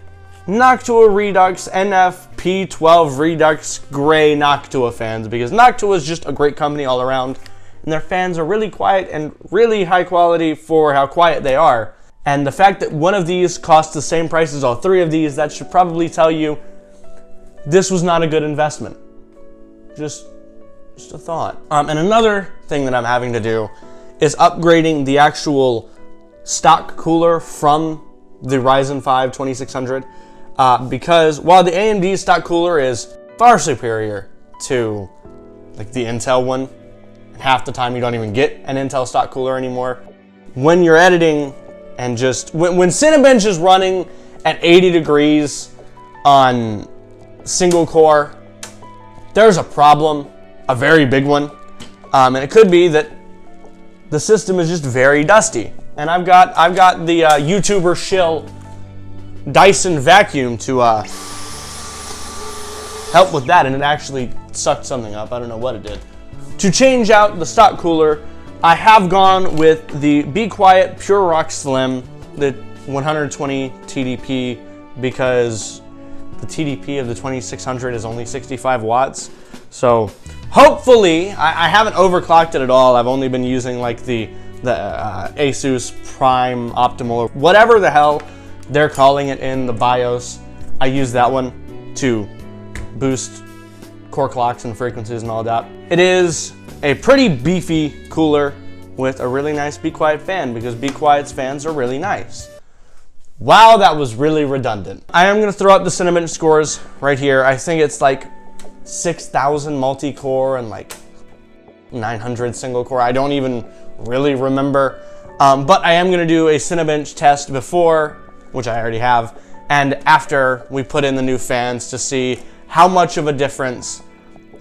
Noctua Redux NF-P12 Redux Gray Noctua fans, because Noctua is just a great company all around, and their fans are really quiet and really high quality for how quiet they are. And the fact that one of these costs the same price as all 3 of these, that should probably tell you this was not a good investment. Just a thought. And another thing that I'm having to do is upgrading the actual stock cooler from the Ryzen 5 2600, because while the AMD stock cooler is far superior to like the Intel one, and half the time you don't even get an Intel stock cooler anymore, when you're editing and just when Cinebench is running at 80 degrees on single core, there's a problem, a very big one, and it could be that the system is just very dusty. And I've got the YouTuber shill Dyson vacuum to help with that, and it actually sucked something up. I don't know what it did. To change out the stock cooler, I have gone with the Be Quiet Pure Rock Slim, the 120 TDP, because the TDP of the 2600 is only 65 watts. So hopefully, I haven't overclocked it at all. I've only been using like the Asus Prime Optimal, or whatever the hell they're calling it in the BIOS. I use that one to boost core clocks and frequencies and all that. It is a pretty beefy cooler with a really nice Be Quiet fan, because Be Quiet's fans are really nice. Wow, that was really redundant. I am going to throw up the Cinebench scores right here. I think it's like 6,000 multi-core and like 900 single-core. I don't even really remember. But I am going to do a Cinebench test before, which I already have, and after we put in the new fans to see how much of a difference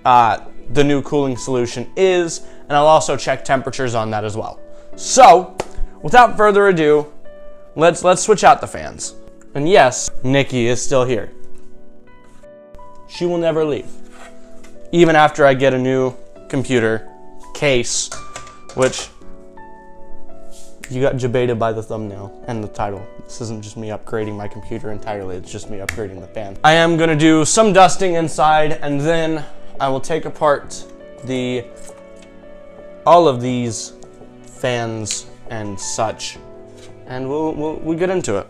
the new cooling solution is, and I'll also check temperatures on that as well. So, without further ado, let's switch out the fans. And yes, Nikki is still here. She will never leave. Even after I get a new computer case, which you got debated by the thumbnail and the title. This isn't just me upgrading my computer entirely, it's just me upgrading the fan. I am gonna do some dusting inside, and then I will take apart all of these fans and such, and we'll get into it.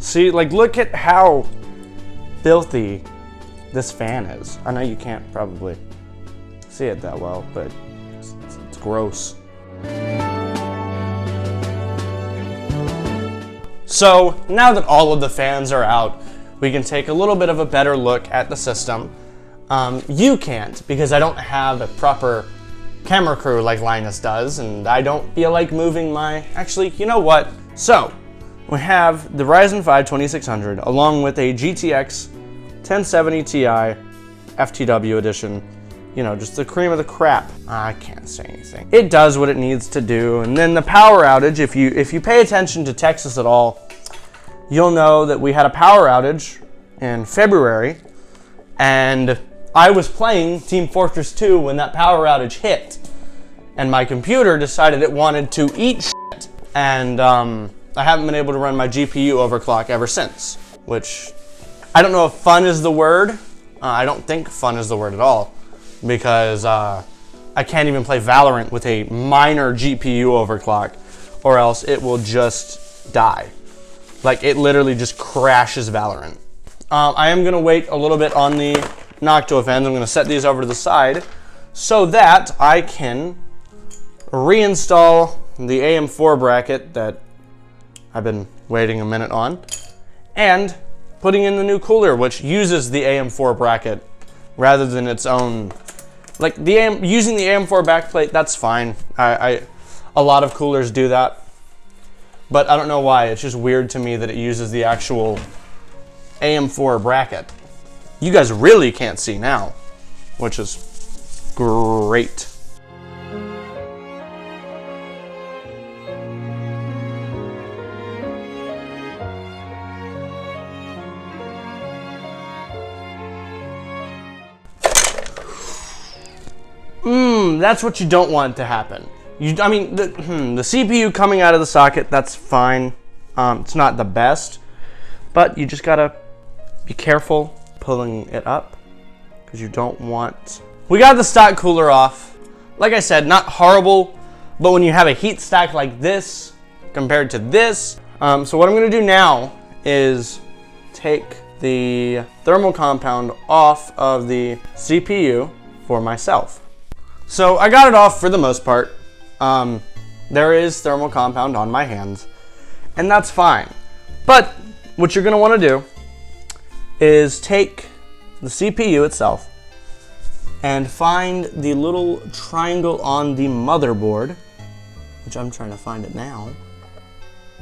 See, like, look at how filthy this fan is. I know you can't probably see it that well, but it's gross. So now that all of the fans are out, we can take a little bit of a better look at the system. You can't, because I don't have a proper camera crew like Linus does, and I don't feel like moving my... Actually, you know what? So, we have the Ryzen 5 2600 along with a GTX 1070 Ti FTW edition. You know, just the cream of the crap. I can't say anything. It does what it needs to do. And then the power outage, if you pay attention to Texas at all, you'll know that we had a power outage in February, and I was playing Team Fortress 2 when that power outage hit, and my computer decided it wanted to eat shit, and I haven't been able to run my GPU overclock ever since, which I don't know if fun is the word. I don't think fun is the word at all, because I can't even play Valorant with a minor GPU overclock, or else it will just die. Like, it literally just crashes Valorant. I am going to wait a little bit on the Noctua fans. I'm going to set these over to the side so that I can reinstall the AM4 bracket that I've been waiting a minute on, and putting in the new cooler, which uses the AM4 bracket rather than its own. Like, using the AM4 backplate, that's fine. A lot of coolers do that. But I don't know why. It's just weird to me that it uses the actual AM4 bracket. You guys really can't see now, which is great. That's what you don't want to happen. I mean, the CPU coming out of the socket, that's fine. It's not the best, but you just gotta be careful pulling it up because you don't want... We got the stock cooler off. Like I said, not horrible, but when you have a heat stack like this compared to this. So what I'm gonna do now is take the thermal compound off of the CPU for myself. So I got it off for the most part. There is thermal compound on my hands, and that's fine. But what you're gonna wanna do is take the CPU itself and find the little triangle on the motherboard, which I'm trying to find it now.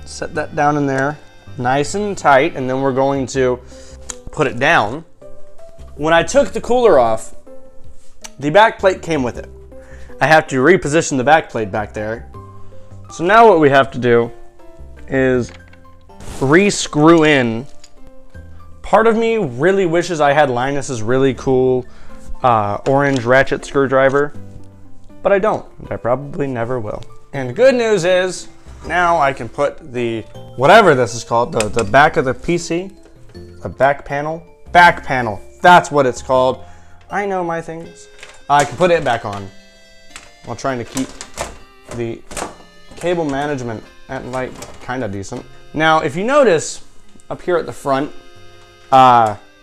Set that down in there, nice and tight, and then we're going to put it down. When I took the cooler off, the back plate came with it. I have to reposition the back plate back there. So now what we have to do is re-screw in. Part of me really wishes I had Linus's really cool orange ratchet screwdriver, but I don't. I probably never will. And the good news is, now I can put the, whatever this is called, the back of the PC, the back panel, that's what it's called. I know my things. I can put it back on while trying to keep the cable management at like kind of decent. Now, if you notice up here at the front,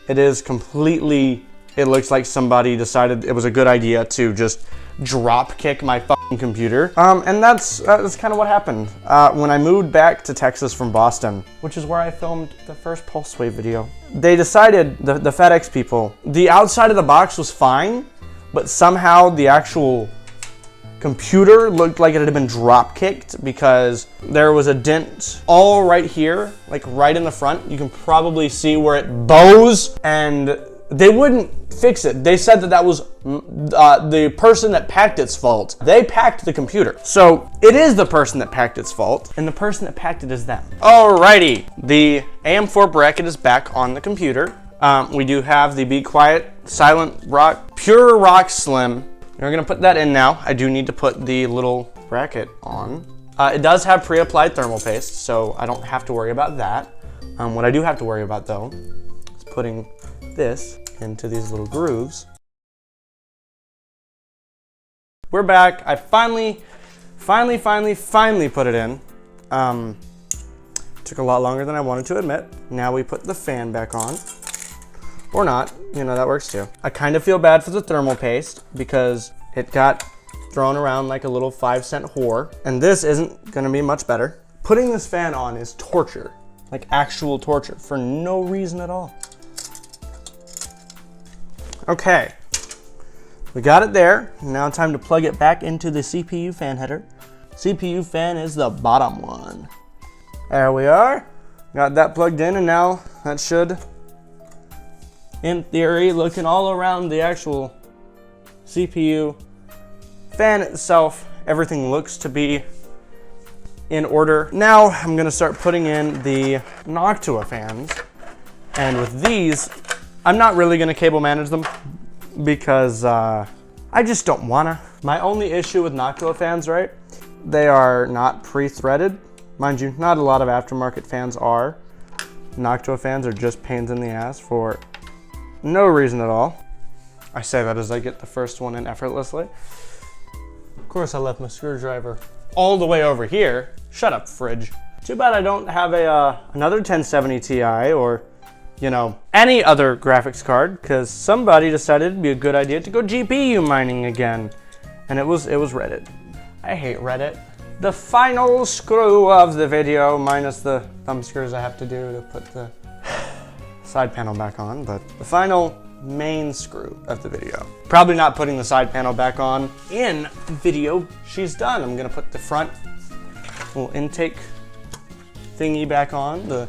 it is completely, it looks like somebody decided it was a good idea to just drop kick my fucking computer. And that's kind of what happened when I moved back to Texas from Boston, which is where I filmed the first Pulsewave video. They decided, the FedEx people, the outside of the box was fine, but somehow the actual computer looked like it had been drop kicked because there was a dent all right here, like right in the front. You can probably see where it bows, and they wouldn't fix it. They said that was the person that packed its fault. They packed the computer. So it is the person that packed its fault, and the person that packed it is them. Alrighty, the AM4 bracket is back on the computer. We do have the Be Quiet, Silent Rock, Pure Rock Slim. We're gonna put that in now. I do need to put the little bracket on. It does have pre-applied thermal paste, so I don't have to worry about that. What I do have to worry about though is putting this into these little grooves. We're back. I finally put it in. Took a lot longer than I wanted to admit. Now we put the fan back on. Or not, you know, that works too. I kind of feel bad for the thermal paste because it got thrown around like a little 5-cent whore. And this isn't gonna be much better. Putting this fan on is torture, like actual torture, for no reason at all. Okay, we got it there. Now time to plug it back into the CPU fan header. CPU fan is the bottom one. There we are. Got that plugged in, and now that should, in theory, looking all around the actual CPU fan itself, everything looks to be in order. Now I'm gonna start putting in the Noctua fans, and with these, I'm not really gonna cable manage them because I just don't wanna. My only issue with Noctua fans, right? They are not pre-threaded. Mind you, not a lot of aftermarket fans are. Noctua fans are just pains in the ass for no reason at all. I say that as I get the first one in effortlessly. Of course, I left my screwdriver all the way over here. Shut up, fridge. Too bad I don't have another 1070 Ti or, you know, any other graphics card, because somebody decided it'd be a good idea to go GPU mining again. And it was Reddit. I hate Reddit. The final screw of the video, minus the thumb screws I have to do to put the side panel back on, but the final main screw of the video. Probably not putting the side panel back on in video she's done. I'm gonna put the front little intake thingy back on, the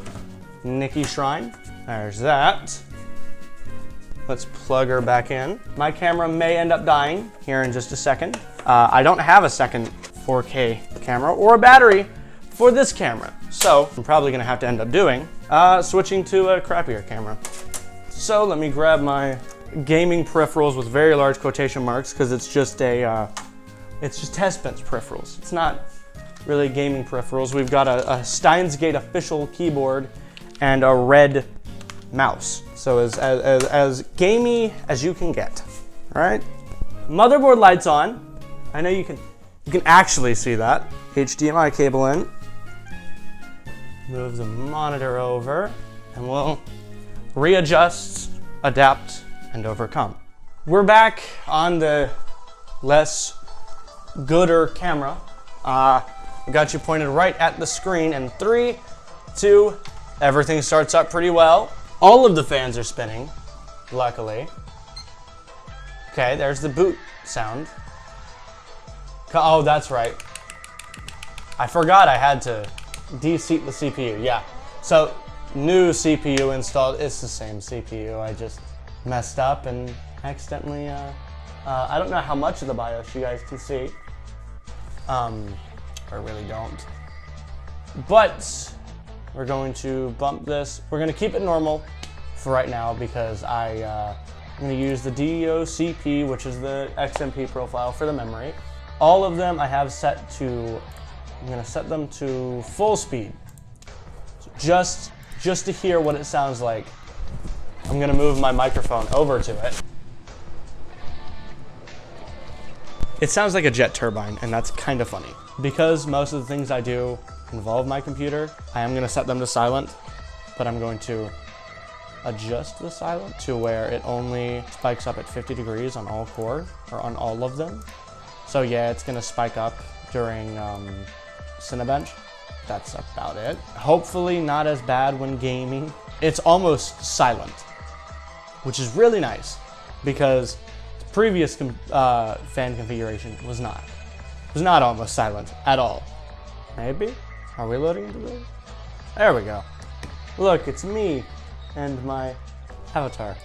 Nikki Shrine. There's that. Let's plug her back in. My camera may end up dying here in just a second. I don't have a second 4K camera or a battery for this camera. So I'm probably gonna have to end up doing switching to a crappier camera. So let me grab my gaming peripherals with very large quotation marks because it's just test bench peripherals. It's not really gaming peripherals. We've got a Steins Gate official keyboard and a red mouse. So as gamey as you can get. All right. Motherboard lights on. I know you can actually see that. HDMI cable in. Move the monitor over and we'll readjust, adapt, and overcome. We're back on the less gooder camera. I got you pointed right at the screen in 3, 2, everything starts up pretty well. All of the fans are spinning, luckily. Okay, there's the boot sound. Oh, that's right. I forgot I had to de-seat the CPU, yeah. So, new CPU installed, it's the same CPU, I just messed up and accidentally, I don't know how much of the BIOS you guys can see. I really don't. But, we're going to bump this. We're going to keep it normal for right now because I'm going to use the DOCP, which is the XMP profile for the memory. All of them I have set to, I'm going to set them to full speed. So just to hear what it sounds like, I'm going to move my microphone over to it. It sounds like a jet turbine, and that's kind of funny. Because most of the things I do involve my computer, I am going to set them to silent, but I'm going to adjust the silent to where it only spikes up at 50 degrees on all core, or on all of them. So yeah, it's going to spike up during Cinebench. That's about it. Hopefully not as bad when gaming. It's almost silent, which is really nice because the previous fan configuration was not. It was not almost silent at all. Maybe? Are we loading into this? There we go. Look, it's me and my avatar.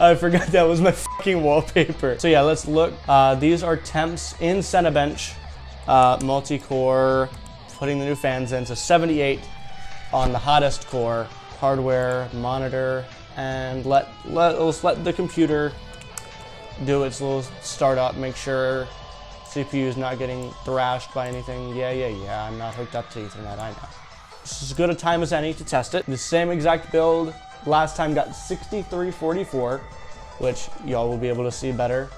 I forgot that was my fucking wallpaper. So yeah, let's look. These are temps in Cinebench, multi-core, putting the new fans in. So 78 on the hottest core, hardware, monitor, and let's let the computer do its little startup, make sure CPU is not getting thrashed by anything. Yeah, I'm not hooked up to Ethernet, I know. This is as good a time as any to test it. The same exact build, last time got 6344, which y'all will be able to see better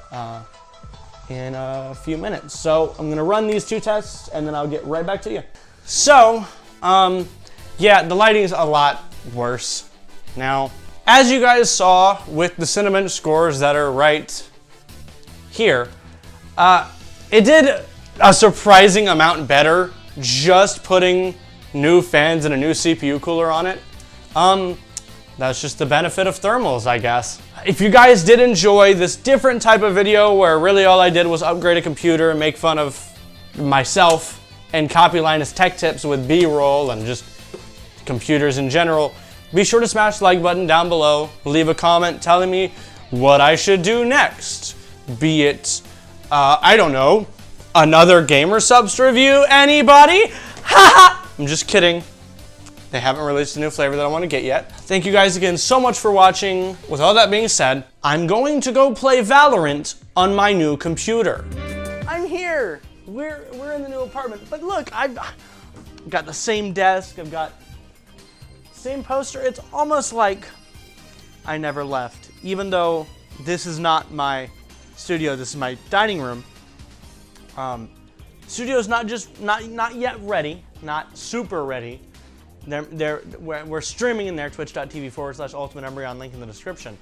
in a few minutes. So I'm gonna run these 2 tests and then I'll get right back to you. So, yeah, the lighting's a lot worse now. As you guys saw with the Cinebench scores that are right here, it did a surprising amount better just putting new fans and a new CPU cooler on it. That's just the benefit of thermals, I guess. If you guys did enjoy this different type of video where really all I did was upgrade a computer and make fun of myself and copy Linus Tech Tips with B-roll and just computers in general, be sure to smash the like button down below. Leave a comment telling me what I should do next. Be it, I don't know, another Gamer Subs review, anybody? Haha! I'm just kidding. They haven't released a new flavor that I want to get yet. Thank you guys again so much for watching. With all that being said, I'm going to go play Valorant on my new computer. I'm here. We're in the new apartment. But look, I've got the same desk. I've got same poster. It's almost like I never left. Even though this is not my studio, this is my dining room. Studio's not yet ready, not super ready. We're streaming in there, twitch.tv/ultimateembryon, link in the description.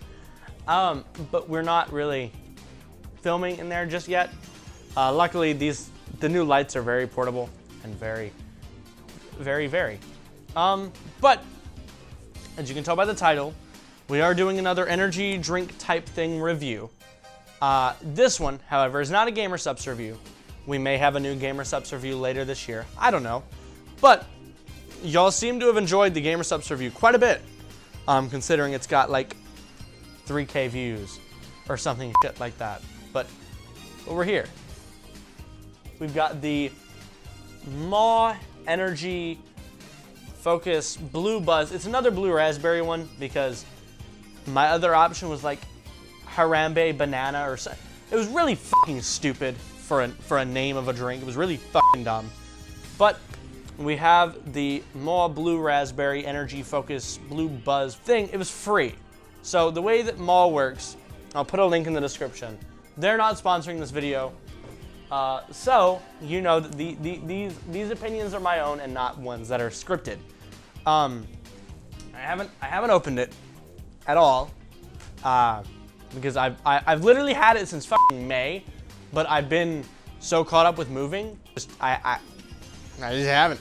But we're not really filming in there just yet. Luckily, the new lights are very portable and very But as you can tell by the title, we are doing another energy drink type thing review. This one, however, is not a Gamer Subs review. We may have a new Gamer Subs review later this year. I don't know. But y'all seem to have enjoyed the Gamer Subs review quite a bit, considering it's got like 3K views or something shit like that. But we're here. We've got the Maw Energy Focus Blue Buzz. It's another blue raspberry one because my other option was like Harambe Banana or something. It was really fucking stupid for a name of a drink. It was really fucking dumb. But we have the Maw Blue Raspberry Energy Focus Blue Buzz thing. It was free. So the way that Maw works, I'll put a link in the description. They're not sponsoring this video. So you know that these opinions are my own and not ones that are scripted. I haven't opened it at all because I've literally had it since fucking May, but I've been so caught up with moving, I just haven't.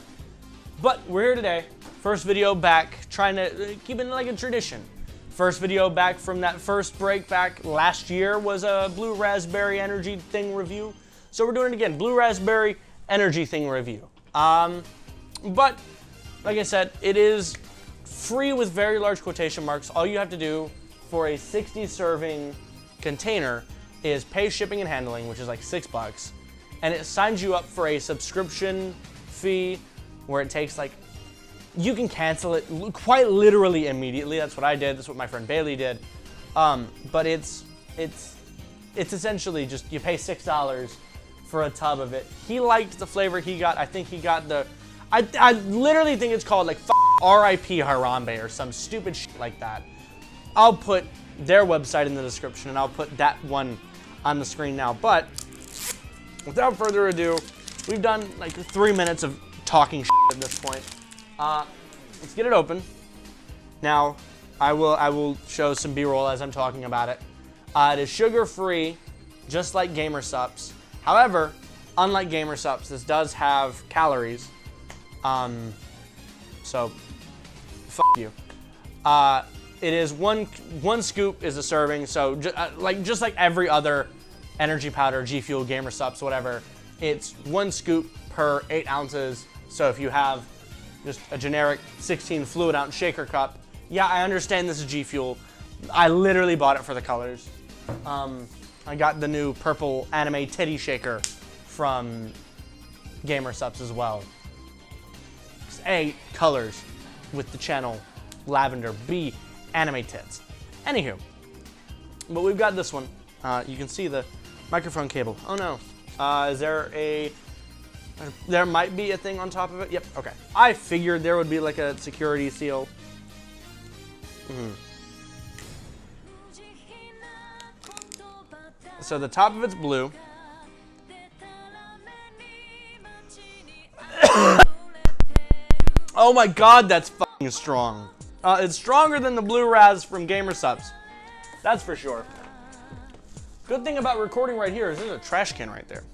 But we're here today. First video back, trying to keep it like a tradition. First video back from that first break back last year was a Blue Raspberry Energy thing review. So we're doing it again, Blue Raspberry Energy thing review. But like I said, it is free with very large quotation marks. All you have to do for a 60 serving container is pay shipping and handling, which is like $6, and it signs you up for a subscription fee where it takes like, you can cancel it quite literally immediately. That's what I did. That's what my friend Bailey did. But it's essentially just you pay $6 for a tub of it. He liked the flavor he got. I think he got the, I literally think it's called like R.I.P. Harambe or some stupid shit like that. I'll put their website in the description and I'll put that one on the screen now. But without further ado, we've done like 3 minutes of talking shit at this point. Let's get it open. Now, I will show some B-roll as I'm talking about it. It is sugar-free, just like Gamer Subs. However, unlike Gamer Subs, this does have calories. So, fuck you. It is one scoop is a serving. So, just like every other energy powder, G Fuel, Gamer Subs, whatever, it's 1 scoop per 8 ounces. So if you have just a generic 16 fluid ounce shaker cup, yeah, I understand this is G Fuel. I literally bought it for the colors. I got the new purple anime titty shaker from Gamer Subs as well. A, colors with the channel lavender. B, anime tits. Anywho, but we've got this one. You can see the microphone cable. Oh no, is there a, there might be a thing on top of it. Yep, okay. I figured there would be like a security seal. So the top of it's blue. Oh my god, that's fucking strong. It's stronger than the Blue Raz from Gamer Subs. That's for sure. Good thing about recording right here is there's a trash can right there.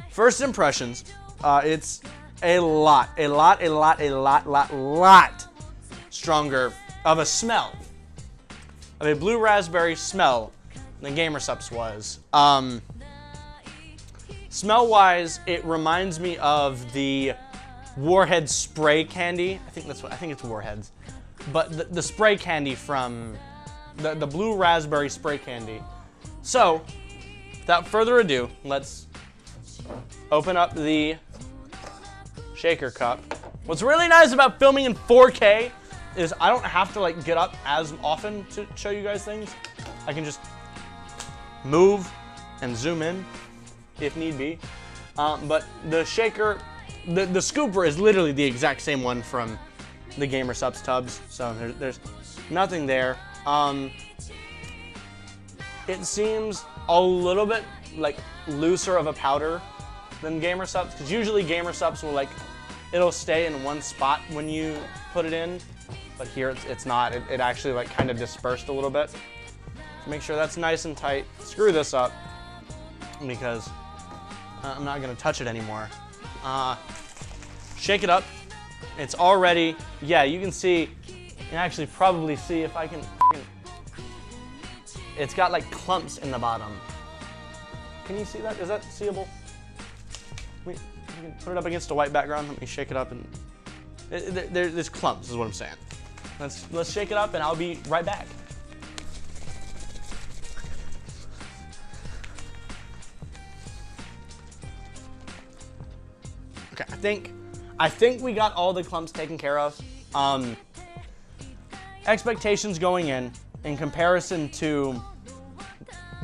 First impressions, it's a lot stronger of a smell, of a blue raspberry smell than Gamer Subs was. Smell-wise, it reminds me of the Warhead spray candy. I think it's Warheads, but the spray candy from the blue raspberry spray candy. So, without further ado, let's open up the shaker cup. What's really nice about filming in 4K is I don't have to like get up as often to show you guys things. I can just move and zoom in if need be. But the shaker, the scooper is literally the exact same one from the Gamer Subs tubs, so there's nothing there. It seems a little bit like looser of a powder than Gamer Subs, because usually Gamer Subs will like, it'll stay in one spot when you put it in, but here it's not. It actually like kind of dispersed a little bit. So make sure that's nice and tight. Screw this up because I'm not gonna touch it anymore. Shake it up It's already, yeah, you can see, you can actually probably see if I can, it's got like clumps in the bottom. Can you see that? Is that seeable? You can put it up against a white background. Let me shake it up and, there's clumps is what I'm saying. Let's shake it up and I'll be right back. Okay, I think we got all the clumps taken care of. Expectations going in comparison to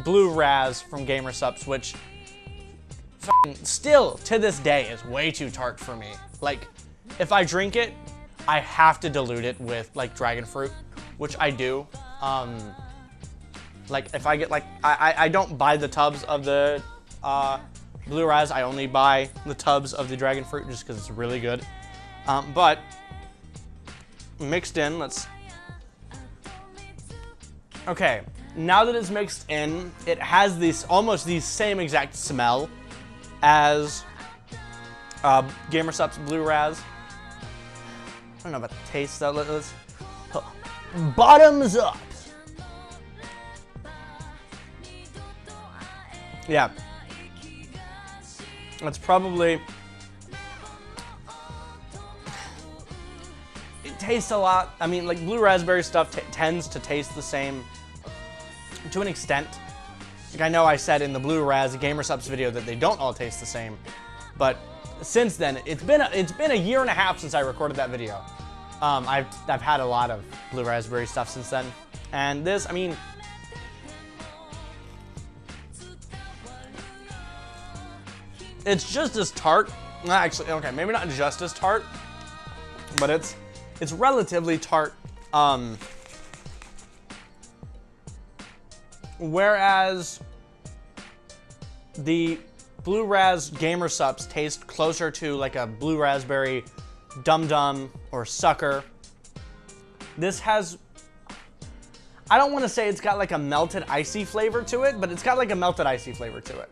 Blue Razz from GamerSupps, which still to this day is way too tart for me. Like, if I drink it, I have to dilute it with like dragon fruit, which I do. Like if I get like, I don't buy the tubs of the Blue Razz, I only buy the tubs of the dragon fruit just because it's really good. But mixed in, okay, now that it's mixed in, it has this almost the same exact smell as GamerSupps Blue Razz. I don't know about the taste though. Let's bottoms up. Yeah. That's probably, it tastes a lot. I mean, like blue raspberry stuff tends to taste the same to an extent. Like I know I said in the Blue Razz GamerSupps video that they don't all taste the same, but since then it's been a year and a half since I recorded that video. I've had a lot of blue raspberry stuff since then, and this, I mean, it's just as tart. Actually, okay, maybe not just as tart, but it's relatively tart. Whereas the Blue Razz GamerSupps taste closer to like a blue raspberry Dum Dum or Sucker. This has, I don't want to say it's got like a melted icy flavor to it, but it's got like a melted icy flavor to it.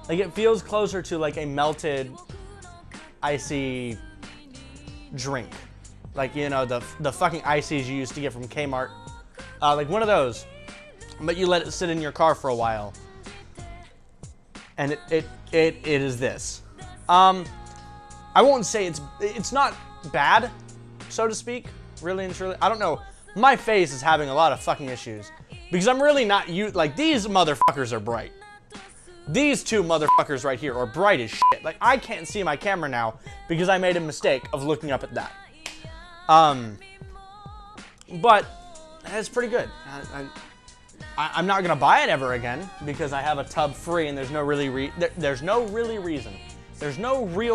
Like it feels closer to like a melted icy drink. Like, you know, the fucking ices you used to get from Kmart. Like one of those, but you let it sit in your car for a while. And it is this. I won't say it's not bad, so to speak, really and truly. I don't know. My face is having a lot of fucking issues because I'm really not like these motherfuckers are bright. These two motherfuckers right here are bright as shit. Like I can't see my camera now because I made a mistake of looking up at that. But it's pretty good. I'm not gonna buy it ever again because I have a tub free and there's no real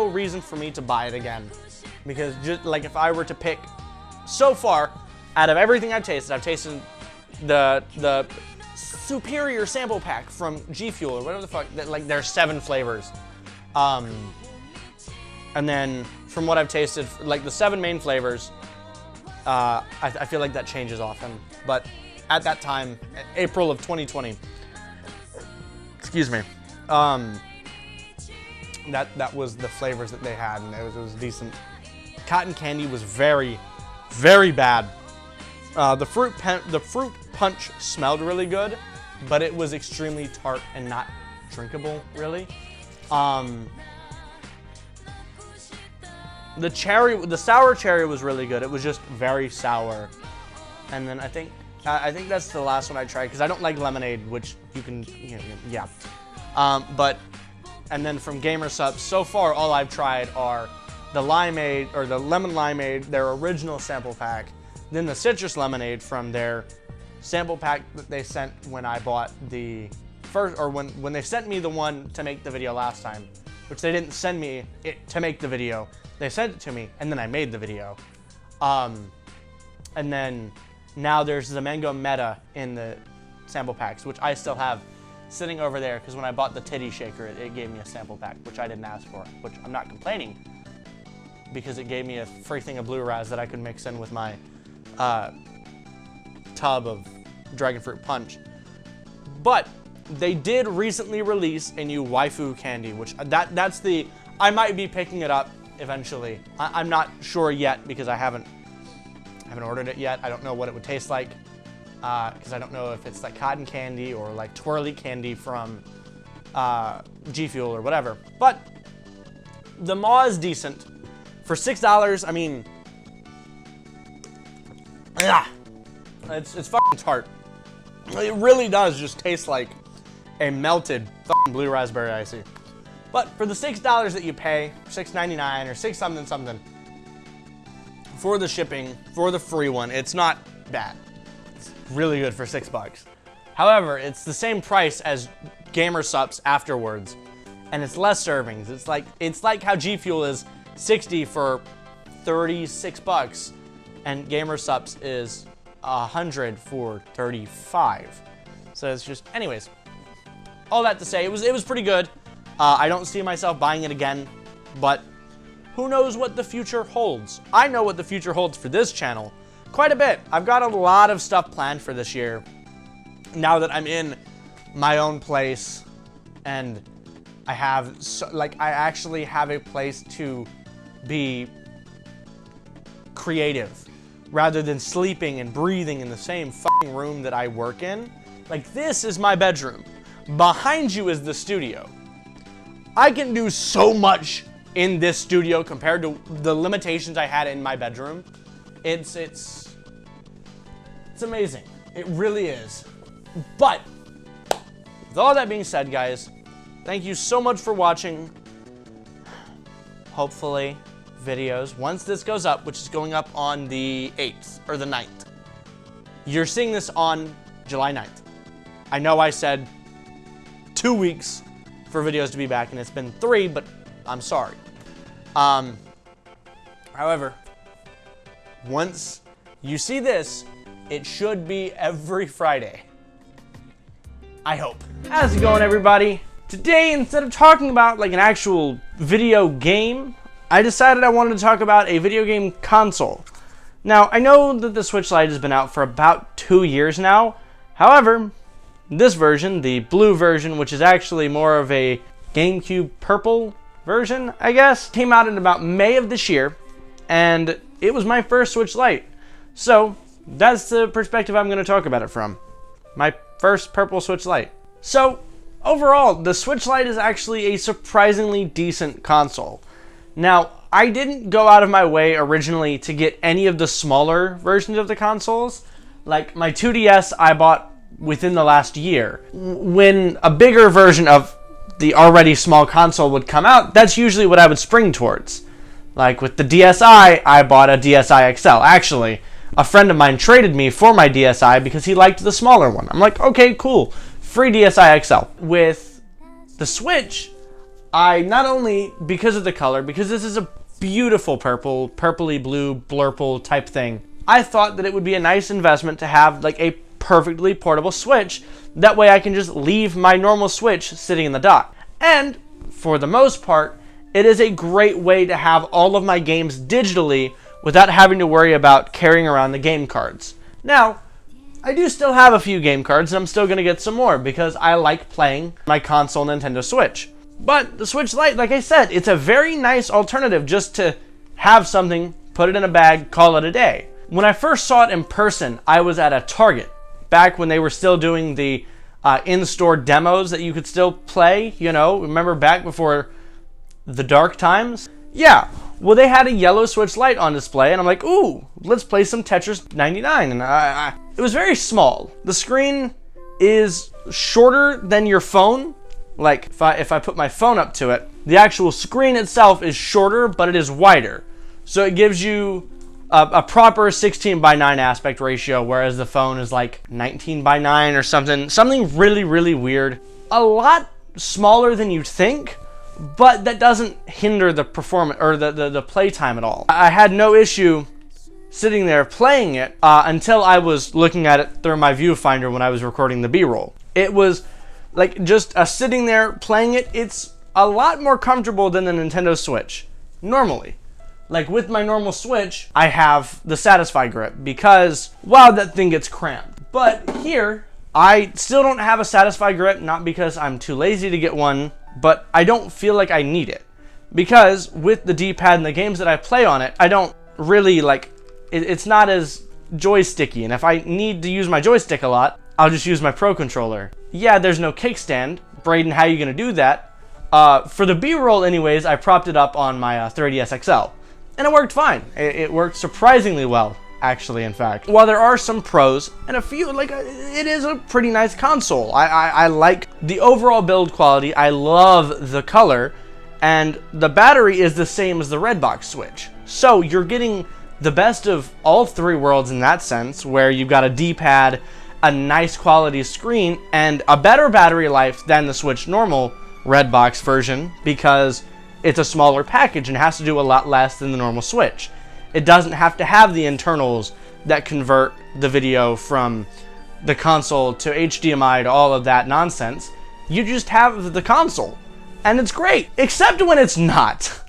reason for me to buy it again. Because just like if I were to pick, so far, out of everything I've tasted the superior sample pack from G Fuel or whatever the fuck. Like there's 7 flavors, and then from what I've tasted, like the 7 main flavors, I feel like that changes often. But at that time, April of 2020, excuse me, that was the flavors that they had, and it was decent. Cotton candy was very, very bad. The fruit punch smelled really good, but it was extremely tart and not drinkable, really. The sour cherry was really good. It was just very sour. And then I think that's the last one I tried because I don't like lemonade, which you can, yeah. And then from GamerSupps, so far all I've tried are the limeade or the lemon limeade, their original sample pack, then the citrus lemonade from their sample pack that they sent when I bought the first, or when they sent me the one to make the video last time, which they didn't send me it to make the video. They sent it to me and then I made the video. And then now there's the mango meta in the sample packs, which I still have sitting over there because when I bought the titty shaker, it gave me a sample pack, which I didn't ask for, which I'm not complaining because it gave me a free thing of Blue Razz that I could mix in with my tub of Dragon Fruit Punch. But they did recently release a new waifu candy, which that's the, I might be picking it up eventually. I'm not sure yet because I haven't ordered it yet. I don't know what it would taste like because I don't know if it's like cotton candy or like twirly candy from G Fuel or whatever. But the Maw is decent. For $6, I mean, yeah, it's fucking tart. It really does just taste like a melted fucking blue raspberry icy. But for the $6 that you pay, $6.99 or $6 something, for the shipping, for the free one, it's not bad. It's really good for $6. However, it's the same price as Gamer Sups afterwards, and it's less servings. It's like how G Fuel is 60 for $36, and Gamer Sups is 100 for 35. So it's just, anyways, all that to say, it was pretty good. I don't see myself buying it again, but who knows what the future holds. I know what the future holds for this channel quite a bit. I've got a lot of stuff planned for this year now that I'm in my own place, and I actually have a place to be creative rather than sleeping and breathing in the same fucking room that I work in. Like, this is my bedroom. Behind you is the studio. I can do so much in this studio compared to the limitations I had in my bedroom. It's amazing. It really is. But with all that being said, guys, thank you so much for watching. Hopefully, videos, once this goes up, which is going up on the 8th or the 9th, you're seeing this on July 9th. I know I said 2 weeks for videos to be back, and it's been 3, but I'm sorry. However, once you see this, it should be every Friday. I hope. How's it going, everybody? Today, instead of talking about like an actual video game, I decided I wanted to talk about a video game console. Now, I know that the Switch Lite has been out for about 2 years now. However, this version, the blue version, which is actually more of a GameCube purple version, I guess, came out in about May of this year, and it was my first Switch Lite. So, that's the perspective I'm going to talk about it from. My first purple Switch Lite. So, overall, the Switch Lite is actually a surprisingly decent console. Now, I didn't go out of my way originally to get any of the smaller versions of the consoles. Like, my 2DS I bought within the last year. When a bigger version of the already small console would come out, that's usually what I would spring towards. Like with the DSi, I bought a DSi XL. Actually, a friend of mine traded me for my DSi because he liked the smaller one. I'm like, okay, cool. Free DSi XL. With the Switch, I not only, because of the color, because this is a beautiful purple, purpley blue, blurple type thing, I thought that it would be a nice investment to have like a perfectly portable Switch. That way I can just leave my normal Switch sitting in the dock. And for the most part, it is a great way to have all of my games digitally without having to worry about carrying around the game cards. Now, I do still have a few game cards, and I'm still going to get some more because I like playing my console Nintendo Switch. But the Switch Lite, like I said, it's a very nice alternative just to have something, put it in a bag, call it a day. When I first saw it in person, I was at a Target, back when they were still doing the in-store demos that you could still play, you know, remember back before the dark times? Yeah, well, they had a yellow Switch Lite on display, and I'm like, ooh, let's play some Tetris 99, and it was very small. The screen is shorter than your phone. Like, if I put my phone up to it, the actual screen itself is shorter, but it is wider. So it gives you a proper 16:9 aspect ratio, whereas the phone is like 19:9 or something really, really weird. A lot smaller than you'd think, but that doesn't hinder the performance or the playtime at all. I had no issue sitting there playing it until I was looking at it through my viewfinder when I was recording the B-roll. It was like just sitting there playing it. It's a lot more comfortable than the Nintendo Switch normally. Like with my normal Switch, I have the Satisfy grip because, wow, that thing gets cramped. But here, I still don't have a Satisfy grip, not because I'm too lazy to get one, but I don't feel like I need it. because with the D-pad and the games that I play on it, I don't really like, it's not as joysticky, and if I need to use my joystick a lot, I'll just use my Pro Controller. Yeah, there's no kickstand. Braden, how are you gonna do that? For the B-roll anyways, I propped it up on my 3DS XL, and it worked fine. It worked surprisingly well, actually, in fact. While there are some pros, and a few, like, it is a pretty nice console. I like the overall build quality, I love the color, and the battery is the same as the Redbox Switch. So you're getting the best of all three worlds in that sense, where you've got a D-pad, a nice quality screen, and a better battery life than the Switch normal Redbox version, because it's a smaller package and has to do a lot less than the normal Switch. It doesn't have to have the internals that convert the video from the console to HDMI to all of that nonsense. You just have the console, and it's great, except when it's not.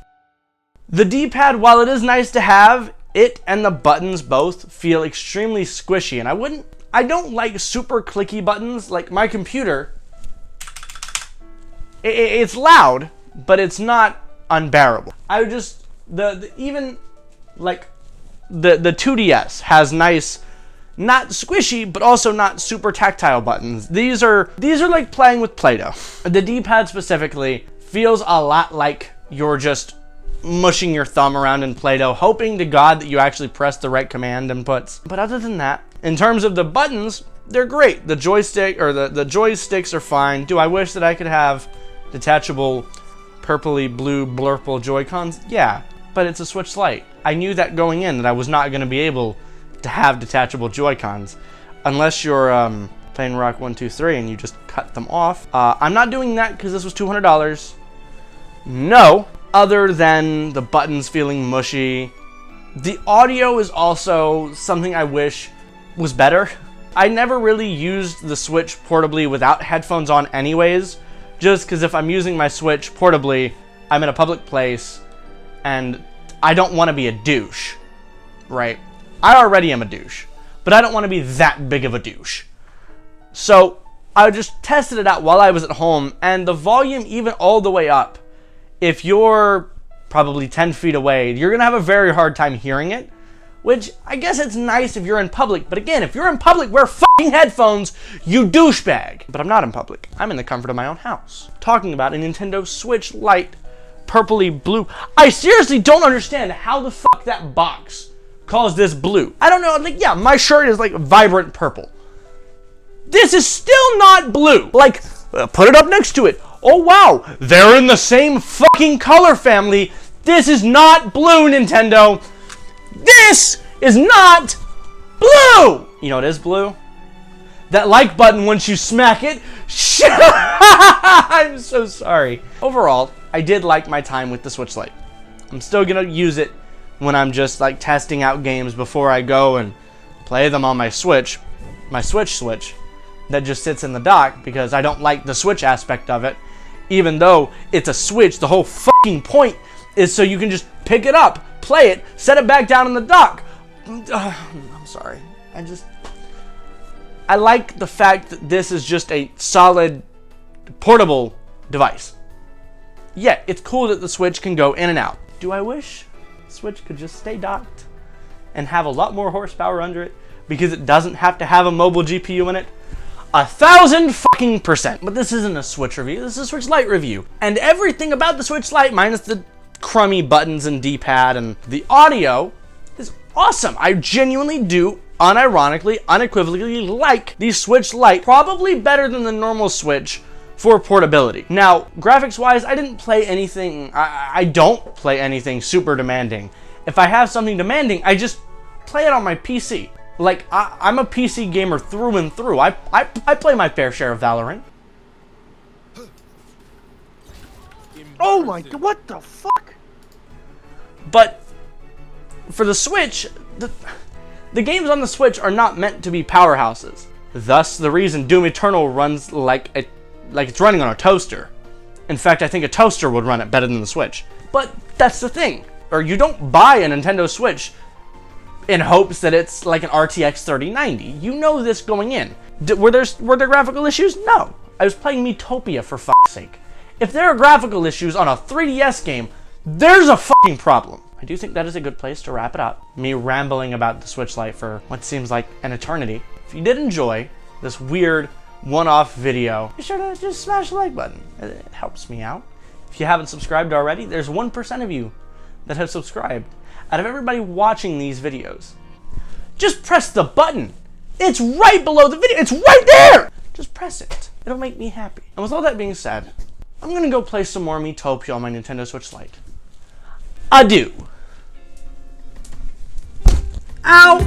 The D-pad, while it is nice to have, it and the buttons both feel extremely squishy, and I don't like super clicky buttons. Like my computer, it's loud, but it's not unbearable. I would just, even like the 2DS has nice, not squishy, but also not super tactile buttons. These are like playing with Play-Doh. The D-pad specifically feels a lot like you're just mushing your thumb around in Play-Doh, hoping to God that you actually press the right command inputs. But other than that, in terms of the buttons, they're great. The joystick, or the joysticks are fine. Do I wish that I could have detachable purpley blue blurple Joy-Cons? Yeah, but it's a Switch Lite. I knew that going in, that I was not going to be able to have detachable Joy-Cons unless you're playing Rock 1, 2, 3 and you just cut them off. I'm not doing that because this was $200. No, other than the buttons feeling mushy. The audio is also something I wish was better. I never really used the Switch portably without headphones on anyways, just because if I'm using my Switch portably, I'm in a public place, and I don't want to be a douche, right? I already am a douche, but I don't want to be that big of a douche. So I just tested it out while I was at home, and the volume, even all the way up, if you're probably 10 feet away, you're going to have a very hard time hearing it, which I guess it's nice if you're in public. But again, if you're in public, wear fucking headphones, you douchebag. But I'm not in public. I'm in the comfort of my own house. Talking about a Nintendo Switch Lite, purpley blue. I seriously don't understand how the fuck that box calls this blue. I don't know, like, yeah, my shirt is like vibrant purple. This is still not blue. Like, put it up next to it. Oh wow, they're in the same fucking color family. This is not blue, Nintendo. This is not blue! You know what is blue? That like button once you smack it. I'm so sorry. Overall, I did like my time with the Switch Lite. I'm still gonna use it when I'm just like testing out games before I go and play them on my Switch. My Switch that just sits in the dock because I don't like the Switch aspect of it. Even though it's a Switch, the whole fucking point is so you can just pick it up, play it, set it back down in the dock. I'm sorry. I like the fact that this is just a solid portable device. Yeah, it's cool that the Switch can go in and out. Do I wish the Switch could just stay docked and have a lot more horsepower under it because it doesn't have to have a mobile GPU in it? 1000%. But this isn't a Switch review, this is a Switch Lite review. And everything about the Switch Lite, minus the crummy buttons and D-pad and the audio, is awesome. I genuinely do, unironically, unequivocally like the Switch Lite, probably better than the normal Switch for portability. Now, graphics-wise, I didn't play anything, I don't play anything super demanding. If I have something demanding, I just play it on my PC. Like, I'm a PC gamer through and through. I play my fair share of Valorant. Oh my god, what the fuck? But for the Switch, the games on the Switch are not meant to be powerhouses. Thus, the reason Doom Eternal runs like it's running on a toaster. In fact, I think a toaster would run it better than the Switch. But that's the thing. Or you don't buy a Nintendo Switch in hopes that it's like an RTX 3090. You know this going in. Were there graphical issues? No. I was playing Miitopia, for fuck's sake. If there are graphical issues on a 3DS game, there's a fucking problem. I do think that is a good place to wrap it up. Me rambling about the Switch Lite for what seems like an eternity. If you did enjoy this weird one-off video, be sure to just smash the like button. It helps me out. If you haven't subscribed already, there's 1% of you that have subscribed. Out of everybody watching these videos, just press the button. It's right below the video. It's right there. Just press it. It'll make me happy. And with all that being said, I'm gonna go play some more Miitopia on my Nintendo Switch Lite. Adieu. Ow!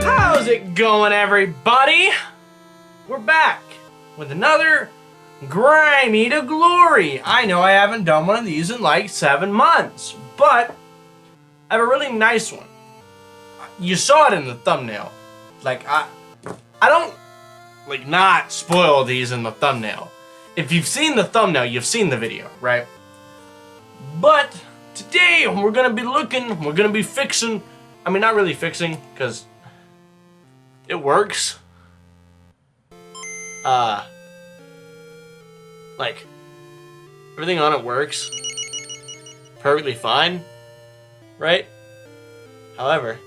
How's it going, everybody? We're back with another Grimy to Glory. I know I haven't done one of these in like 7 months, but I have a really nice one. You saw it in the thumbnail. Like, I don't, like, not spoil these in the thumbnail. If you've seen the thumbnail, you've seen the video, right? But today, we're gonna be fixing, I mean, not really fixing, because it works. Like, everything on it works perfectly fine, right? However,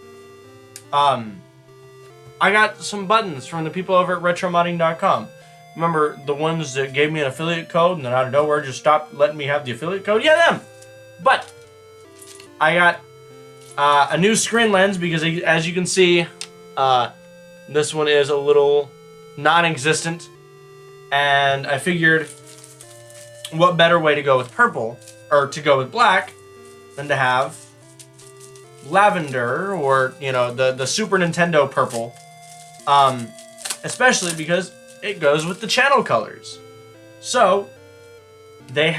I got some buttons from the people over at retromodding.com. Remember the ones that gave me an affiliate code and then out of nowhere just stopped letting me have the affiliate code? Yeah, them! But I got a new screen lens because, as you can see, this one is a little non-existent. And I figured what better way to go with purple, or to go with black, than to have lavender, or, you know, the Super Nintendo purple. Especially because it goes with the channel colors. So, they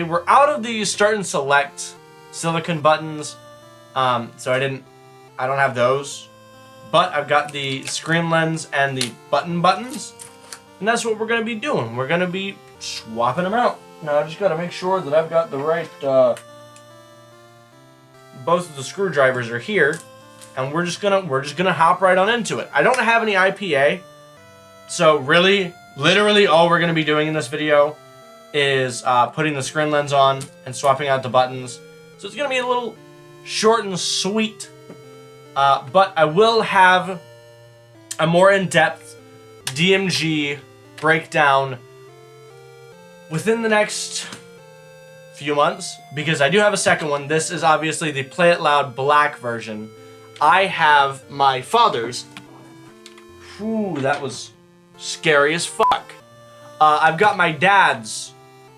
were out of the start and select silicone buttons, so I don't have those. But I've got the screen lens and the buttons, and that's what we're going to be doing. We're going to be swapping them out. Now I just got to make sure that I've got the right, both of the screwdrivers are here, and we're just gonna hop right on into it. I don't have any IPA, so really, literally all we're gonna be doing in this video is putting the screen lens on and swapping out the buttons. So it's gonna be a little short and sweet, but I will have a more in-depth DMG breakdown within the next few months, because I do have a second one. This is obviously the Play It Loud black version. I have my father's. Ooh, that was scary as fuck. I've got my dad's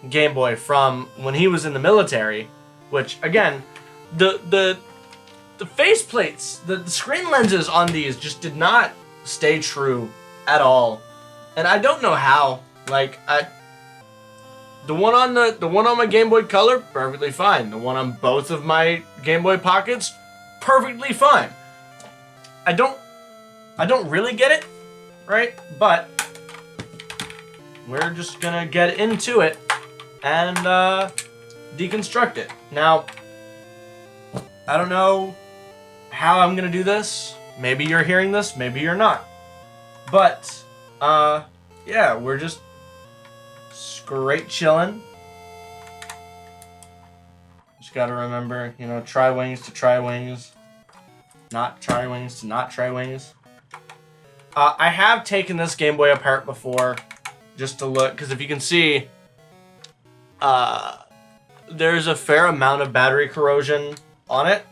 Game Boy from when he was in the military, which, again, the face plates, the screen lenses on these just did not stay true at all, and I don't know how. Like, the one on my Game Boy Color, perfectly fine. The one on both of my Game Boy Pockets, perfectly fine. I don't really get it, right? But we're just gonna get into it and deconstruct it. Now, I don't know how I'm gonna do this. Maybe you're hearing this, maybe you're not. But yeah, we're just straight chilling. Just gotta remember, you know, try wings to try wings, not try wings to not try wings. I have taken this Game Boy apart before, just to look, because if you can see, there's a fair amount of battery corrosion on it,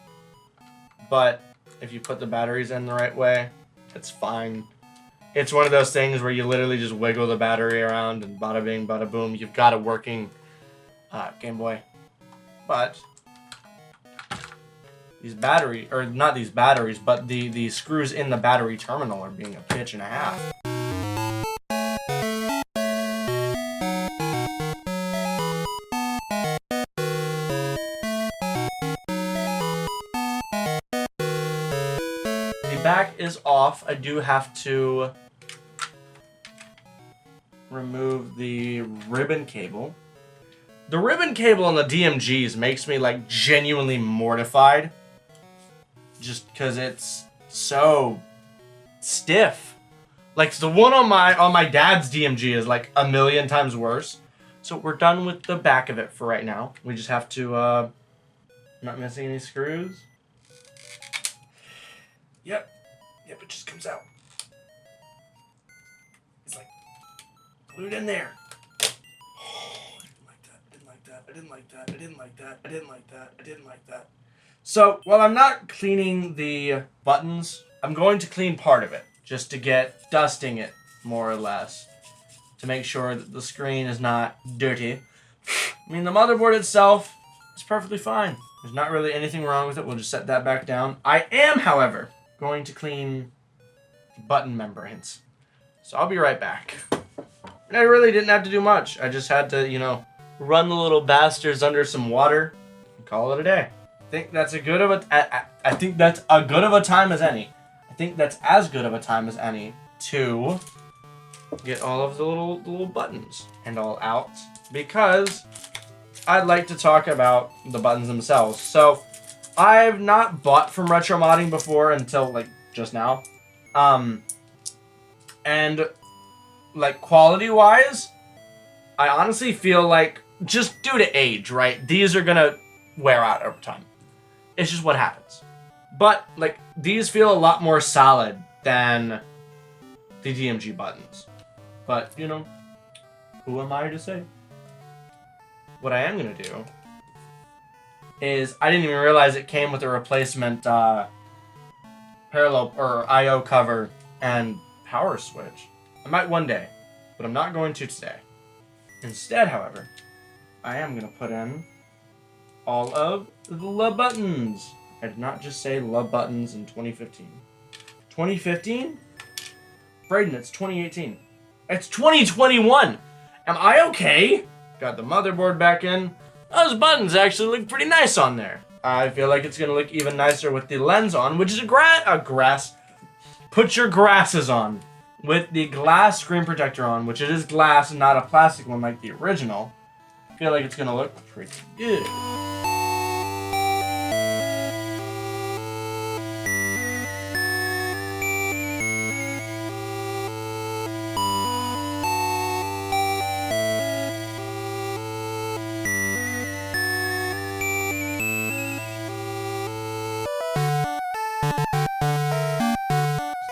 but if you put the batteries in the right way, it's fine. It's one of those things where you literally just wiggle the battery around and bada bing, bada boom, you've got a working Game Boy. But these battery, or not these batteries, but the screws in the battery terminal are being a bitch and a half. The back is off. I do have to remove the ribbon cable. The ribbon cable on the DMGs makes me, like, genuinely mortified. Just because it's so stiff. Like, the one on my dad's DMG is, like, 1,000,000 times worse. So we're done with the back of it for right now. We just have to Not missing any screws. Yep, it just comes out. It's like glued in there. I didn't like that. So, while I'm not cleaning the buttons, I'm going to clean part of it, just to get dusting it, more or less, to make sure that the screen is not dirty. I mean, the motherboard itself is perfectly fine. There's not really anything wrong with it. We'll just set that back down. I am, however, going to clean the button membranes. So I'll be right back. And I really didn't have to do much. I just had to, run the little bastards under some water and call it a day. I think that's as good of a time as any. I think that's as good of a time as any to get all of the little buttons and all out, because I'd like to talk about the buttons themselves. So I've not bought from Retro Modding before until like just now. And like quality wise, I honestly feel like, just due to age, right? These are gonna wear out over time. It's just what happens. But like these feel a lot more solid than the DMG buttons. But who am I to say? What I am gonna do is, I didn't even realize it came with a replacement parallel or IO cover and power switch. I might one day, but I'm not going to today. Instead, however, I am gonna put in all of the buttons. I did not just say love buttons in 2015. 2015? Brayden, it's 2018. It's 2021! Am I okay? Got the motherboard back in. Those buttons actually look pretty nice on there. I feel like it's gonna look even nicer with the lens on, which is a grass. Put your grasses on. With the glass screen protector on, which it is glass and not a plastic one like the original. I feel like it's gonna look pretty good.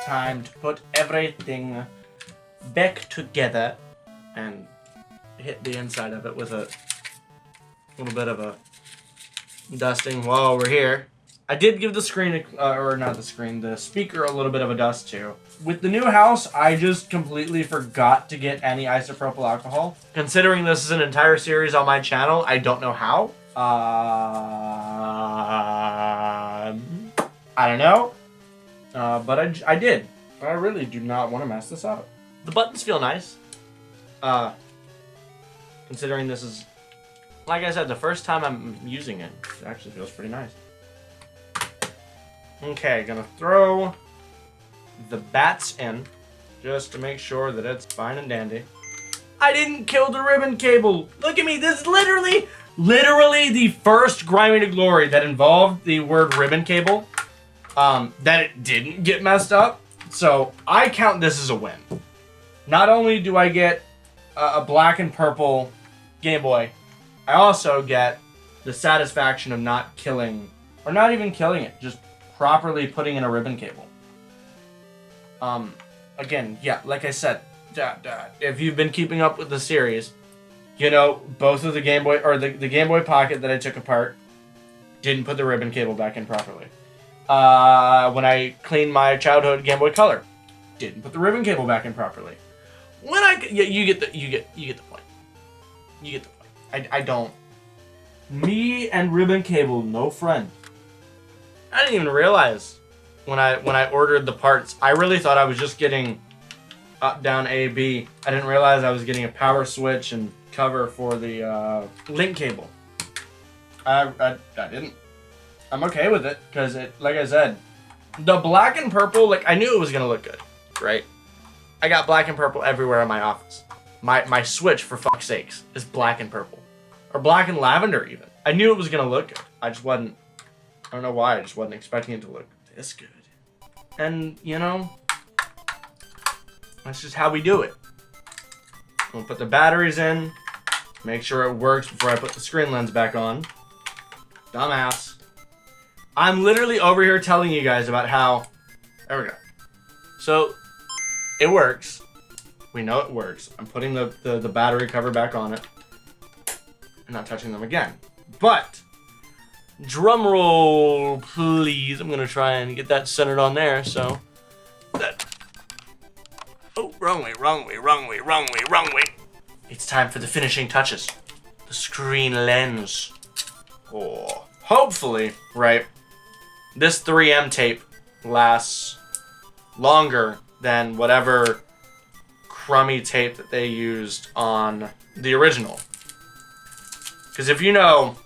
Time to put everything back together and hit the inside of it with a little bit of a dusting while we're here. I did give the screen, the speaker a little bit of a dust too. With the new house, I just completely forgot to get any isopropyl alcohol. Considering this is an entire series on my channel, I don't know how. I don't know. But I did. I really do not want to mess this up. The buttons feel nice. Considering this is, like I said, the first time I'm using it, it actually feels pretty nice. Okay, gonna throw the bats in, just to make sure that it's fine and dandy. I didn't kill the ribbon cable. Look at me, this is literally the first Grimy to Glory that involved the word ribbon cable. That it didn't get messed up. So I count this as a win. Not only do I get a black and purple Game Boy, I also get the satisfaction of not killing, or not even killing it, just properly putting in a ribbon cable. Again, yeah, like I said, if you've been keeping up with the series, both of the Game Boy, or the Game Boy Pocket that I took apart, didn't put the ribbon cable back in properly. When I cleaned my childhood Game Boy Color, didn't put the ribbon cable back in properly. When you get the point. You get the point. I don't. Me and ribbon cable, no friend. I didn't even realize when I ordered the parts. I really thought I was just getting up, down, A, B. I didn't realize I was getting a power switch and cover for the link cable. I didn't. I'm okay with it, because like I said, the black and purple, like I knew it was gonna look good, right? I got black and purple everywhere in my office. My Switch, for fuck's sakes, is black and purple. Or black and lavender even. I knew it was gonna look good. I just wasn't, I don't know why, I just wasn't expecting it to look this good. And, that's just how we do it. We'll put the batteries in, make sure it works before I put the screen lens back on. Dumbass. I'm literally over here telling you guys about how... There we go. So, it works. We know it works. I'm putting the battery cover back on it. I'm not touching them again. But, drum roll, please. I'm going to try and get that centered on there, so... that. Oh, wrong way, wrong way, wrong way, wrong way, wrong way. It's time for the finishing touches. The screen lens. Oh, hopefully, right, this 3M tape lasts longer than whatever crummy tape that they used on the original. Because if you know,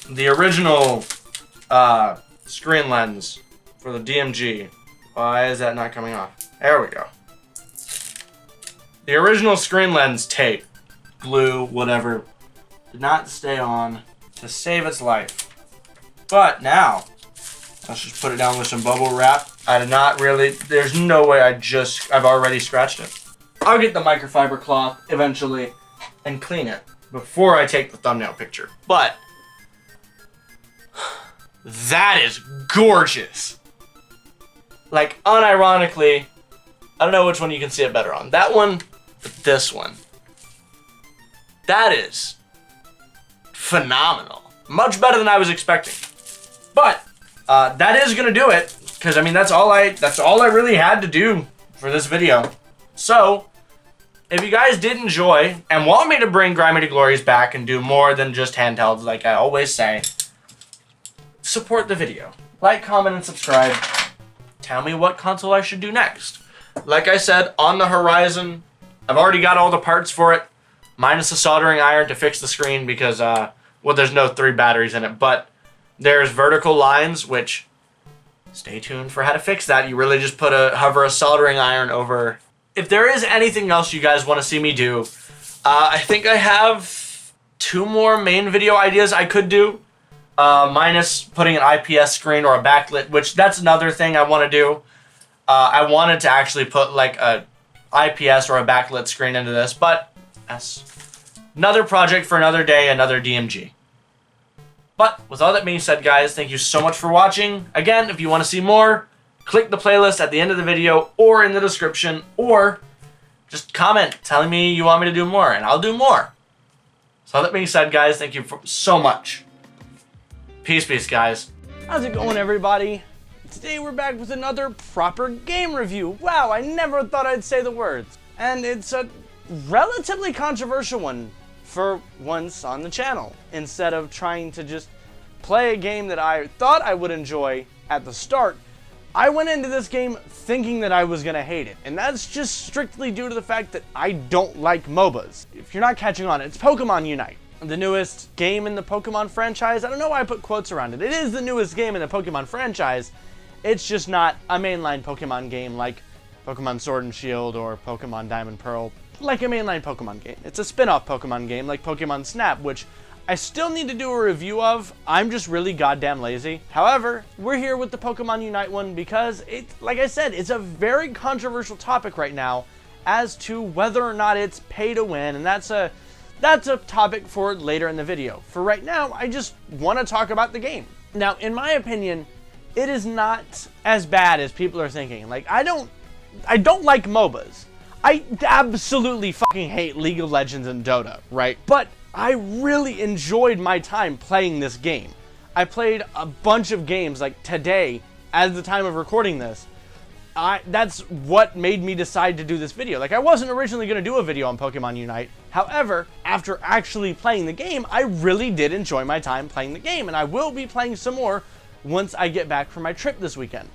the original screen lens for the DMG, why is that not coming off? There we go. The original screen lens tape, glue, whatever, did not stay on to save its life. But now, let's just put it down with some bubble wrap. I did not really, there's no way I've already scratched it. I'll get the microfiber cloth eventually and clean it before I take the thumbnail picture. But, that is gorgeous. Like, unironically, I don't know which one you can see it better on. That one, but this one. That is phenomenal. Much better than I was expecting. But that is gonna do it, because I mean that's all I really had to do for this video. So if you guys did enjoy and want me to bring Grimy to Glories back and do more than just handhelds, like I always say, support the video. Like, comment, and subscribe. Tell me what console I should do next. Like I said, on the horizon, I've already got all the parts for it, minus a soldering iron to fix the screen because, well, there's no 3 batteries in it, but there's vertical lines, which, stay tuned for how to fix that. You really just hover a soldering iron over. If there is anything else you guys want to see me do, I think I have 2 more main video ideas I could do, minus putting an IPS screen or a backlit, which that's another thing I want to do. I wanted to actually put like a IPS or a backlit screen into this, but that's another project for another day, another DMG. But with all that being said, guys, thank you so much for watching. Again, if you want to see more, click the playlist at the end of the video or in the description, or just comment telling me you want me to do more, and I'll do more. So all that being said, guys, thank you so much. Peace, guys. How's it going, everybody? Today we're back with another proper game review. Wow, I never thought I'd say the words. And it's a relatively controversial one for once on the channel. Instead of trying to just play a game that I thought I would enjoy at the start, I went into this game thinking that I was gonna hate it. And that's just strictly due to the fact that I don't like MOBAs. If you're not catching on, it's Pokemon Unite, the newest game in the Pokemon franchise. I don't know why I put quotes around it. It is the newest game in the Pokemon franchise. It's just not a mainline Pokemon game like Pokemon Sword and Shield or Pokemon Diamond Pearl, like a mainline Pokemon game. It's a spin-off Pokemon game like Pokemon Snap, which I still need to do a review of. I'm just really goddamn lazy. However, we're here with the Pokemon Unite one because like I said, it's a very controversial topic right now as to whether or not it's pay to win, and that's a topic for later in the video. For right now, I just want to talk about the game. Now, in my opinion, it is not as bad as people are thinking. Like, I don't like MOBAs. I absolutely fucking hate League of Legends and Dota, right? But I really enjoyed my time playing this game. I played a bunch of games, like today, at the time of recording this. That's what made me decide to do this video. Like, I wasn't originally going to do a video on Pokemon Unite. However, after actually playing the game, I really did enjoy my time playing the game, and I will be playing some more once I get back from my trip this weekend.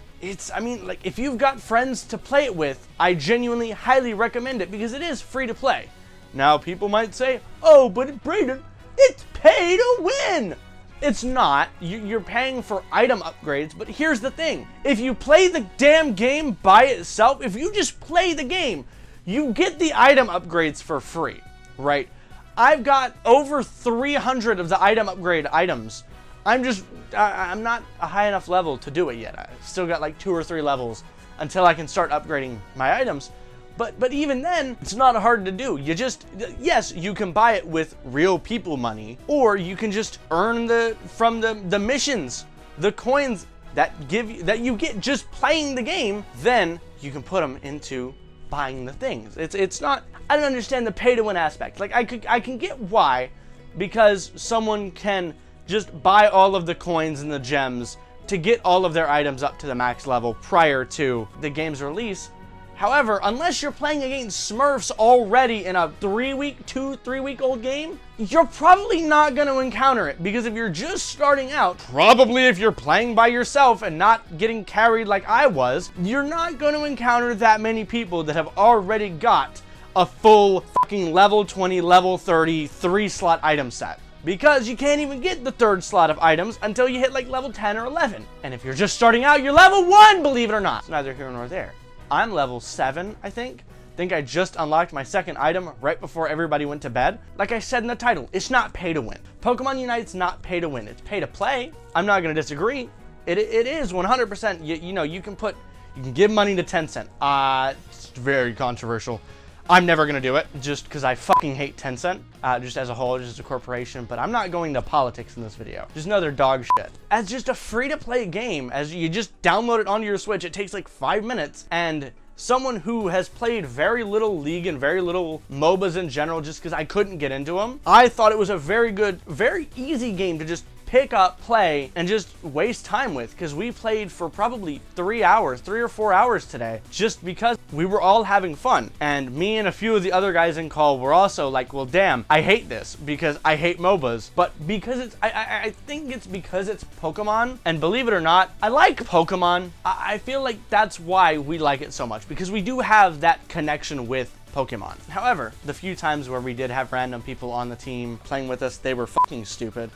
I mean, like, if you've got friends to play it with, I genuinely highly recommend it because it is free to play. Now, people might say, oh, but Brayden, it's pay to win. It's not. You're paying for item upgrades, but here's the thing. If you play the damn game by itself, if you just play the game, you get the item upgrades for free, right? I've got over 300 of the item upgrade items. I'm not a high enough level to do it yet. I've still got like 2 or 3 levels until I can start upgrading my items. But even then, it's not hard to do. You just, yes, you can buy it with real people money, or you can just earn from the missions, the coins that you get just playing the game. Then you can put them into buying the things. It's not. I don't understand the pay to win aspect. Like I can get why, because someone can just buy all of the coins and the gems to get all of their items up to the max level prior to the game's release. However, unless you're playing against Smurfs already in a 3-week old game, you're probably not going to encounter it, because if you're just starting out, probably if you're playing by yourself and not getting carried like I was, you're not going to encounter that many people that have already got a full fucking level 20, level 30, 3-slot item set. Because you can't even get the 3rd slot of items until you hit like level 10 or 11. And if you're just starting out, you're level 1, believe it or not. It's neither here nor there. I'm level 7, I think. I just unlocked my 2nd item right before everybody went to bed. Like I said in the title, it's not pay to win. Pokemon Unite's not pay to win, it's pay to play. I'm not gonna disagree. It is 100%, you know, you can give money to Tencent. It's very controversial. I'm never gonna do it, just because I fucking hate Tencent, just as a whole, just as a corporation, but I'm not going to politics in this video. Just know they're dog shit. As just a free-to-play game, as you just download it onto your Switch, it takes like 5 minutes, and someone who has played very little League and very little MOBAs in general, just because I couldn't get into them, I thought it was a very good, very easy game to just pick up, play, and just waste time with, because we played for probably 3 or 4 hours today, just because we were all having fun. And me and a few of the other guys in call were also like, well, damn, I hate this because I hate MOBAs. But because it's, I think it's because it's Pokemon, and believe it or not, I like Pokemon. I feel like that's why we like it so much, because we do have that connection with Pokemon. However, the few times where we did have random people on the team playing with us, they were fucking stupid.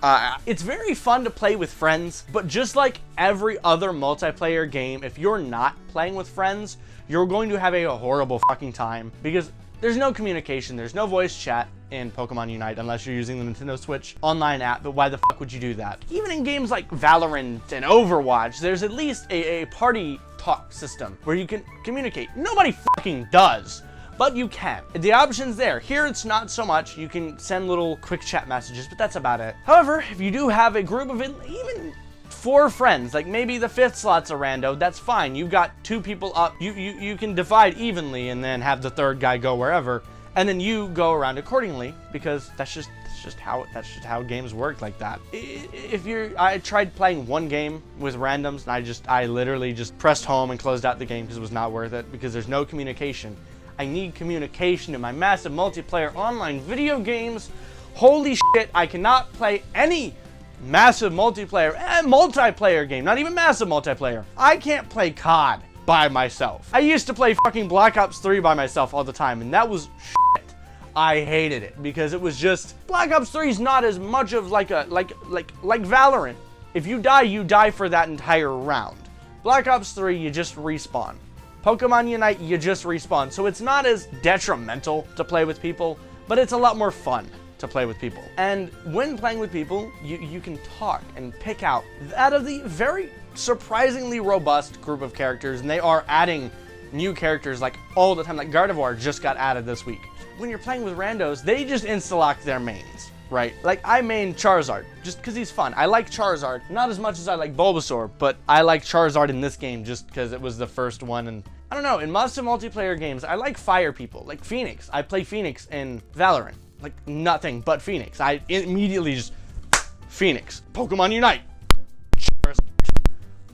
It's very fun to play with friends, but just like every other multiplayer game, if you're not playing with friends, you're going to have a horrible fucking time, because there's no communication, there's no voice chat in Pokemon Unite unless you're using the Nintendo Switch online app, but why the fuck would you do that? Even in games like Valorant and Overwatch, there's at least a party talk system where you can communicate. Nobody fucking does. But you can. The option's there. Here it's not so much. You can send little quick chat messages, but that's about it. However, if you do have a group of even 4 friends, like maybe the 5th slot's a rando, that's fine. You've got 2 people up. You can divide evenly and then have the 3rd guy go wherever, and then you go around accordingly, because that's just how games work like that. I tried playing one game with randoms, and I literally just pressed home and closed out the game because it was not worth it, because there's no communication. I need communication in my massive multiplayer online video games. Holy shit, I cannot play any massive multiplayer game, not even massive multiplayer. I can't play COD by myself. I used to play fucking Black Ops 3 by myself all the time, and that was shit. I hated it, because it was just, Black Ops 3 is not as much of like Valorant. If you die for that entire round. Black Ops 3, you just respawn. Pokemon Unite, you just respawn. So it's not as detrimental to play with people, but it's a lot more fun to play with people. And when playing with people, you can talk and pick out of the very surprisingly robust group of characters, and they are adding new characters like all the time. Like Gardevoir just got added this week. When you're playing with randos, they just insta-lock their mains, right? Like I main Charizard just because he's fun. I like Charizard, not as much as I like Bulbasaur, but I like Charizard in this game just because it was the first one. And I don't know, in massive multiplayer games, I like fire people, like Phoenix. I play Phoenix in Valorant, like nothing but Phoenix. I immediately just, Phoenix, Pokemon Unite, Charizard.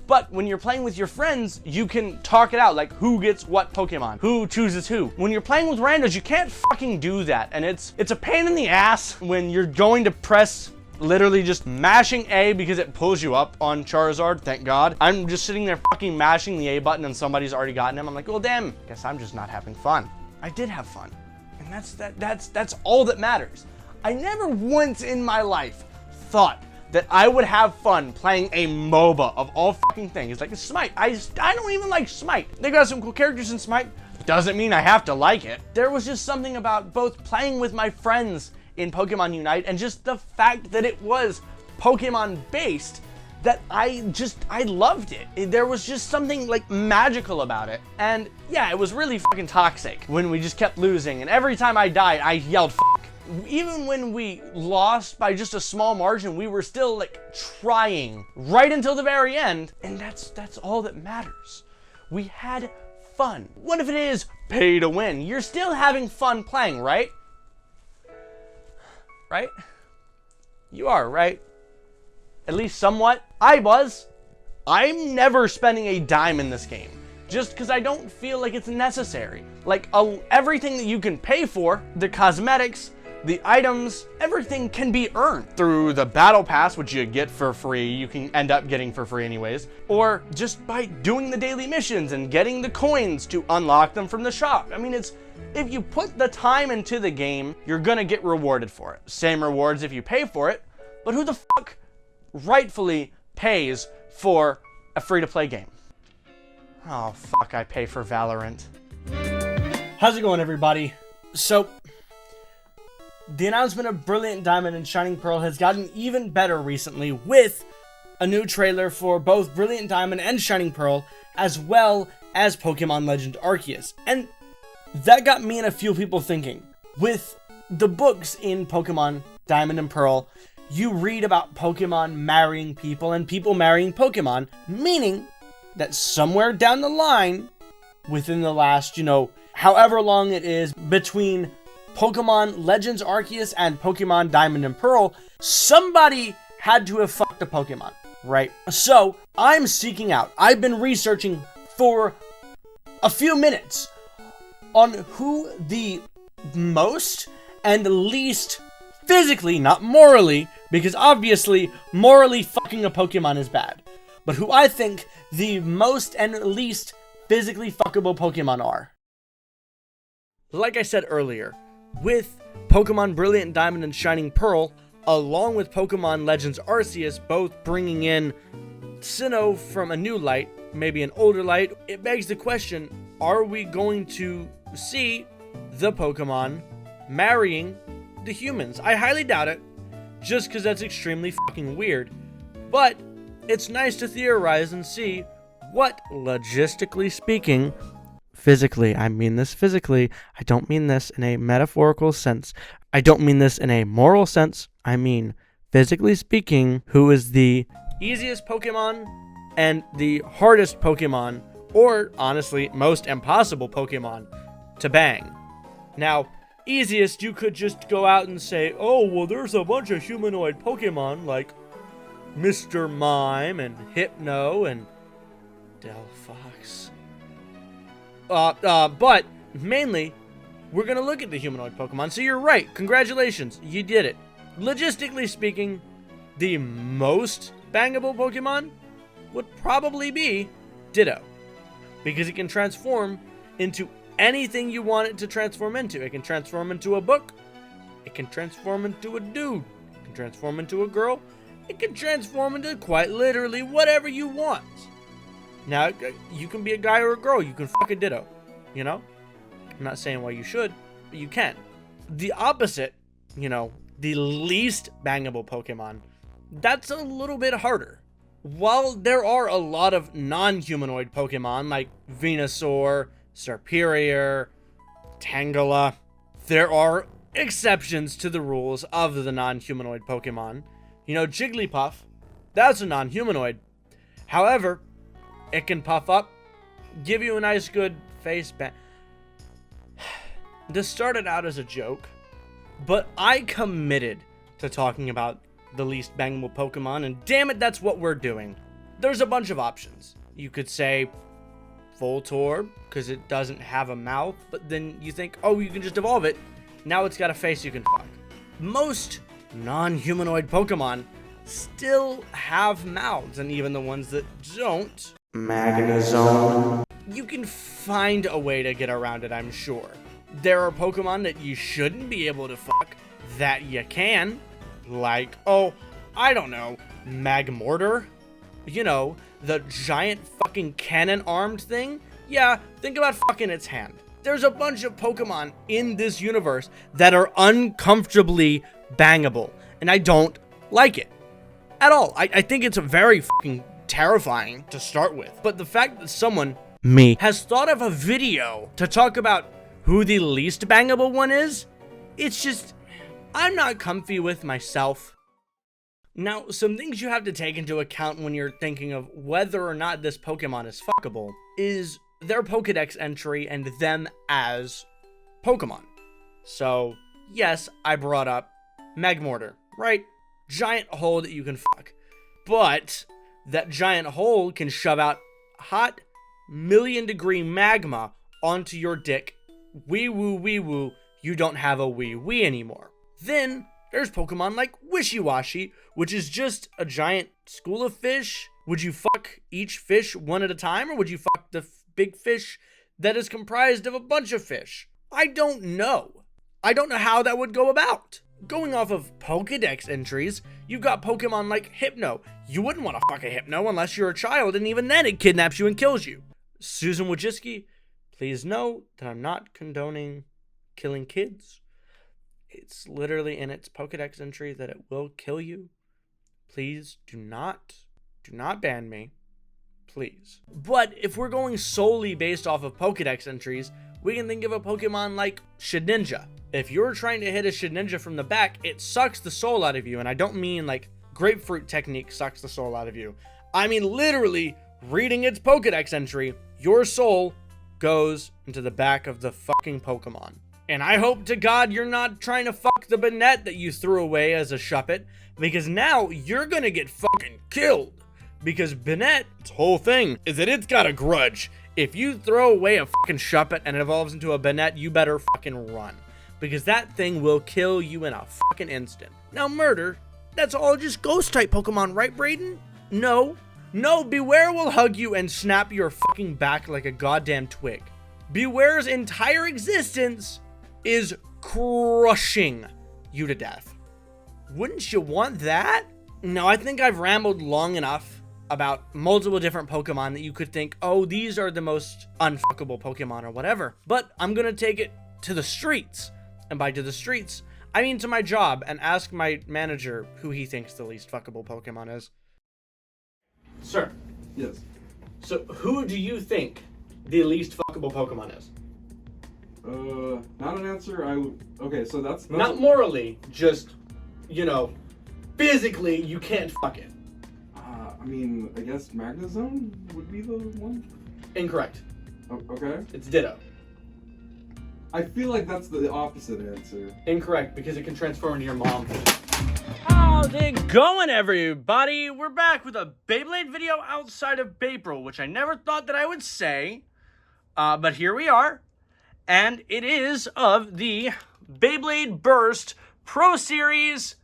But when you're playing with your friends, you can talk it out, like who gets what Pokemon, who chooses who. When you're playing with randos, you can't fucking do that. And it's a pain in the ass when you're going to press, literally just mashing A because it pulls you up on Charizard, thank God. I'm just sitting there fucking mashing the A button and somebody's already gotten him. I'm like, well, damn, guess I'm just not having fun. I did have fun. And that's all that matters. I never once in my life thought that I would have fun playing a MOBA of all fucking things. Like Smite. I don't even like Smite. They got some cool characters in Smite. Doesn't mean I have to like it. There was just something about both playing with my friends in Pokemon Unite and just the fact that it was Pokemon based that I loved it. There was just something like magical about it. And yeah, it was really fucking toxic when we just kept losing. And every time I died, I yelled fuck. Even when we lost by just a small margin, we were still like trying right until the very end. And that's all that matters. We had fun. What if it is pay to win? You're still having fun playing, right? Right? You are, right? At least somewhat. I was. I'm never spending a dime in this game, just because I don't feel like it's necessary. Like, everything that you can pay for, the cosmetics, the items, everything can be earned through the battle pass, which you get for free. You can end up getting for free anyways, or just by doing the daily missions and getting the coins to unlock them from the shop. I mean, if you put the time into the game, you're gonna get rewarded for it. Same rewards if you pay for it, but who the fuck rightfully pays for a free-to-play game? Oh, fuck, I pay for Valorant. How's it going, everybody? So, the announcement of Brilliant Diamond and Shining Pearl has gotten even better recently with a new trailer for both Brilliant Diamond and Shining Pearl, as well as Pokemon Legend Arceus. And that got me and a few people thinking. With the books in Pokemon Diamond and Pearl, you read about Pokemon marrying people and people marrying Pokemon, meaning that somewhere down the line, within the last, however long it is between Pokemon Legends Arceus and Pokemon Diamond and Pearl, somebody had to have fucked a Pokemon, right? So, I'm seeking out, I've been researching for a few minutes on who the most and least physically, not morally, because obviously morally fucking a Pokemon is bad, but who I think the most and least physically fuckable Pokemon are. Like I said earlier, with Pokemon Brilliant Diamond and Shining Pearl, along with Pokemon Legends Arceus, both bringing in Sinnoh from a new light, maybe an older light, it begs the question, are we going to see the Pokemon marrying the humans? I highly doubt it, just because that's extremely fucking weird. But it's nice to theorize and see what, logistically speaking, physically, I mean this physically, I don't mean this in a metaphorical sense, I don't mean this in a moral sense, I mean physically speaking, who is the easiest Pokemon and the hardest Pokemon, or honestly, most impossible Pokemon to bang. Now, easiest, you could just go out and say, oh, well, there's a bunch of humanoid Pokemon like Mr. Mime and Hypno and Delphox. But mainly, we're gonna look at the humanoid Pokemon. So you're right. Congratulations, you did it. Logistically speaking, the most bangable Pokemon would probably be Ditto, because it can transform into anything you want it to transform into. It can transform into a book. It can transform into a dude. It can transform into a girl. It can transform into quite literally whatever you want. Now, you can be a guy or a girl. You can fuck a Ditto, I'm not saying why you should, but you can. The opposite, the least bangable Pokemon, that's a little bit harder. While there are a lot of non-humanoid Pokemon like Venusaur, Serperior, Tangela, there are exceptions to the rules of the non-humanoid Pokemon. Jigglypuff, that's a non-humanoid. However, it can puff up, give you a nice good face bang. This started out as a joke, but I committed to talking about the least bangable Pokemon, and damn it, that's what we're doing. There's a bunch of options. You could say Voltorb, because it doesn't have a mouth, but then you think, oh, you can just evolve it. Now it's got a face you can fuck. Most non-humanoid Pokemon still have mouths, and even the ones that don't, Magnezone, you can find a way to get around it, I'm sure. There are Pokemon that you shouldn't be able to fuck that you can, like, oh, I don't know, Magmortar? The giant fucking cannon-armed thing? Yeah, think about fucking its hand. There's a bunch of Pokemon in this universe that are uncomfortably bangable, and I don't like it. at all. I think it's very fucking terrifying to start with. But the fact that someone, me, has thought of a video to talk about who the least bangable one is, it's just, I'm not comfy with myself. Now, some things you have to take into account when you're thinking of whether or not this Pokemon is fuckable is their Pokedex entry and them as Pokemon. So, yes, I brought up Magmortar, right? Giant hole that you can fuck. But that giant hole can shove out hot million-degree magma onto your dick. Wee woo, wee woo, you don't have a wee wee anymore. Then there's Pokemon like Wishy-Washy, which is just a giant school of fish. Would you fuck each fish one at a time, or would you fuck the big fish that is comprised of a bunch of fish? I don't know. I don't know how that would go about. Going off of Pokedex entries, you've got Pokemon like Hypno. You wouldn't want to fuck a Hypno unless you're a child, and even then it kidnaps you and kills you. Susan Wojcicki, please know that I'm not condoning killing kids. It's literally in its Pokedex entry that it will kill you. Please do not ban me. Please. But if we're going solely based off of Pokedex entries, we can think of a Pokemon like Shedinja. If you're trying to hit a Shedinja from the back, it sucks the soul out of you. And I don't mean like grapefruit technique sucks the soul out of you. I mean literally reading its Pokedex entry, your soul goes into the back of the fucking Pokemon. And I hope to God you're not trying to fuck the Banette that you threw away as a Shuppet, because now you're gonna get fucking killed. Because Banette's whole thing is that it's got a grudge. If you throw away a fucking Shuppet and it evolves into a Banette, you better fucking run. Because that thing will kill you in a fucking instant. Now murder, that's all just ghost type Pokemon, right Brayden? No, Beware will hug you and snap your fucking back like a goddamn twig. Beware's entire existence is crushing you to death. Wouldn't you want that? No, I think I've rambled long enough about multiple different Pokemon that you could think, oh, these are the most unfuckable Pokemon or whatever. But I'm gonna take it to the streets. And by to the streets, I mean to my job and ask my manager who he thinks the least fuckable Pokemon is. Sir. Yes. So who do you think the least fuckable Pokemon is? Not an answer. Okay, so that's Not morally, just, physically, you can't fuck it. I mean, I guess Magnezone would be the one? Incorrect. Okay. It's Ditto. I feel like that's the opposite answer. Incorrect, because it can transform into your mom. How's it going, everybody? We're back with a Beyblade video outside of April, which I never thought that I would say. But here we are. And it is of the Beyblade Burst Pro Series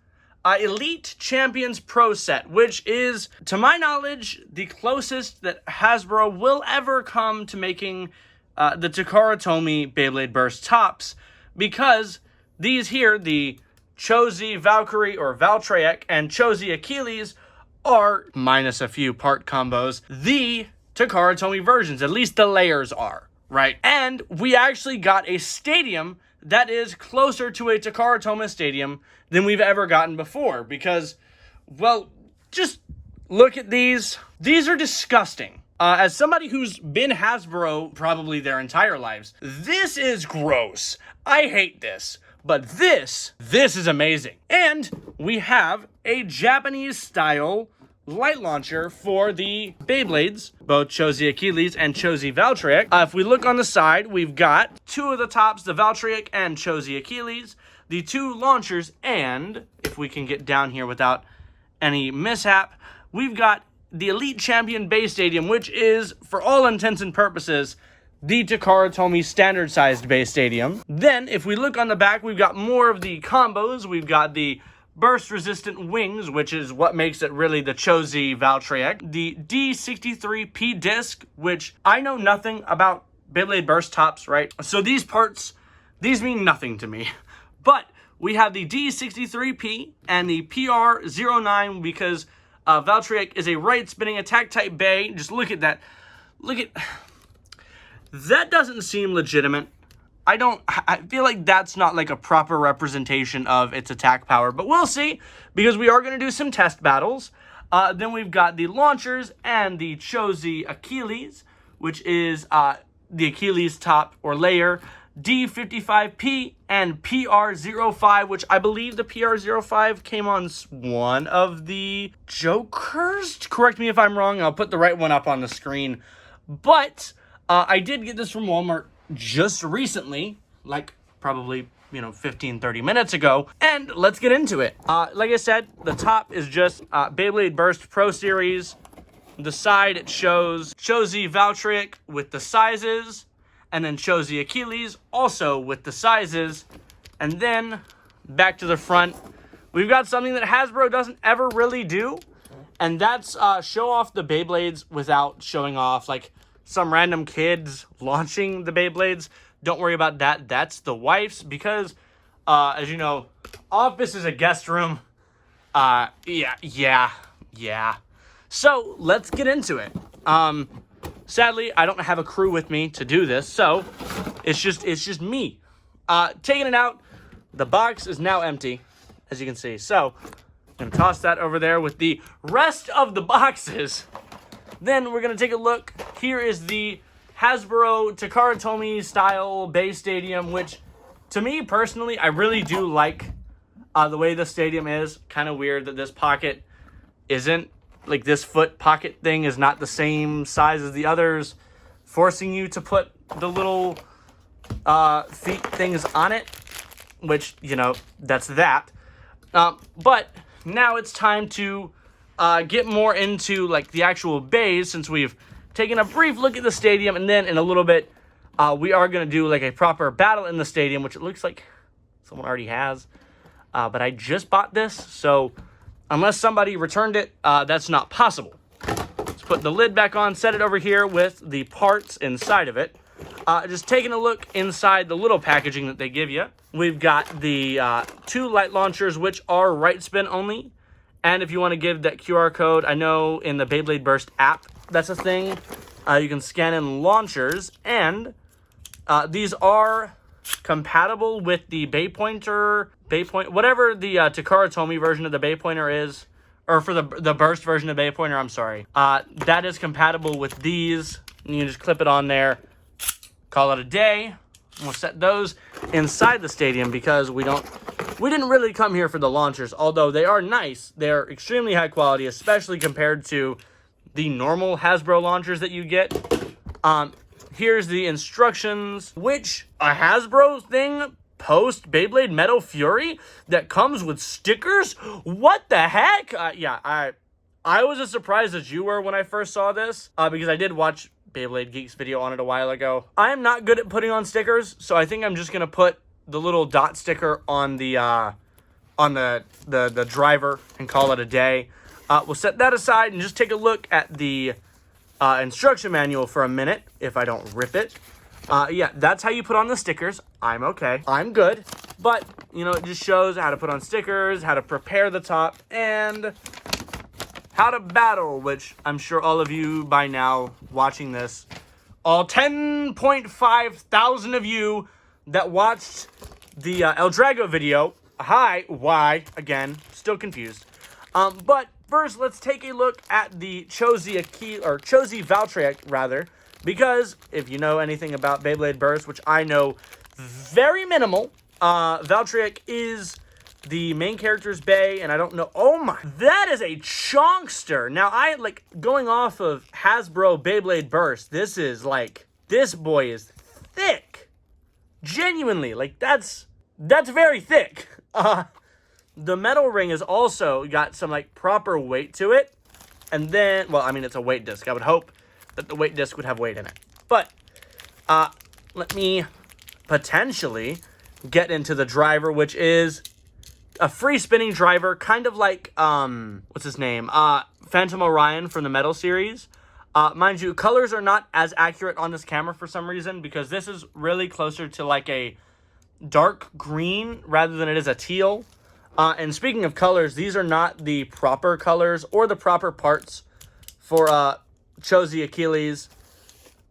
Elite Champions Pro Set, which is, to my knowledge, the closest that Hasbro will ever come to making the Takara Tomy Beyblade Burst tops, because these here, the Chozi Valkyrie or Valtryek and Chozi Achilles, are, minus a few part combos, the Takara Tomy versions. At least the layers are, right? And we actually got a stadium that is closer to a Takara Tomy stadium than we've ever gotten before, because, well, just look at these. These are disgusting. As somebody who's been Hasbro probably their entire lives, this is gross. I hate this. But this is amazing. And we have a Japanese-style light launcher for the Beyblades, both Chozi Achilles and Chozi Valtryek. If we look on the side, we've got two of the tops, the Valtryek and Chozi Achilles, the two launchers, and if we can get down here without any mishap, we've got the Elite Champion Base Stadium, which is, for all intents and purposes, the Takara Tomy standard-sized base stadium. Then, if we look on the back, we've got more of the combos. We've got the burst-resistant wings, which is what makes it really the Chozi Valtryek. The D63P disc, which I know nothing about Beyblade Burst tops, right? So these parts, these mean nothing to me. But we have the D63P and the PR09 because Valtryek is a right-spinning attack-type Bay. Just look at that. That doesn't seem legitimate. I feel like that's not like a proper representation of its attack power, but we'll see, because we are going to do some test battles. Then we've got the launchers and the Chozi Achilles, which is the Achilles top or layer, D55P and PR05, which I believe the PR05 came on one of the Jokers. Correct me if I'm wrong. I'll put the right one up on the screen. But I did get this from Walmart just recently, like probably 15, 30 minutes ago, and let's get into it. Like I said, the top is just Beyblade Burst Pro Series. The side, it shows Chozi Valtryek with the sizes, and then Chozi Achilles also with the sizes. And then back to the front, we've got something that Hasbro doesn't ever really do, and that's show off the Beyblades without showing off like some random kids launching the Beyblades. Don't worry about that. That's the wife's, because as you know, office is a guest room. Yeah. So let's get into it. Sadly, I don't have a crew with me to do this, so it's just me. Taking it out. The box is now empty, as you can see. So I'm gonna toss that over there with the rest of the boxes. Then we're gonna take a look. Here is the Hasbro Takara Tomy style Bay Stadium, which to me personally, I really do like the way the stadium is. Kind of weird that this pocket isn't, like this foot pocket thing is not the same size as the others, forcing you to put the little feet things on it, which, that's that. But now it's time to get more into like the actual bays, since we've taken a brief look at the stadium, and then in a little bit, we are going to do like a proper battle in the stadium, which it looks like someone already has. But I just bought this, so unless somebody returned it, that's not possible. Let's put the lid back on, set it over here with the parts inside of it. Just taking a look inside the little packaging that they give you. We've got the 2 light launchers, which are right spin only. And if you want to give that QR code, I know in the Beyblade Burst app, that's a thing. You can scan in launchers, and these are compatible with the whatever the Takara Tomy version of the Bay Pointer is, or for the Burst version of Bay Pointer, I'm sorry. That is compatible with these. You can just clip it on there, call it a day. We'll set those inside the stadium because we didn't really come here for the launchers, although they are nice. They're extremely high quality, especially compared to the normal Hasbro launchers that you get. Here's the instructions, which a Hasbro thing post Beyblade Metal Fury that comes with stickers? What the heck? I was as surprised as you were when I first saw this, because I did watch Beyblade Geek's video on it a while ago. I am not good at putting on stickers, so I think I'm just gonna put the little dot sticker on the driver and call it a day. We'll set that aside and just take a look at the instruction manual for a minute, if I don't rip it. That's how you put on the stickers. I'm okay. I'm good. But, it just shows how to put on stickers, how to prepare the top, and how to battle, which I'm sure all of you by now watching this, all 10.5 thousand of you that watched the El Drago video, why? Again, still confused. But first, let's take a look at the Chozi Valtryek, rather, because if you know anything about Beyblade Burst, which I know very minimal, Valtryek is the main character's Bay, and I don't know. Oh my, that is a chonkster. Now, going off of Hasbro Beyblade Burst, this boy is thick. Genuinely, that's very thick. The metal ring has also got some proper weight to it. And then, it's a weight disc. I would hope that the weight disc would have weight in it. But let me potentially get into the driver, which is a free spinning driver, kind of like what's his name? Phantom Orion from the Metal series. Mind you, colors are not as accurate on this camera for some reason, because this is really closer to a dark green rather than it is a teal. And speaking of colors, these are not the proper colors or the proper parts for Chozi Achilles,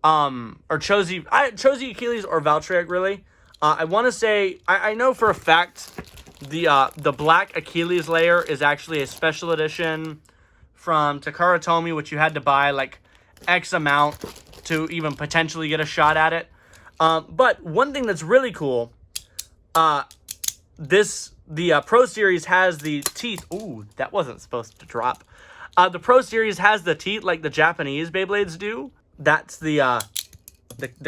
or Chozi Achilles or Valtryek, really. I want to say, I know for a fact the black Achilles layer is actually a special edition from Takara Tomy, which you had to buy like X amount to even potentially get a shot at it. But one thing that's really cool, the Pro Series has the teeth. Ooh, that wasn't supposed to drop. The Pro Series has the teeth like the Japanese Beyblades do. That's the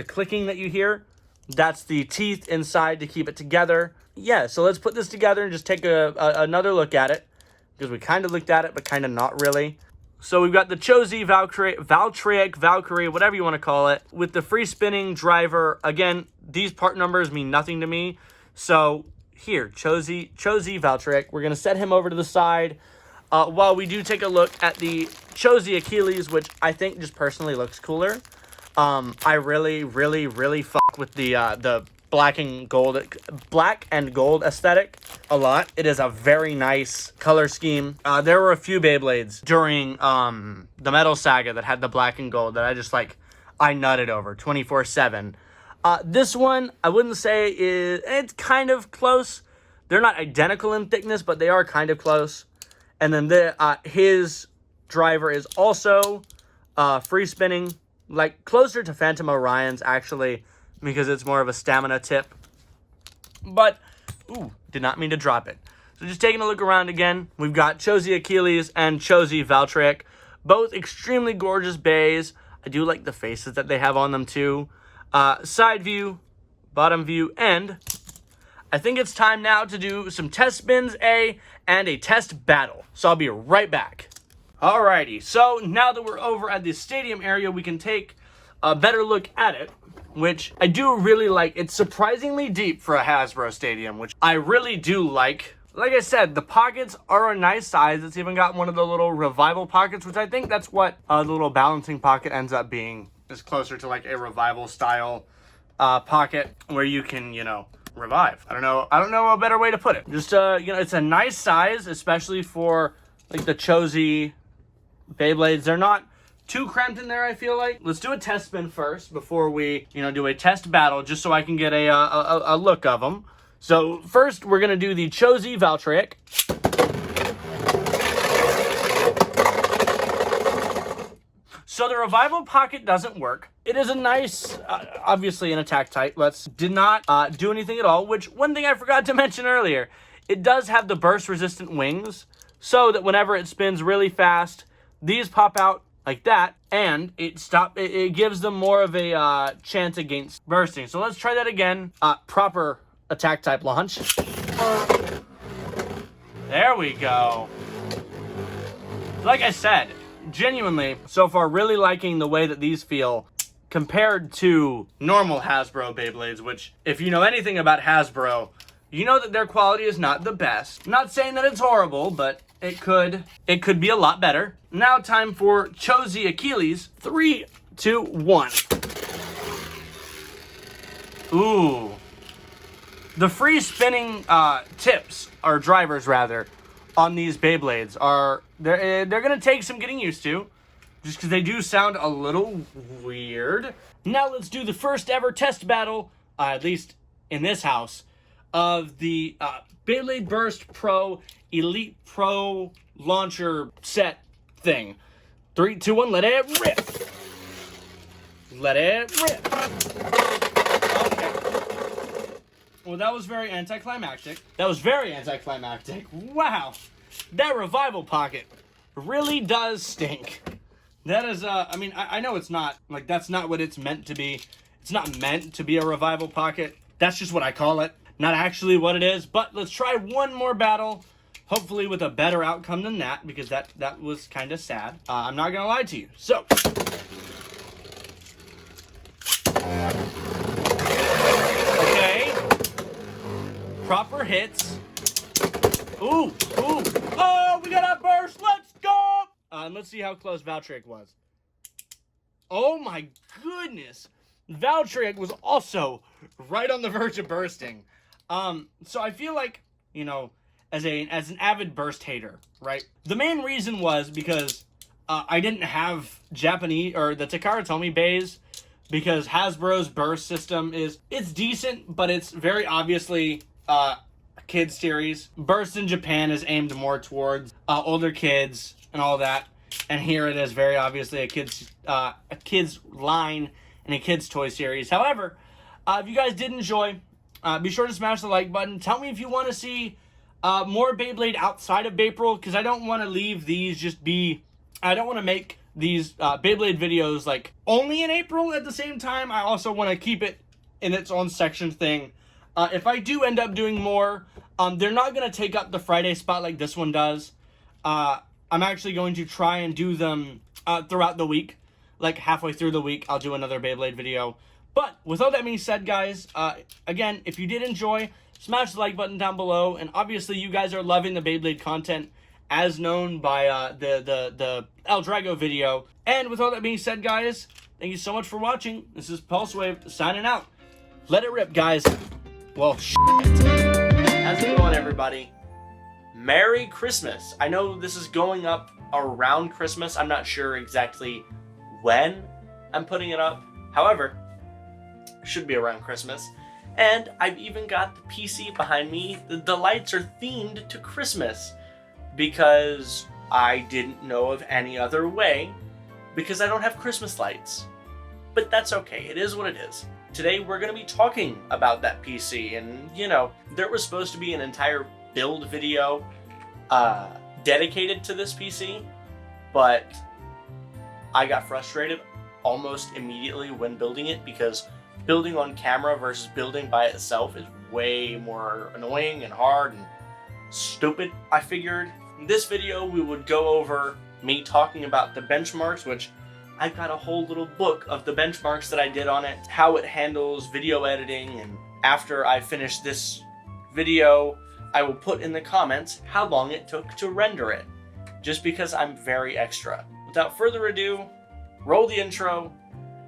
clicking that you hear. That's the teeth inside to keep it together. Yeah, so let's put this together and just take another look at it, because we kind of looked at it, but kind of not really. So we've got the Chozi Valkyrie, whatever you want to call it, with the free spinning driver. Again, these part numbers mean nothing to me. So here, Chozi Valkyrie. We're going to set him over to the side while we do take a look at the Chozi Achilles, which I think just personally looks cooler. I really fuck with the black and gold aesthetic a lot. It is a very nice color scheme. There were a few Beyblades during the Metal Saga that had the black and gold that I nutted over 24/7. This one, I wouldn't say it's kind of close. They're not identical in thickness, but they are kind of close. And then his driver is also free spinning, like closer to Phantom Orion's actually, because it's more of a stamina tip. But, ooh, did not mean to drop it. So just taking a look around again, we've got Chozi Achilles and Chozi Valkyrie, both extremely gorgeous bays. I do like the faces that they have on them too. Side view, bottom view, and I think it's time now to do some test spins, and a test battle. So I'll be right back. Alrighty, so now that we're over at the stadium area, we can take a better look at it, which I do really like. It's surprisingly deep for a Hasbro stadium, which I really do like. Like I said, the pockets are a nice size. It's even got one of the little revival pockets, which I think that's what the little balancing pocket ends up being. Is closer to like a revival style pocket where you can, revive. I don't know a better way to put it. Just, it's a nice size, especially for like the Chozi Beyblades. They're not too cramped in there, I feel like. Let's do a test spin first before we, do a test battle, just so I can get a look of them. So first, we're gonna do the Chozi Valkyrie. So the revival pocket doesn't work. It is a nice, obviously an attack type. Did not do anything at all, which one thing I forgot to mention earlier, it does have the burst resistant wings, so that whenever it spins really fast, these pop out like that, and it gives them more of a chance against bursting. So let's try that again. Proper attack type launch. There we go. Like I said, genuinely, so far, really liking the way that these feel compared to normal Hasbro Beyblades, which, if you know anything about Hasbro, you know that their quality is not the best. Not saying that it's horrible, but it could be a lot better. Now time for Chozi Achilles. 3, 2, 1. Ooh. The free spinning tips, or drivers rather, on these Beyblades they're gonna take some getting used to, just because they do sound a little weird. Now let's do the first ever test battle, at least in this house, of the Beyblade Burst Pro Elite Pro Launcher Set thing. 3, 2, 1, let it rip! Let it rip! Okay. Well, that was very anticlimactic. Wow! That revival pocket really does stink. That is, I know it's not, that's not what it's meant to be. It's not meant to be a revival pocket. That's just what I call it. Not actually what it is, but let's try one more battle, hopefully with a better outcome than that, because that was kind of sad. I'm not gonna lie to you. So, okay, proper hits. Ooh, oh, we got a burst. Let's go. And let's see how close Valkyrie was. Oh my goodness, Valkyrie was also right on the verge of bursting. So I feel like, as an avid burst hater, right? The main reason was because I didn't have Japanese or the Takara Tomy bays, because Hasbro's burst system it's decent, but it's very obviously a kids series. Burst in Japan is aimed more towards older kids and all that. And here it is, very obviously a kid's line and a kid's toy series. However, if you guys did enjoy, be sure to smash the like button. Tell me if you want to see more Beyblade outside of April, because I don't want to leave these I don't want to make these Beyblade videos like only in April at the same time. I also want to keep it in its own section thing. If I do end up doing more, they're not going to take up the Friday spot like this one does. I'm actually going to try and do them throughout the week. Like halfway through the week, I'll do another Beyblade video. But with all that being said, guys, again, if you did enjoy, smash the like button down below. And obviously, you guys are loving the Beyblade content, as known by the El Drago video. And with all that being said, guys, thank you so much for watching. This is Pulsewave signing out. Let it rip, guys. Well, shit. How's it going, everybody? Merry Christmas. I know this is going up around Christmas. I'm not sure exactly when I'm putting it up. However, it should be around Christmas. And I've even got the PC behind me. The lights are themed to Christmas because I didn't know of any other way, because I don't have Christmas lights. But that's okay. It is what it is. Today we're going to be talking about that PC, and you know, there was supposed to be an entire build video dedicated to this PC, but I got frustrated almost immediately when building it, because building on camera versus building by itself is way more annoying and hard and stupid. I figured in this video we would go over me talking about the benchmarks, which I've got a whole little book of the benchmarks that I did on it, how it handles video editing, and after I finish this video, I will put in the comments how long it took to render it, just because I'm very extra. Without further ado, roll the intro,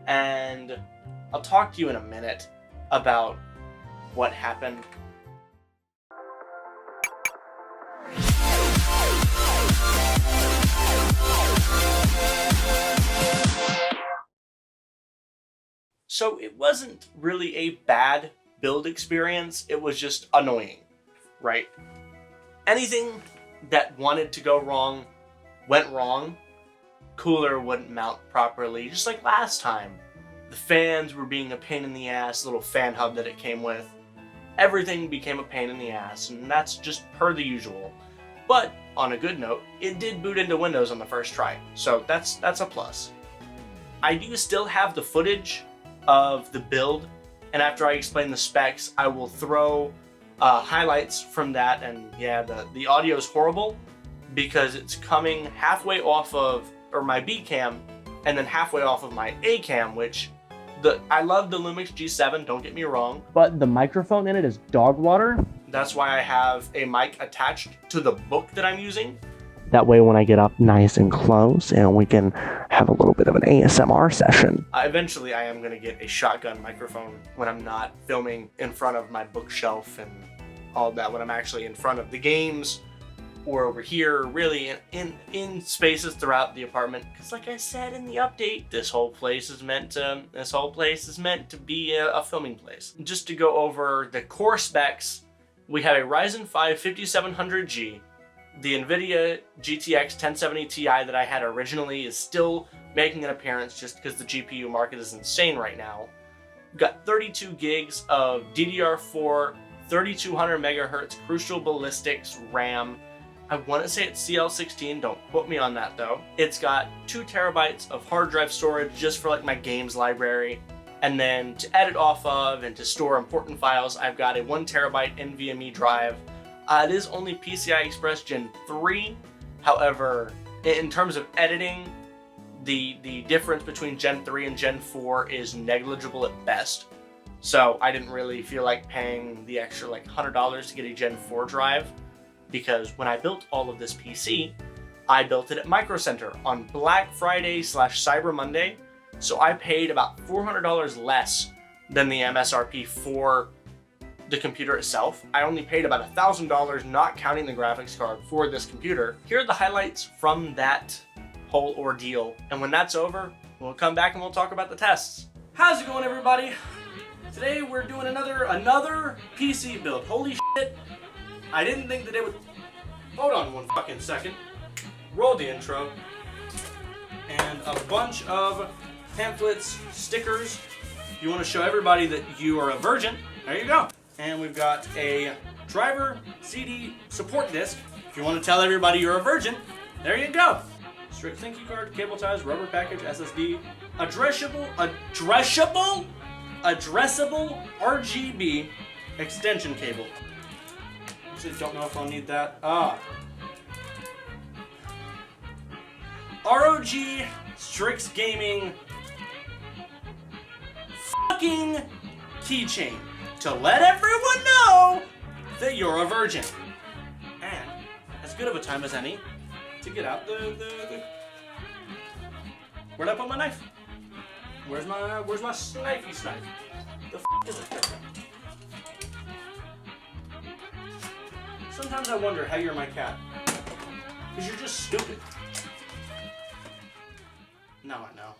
and I'll talk to you in a minute about what happened. So it wasn't really a bad build experience, it was just annoying, right? Anything that wanted to go wrong went wrong. Cooler wouldn't mount properly, just like last time. The fans were being a pain in the ass, little fan hub that it came with. Everything became a pain in the ass, and that's just per the usual. But on a good note, it did boot into Windows on the first try, so that's a plus. I do still have the footage of the build, and after I explain the specs, I will throw highlights from that. And yeah, the audio is horrible because it's coming halfway off of my B cam and then halfway off of my A cam, which I love the Lumix G7, don't get me wrong, but the microphone in it is dog water. That's why I have a mic attached to the book that I'm using. That way when I get up nice and close, and we can have a little bit of an ASMR session. Eventually I am going to get a shotgun microphone when I'm not filming in front of my bookshelf and all that, when I'm actually in front of the games or over here, really in spaces throughout the apartment. Because like I said in the update, this whole place is meant to be a filming place. Just to go over the core specs, we have a Ryzen 5 5700G. The NVIDIA GTX 1070 Ti that I had originally is still making an appearance just because the GPU market is insane right now. We've got 32 gigs of DDR4, 3200 megahertz Crucial Ballistics RAM. I want to say it's CL16, don't quote me on that though. It's got 2 terabytes of hard drive storage just for like my games library. And then to edit off of and to store important files, I've got a 1 terabyte NVMe drive. It is only PCI Express Gen 3. However, in terms of editing, the difference between Gen 3 and Gen 4 is negligible at best. So I didn't really feel like paying the extra like $100 to get a Gen 4 drive, because when I built all of this PC, I built it at Micro Center on Black Friday / Cyber Monday. So I paid about $400 less than the MSRP for the computer itself. I only paid about $1,000, not counting the graphics card, for this computer. Here are the highlights from that whole ordeal. And when that's over, we'll come back and we'll talk about the tests. How's it going, everybody? Today we're doing another PC build. Holy shit. I didn't think that it would... Hold on one fucking second. Roll the intro. and a bunch of pamphlets, stickers. If you want to show everybody that you are a virgin, there you go. And we've got a driver CD support disc. If you want to tell everybody you're a virgin, there you go. Strict thank you card, cable ties, rubber package, SSD, addressable RGB extension cable. Actually, don't know if I'll need that. ROG Strix Gaming fucking keychain to let everyone know that you're a virgin. And as good of a time as any to get out the where'd I put my knife? Where's my snifey snipe? The f is it? Sometimes I wonder how you're my cat. Because you're just stupid. Now I know.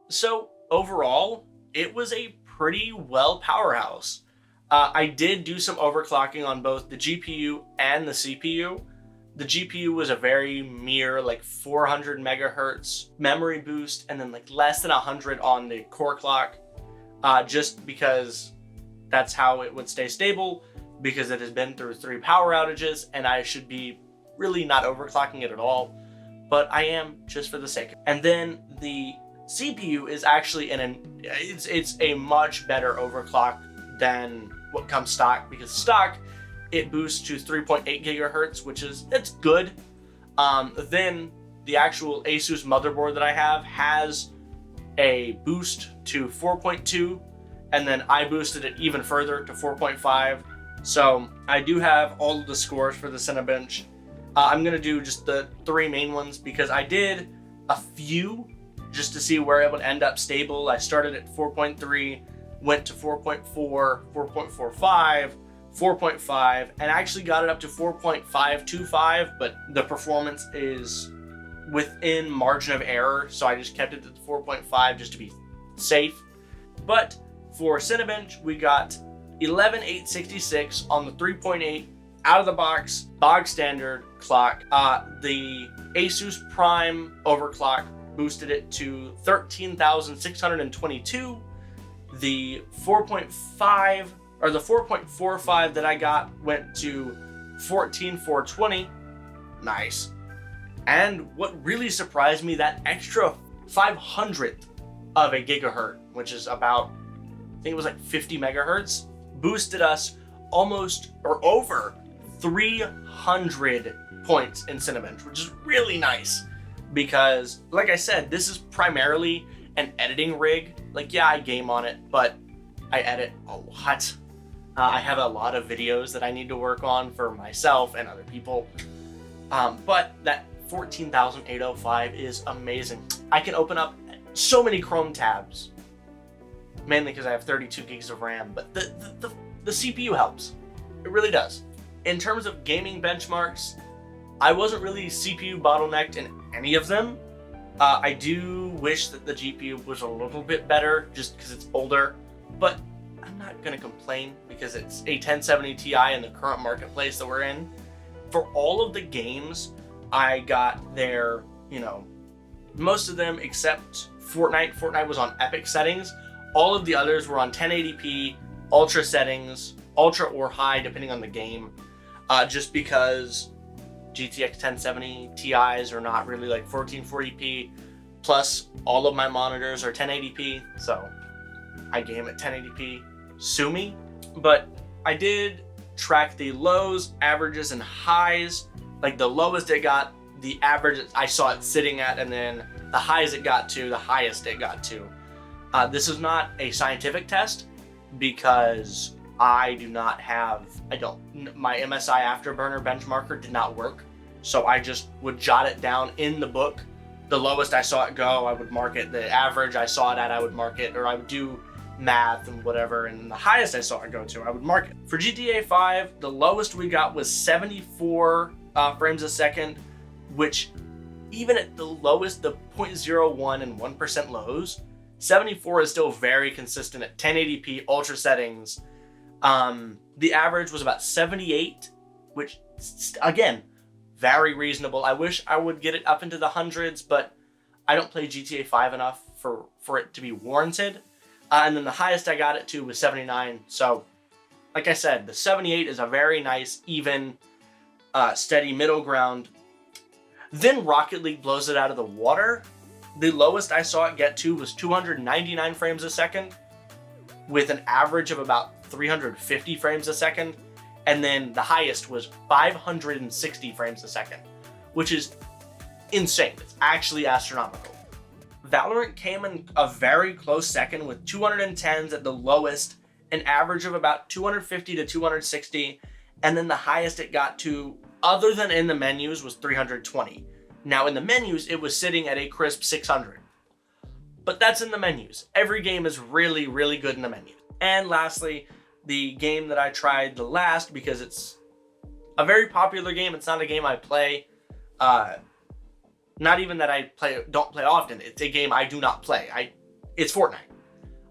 So, overall, it was a pretty well powerhouse. I did do some overclocking on both the GPU and the CPU. The GPU was a very mere, like 400 megahertz memory boost, and then like less than 100 on the core clock, just because that's how it would stay stable, because it has been through 3 power outages, and I should be really not overclocking it at all, but I am just for the sake of it. And then the CPU is actually it's a much better overclock than what comes stock, because stock it boosts to 3.8 gigahertz, which is, it's good. Then the actual Asus motherboard that I have has a boost to 4.2, and then I boosted it even further to 4.5. So I do have all of the scores for the Cinebench. I'm gonna do just the 3 main ones because I did a few just to see where it would end up stable. I started at 4.3, went to 4.4, 4.45, 4.5, and actually got it up to 4.525, but the performance is within margin of error, so I just kept it at 4.5 just to be safe. But for Cinebench, we got 11,866 on the 3.8 out of the box bog standard clock. The Asus Prime overclock boosted it to 13,622. The 4.5 or the 4.45 that I got went to 14,420. Nice. And what really surprised me, that extra 500th of a gigahertz, which is about, I think it was like 50 megahertz, boosted us almost or over 300 points in Cinebench, which is really nice because, like I said, this is primarily an editing rig. Like, yeah, I game on it, but I edit a lot. I have a lot of videos that I need to work on for myself and other people. But that 14,805 is amazing. I can open up so many Chrome tabs, mainly because I have 32 gigs of RAM, but the CPU helps. It really does. In terms of gaming benchmarks, I wasn't really CPU bottlenecked in any of them. I do wish that the GPU was a little bit better just because it's older, but I'm not going to complain because it's a 1070 Ti in the current marketplace that we're in. For all of the games, I got their, most of them except Fortnite. Fortnite was on epic settings. All of the others were on 1080p, ultra settings, ultra or high depending on the game, just because GTX 1070 Ti's are not really like 1440p, plus all of my monitors are 1080p, so I game at 1080p. Sue me. But I did track the lows, averages, and highs. Like the lowest it got, the average I saw it sitting at, and then the highs it got to, the highest it got to. This is not a scientific test because my MSI Afterburner benchmarker did not work. So I just would jot it down in the book. The lowest I saw it go, I would mark it. The average I saw it at, I would mark it, or I would do math and whatever. And the highest I saw it go to, I would mark it. For GTA 5, the lowest we got was 74 frames a second, which even at the lowest, the 0.01 and 1% lows, 74 is still very consistent at 1080p ultra settings. The average was about 78, which again, very reasonable. I wish I would get it up into the hundreds, but I don't play GTA 5 enough for it to be warranted. And then the highest I got it to was 79. So, like I said, the 78 is a very nice, even, steady middle ground. Then Rocket League blows it out of the water. The lowest I saw it get to was 299 frames a second, with an average of about 350 frames a second. And then the highest was 560 frames a second, which is insane. It's actually astronomical. Valorant came in a very close second with 210s at the lowest, an average of about 250 to 260, and then the highest it got to, other than in the menus, was 320. Now in the menus, it was sitting at a crisp 600. But that's in the menus. Every game is really, really good in the menus. And lastly, the game that I tried the last, because it's a very popular game. It's not a game I play. Not even that I don't play often. It's a game I do not play. It's Fortnite.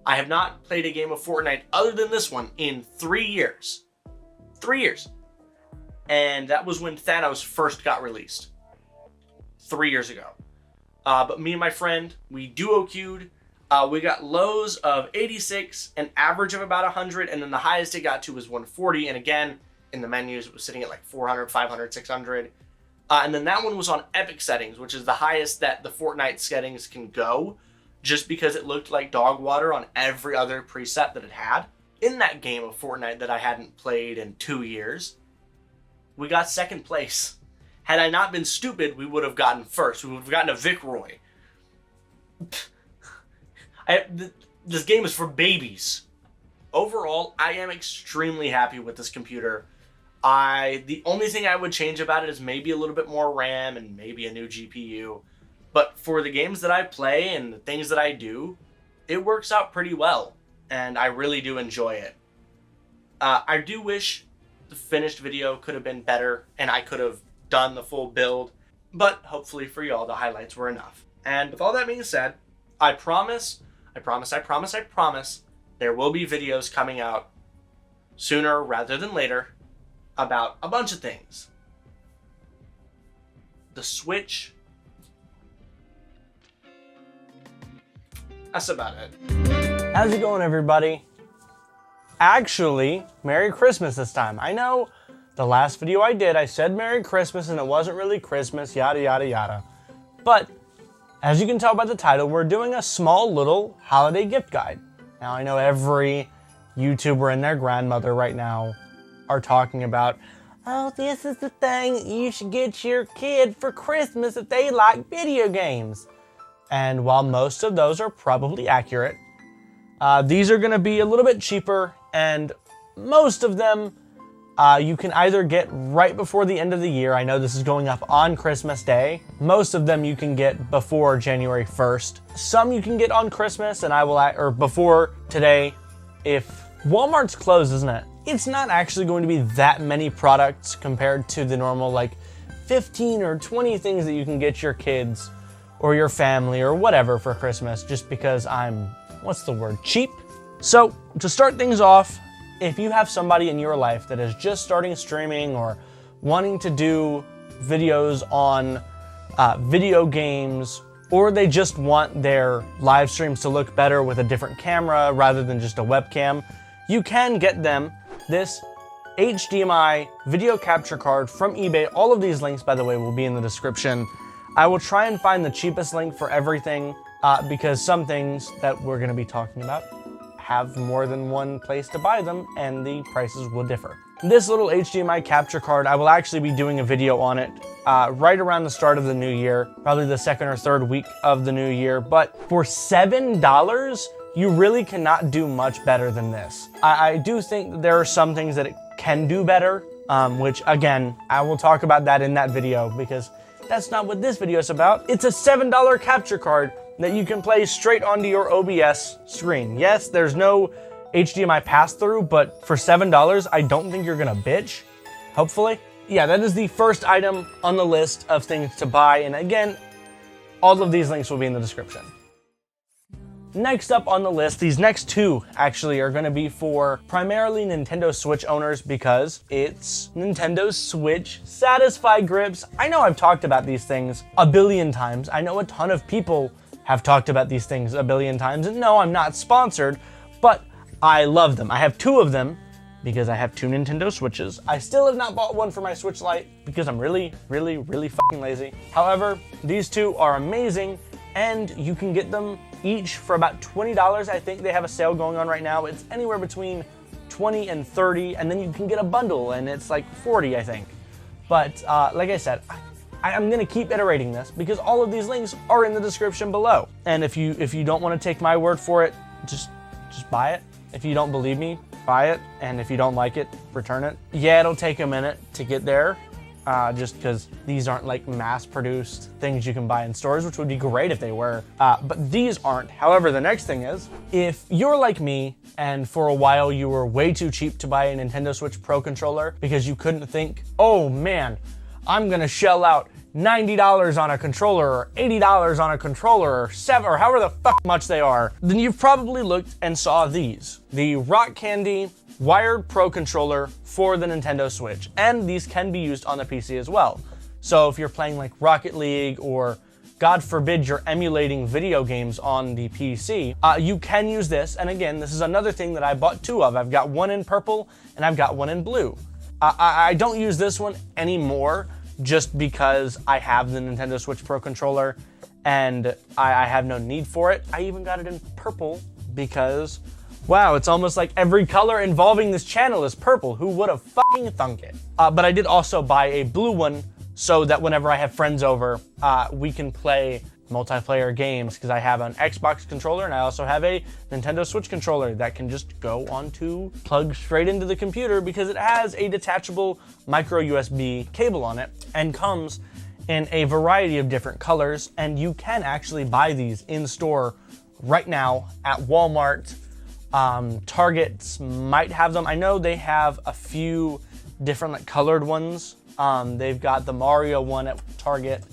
I have not played a game of Fortnite other than this one in 3 years. 3 years. And that was when Thanos first got released. 3 years ago. But me and my friend, we duo queued. We got lows of 86, an average of about 100, and then the highest it got to was 140. And again, in the menus, it was sitting at like 400, 500, 600. And then that one was on epic settings, which is the highest that the Fortnite settings can go, just because it looked like dog water on every other preset that it had. In that game of Fortnite that I hadn't played in 2 years, we got second place. Had I not been stupid, we would have gotten first. We would have gotten a Vic Roy. This game is for babies. Overall, I am extremely happy with this computer. The only thing I would change about it is maybe a little bit more RAM and maybe a new GPU. But for the games that I play and the things that I do, it works out pretty well. And I really do enjoy it. I do wish the finished video could have been better and I could have done the full build. But hopefully for y'all, the highlights were enough. And with all that being said, I promise, there will be videos coming out sooner rather than later about a bunch of things. The Switch. That's about it. How's it going, everybody? Actually, Merry Christmas this time. I know the last video I did, I said Merry Christmas and it wasn't really Christmas, yada, yada, yada. But as you can tell by the title, we're doing a small little holiday gift guide. Now, I know every YouTuber and their grandmother right now are talking about, oh, this is the thing you should get your kid for Christmas if they like video games. And while most of those are probably accurate, these are going to be a little bit cheaper, and most of them you can either get right before the end of the year. I know this is going up on Christmas Day. Most of them you can get before January 1st. Some you can get on Christmas, and or before today. If Walmart's closed, isn't it? It's not actually going to be that many products compared to the normal like 15 or 20 things that you can get your kids or your family or whatever for Christmas, just because I'm, cheap. So to start things off, if you have somebody in your life that is just starting streaming or wanting to do videos on video games, or they just want their live streams to look better with a different camera rather than just a webcam, you can get them this HDMI video capture card from eBay. All of these links, by the way, will be in the description. I will try and find the cheapest link for everything because some things that we're going to be talking about have more than one place to buy them and the prices will differ. This little HDMI capture card, I will actually be doing a video on it right around the start of the new year, probably the second or third week of the new year. But for $7, you really cannot do much better than this. I do think that there are some things that it can do better, which again, I will talk about that in that video because that's not what this video is about. It's a $7 capture card that you can play straight onto your OBS screen. Yes, there's no HDMI pass-through, but for $7, I don't think you're gonna bitch, hopefully. Yeah, that is the first item on the list of things to buy, and again, all of these links will be in the description. Next up on the list, these next two actually are going to be for primarily Nintendo Switch owners because it's Nintendo Switch Satisfy Grips. I know I've talked about these things a billion times. I know a ton of people have talked about these things a billion times. And no, I'm not sponsored, but I love them. I have two of them because I have two Nintendo Switches. I still have not bought one for my Switch Lite because I'm really fucking lazy. However, these two are amazing and you can get them each for about $20. I think they have a sale going on right now. It's anywhere between 20 and 30, and then you can get a bundle and it's like 40, I think. But like I said, I'm gonna keep iterating this because all of these links are in the description below. And if you don't want to take my word for it, just buy it. If you don't believe me, buy it. And if you don't like it, return it. Yeah, it'll take a minute to get there. Just because these aren't like mass-produced things you can buy in stores, which would be great if they were, but these aren't. However, the next thing is, if you're like me and for a while you were way too cheap to buy a Nintendo Switch Pro controller because you couldn't think, oh man, I'm gonna shell out $90 on a controller or $80 on a controller or $7 or however the fuck much they are, then you've probably looked and saw these. The Rock Candy wired Pro controller for the Nintendo Switch, and these can be used on the PC as well. So if you're playing like Rocket League or God forbid you're emulating video games on the PC, you can use this. And again, this is another thing that I bought two of. I've got one in purple and I've got one in blue. I don't use this one anymore just because I have the Nintendo Switch Pro controller and I have no need for it. I even got it in purple because wow, it's almost like every color involving this channel is purple. Who would have fucking thunk it? But I did also buy a blue one so that whenever I have friends over, we can play multiplayer games because I have an Xbox controller and I also have a Nintendo Switch controller that can just go onto, plug straight into the computer because it has a detachable micro USB cable on it and comes in a variety of different colors. And you can actually buy these in store right now at Walmart. Targets might have them. I know they have a few different like colored ones. They've got the Mario one at Target.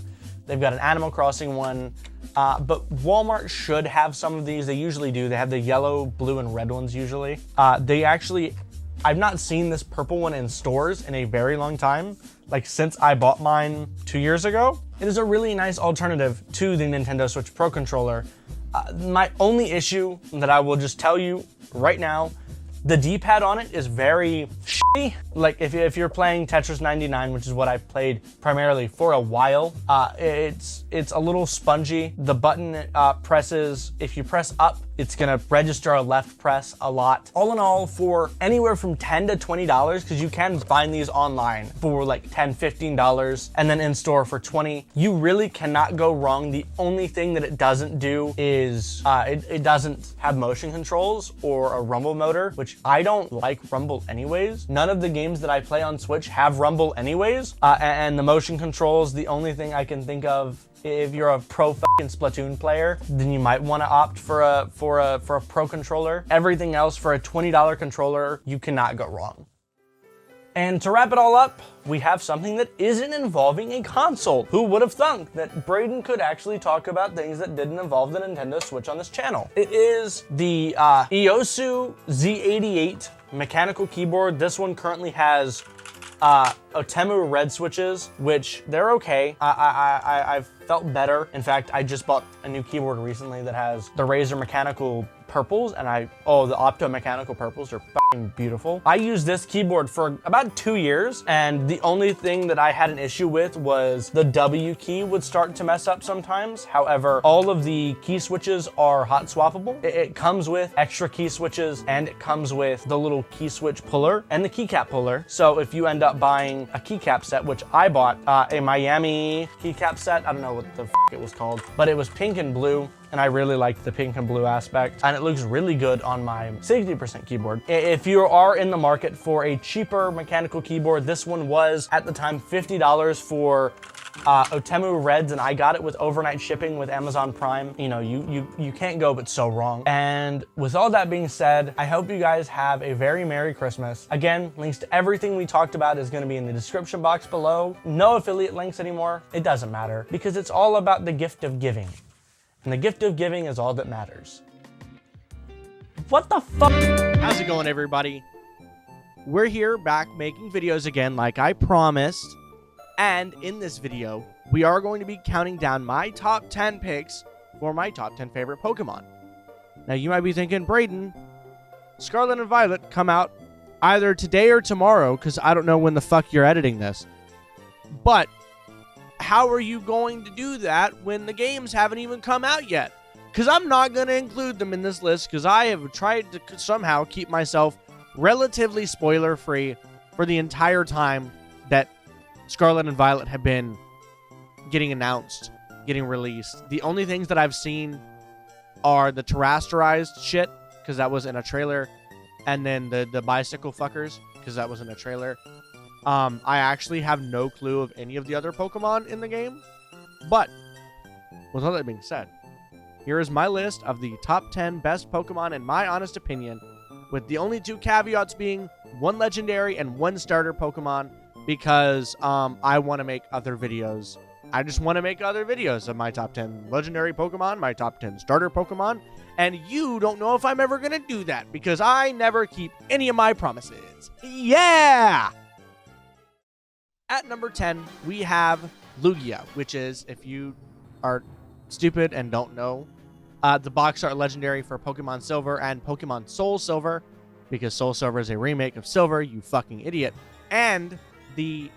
They've got an Animal Crossing one. But Walmart should have some of these. They usually do. They have the yellow, blue, and red ones usually. I've not seen this purple one in stores in a very long time. Like since I bought mine 2 years ago. It is a really nice alternative to the Nintendo Switch Pro controller. My only issue that I will just tell you right now, the D-pad on it is very shitty. Like if you're playing Tetris 99, which is what I played primarily for a while, it's a little spongy. The button presses, if you press up, it's gonna register a left press a lot. All in all, for anywhere from $10 to $20, because you can find these online for like $10, $15, and then in store for $20, you really cannot go wrong. The only thing that it doesn't do is it doesn't have motion controls or a rumble motor, which I don't like rumble anyways. None of the games that I play on Switch have rumble anyways, and the motion controls, the only thing I can think of, if you're a pro fucking Splatoon player, then you might want to opt for a pro controller. Everything else for a $20 controller, you cannot go wrong. And to wrap it all up, we have something that isn't involving a console. Who would have thunk that Braden could actually talk about things that didn't involve the Nintendo Switch on this channel? It is the Iosu Z88 mechanical keyboard. This one currently has Otemu Red switches, which they're okay. I've felt better. In fact, I just bought a new keyboard recently that has the Razer mechanical purples, and the Opto mechanical purples are fucking beautiful. I used this keyboard for about 2 years, and the only thing that I had an issue with was the W key would start to mess up sometimes. However, all of the key switches are hot swappable. It comes with extra key switches, and it comes with the little key switch puller and the keycap puller. So if you end up buying a keycap set, which I bought a Miami keycap set, I don't know what the it was called, but it was pink and blue, and I really liked the pink and blue aspect, and it looks really good on my 60% keyboard. If you are in the market for a cheaper mechanical keyboard, this one was at the time $50 for Otemu Reds, and I got it with overnight shipping with Amazon Prime. You know, you can't go but so wrong. And with all that being said, I hope you guys have a very Merry Christmas. Again, links to everything we talked about is going to be in the description box below. No affiliate links anymore. It doesn't matter because it's all about the gift of giving. And the gift of giving is all that matters. What the fuck? How's it going, everybody? We're here back making videos again like I promised. And in this video, we are going to be counting down my top 10 picks for my top 10 favorite Pokemon. Now, you might be thinking, Braden, Scarlet and Violet come out either today or tomorrow, because I don't know when the fuck you're editing this. But how are you going to do that when the games haven't even come out yet? Because I'm not going to include them in this list, because I have tried to somehow keep myself relatively spoiler-free for the entire time that Scarlet and Violet have been getting announced, getting released. The only things that I've seen are the terrestrialized shit, because that was in a trailer, and then the bicycle fuckers, because that was in a trailer. I actually have no clue of any of the other Pokemon in the game. But, with all that being said, here is my list of the top 10 best Pokemon in my honest opinion, with the only two caveats being one legendary and one starter Pokemon, because I want to make other videos. I just want to make other videos of my top 10 legendary Pokemon, my top 10 starter Pokemon, and you don't know if I'm ever going to do that, because I never keep any of my promises. Yeah! At number 10, we have Lugia, which is, if you are stupid and don't know, the box art legendary for Pokemon Silver and Pokemon Soul Silver, because Soul Silver is a remake of Silver, you fucking idiot. And the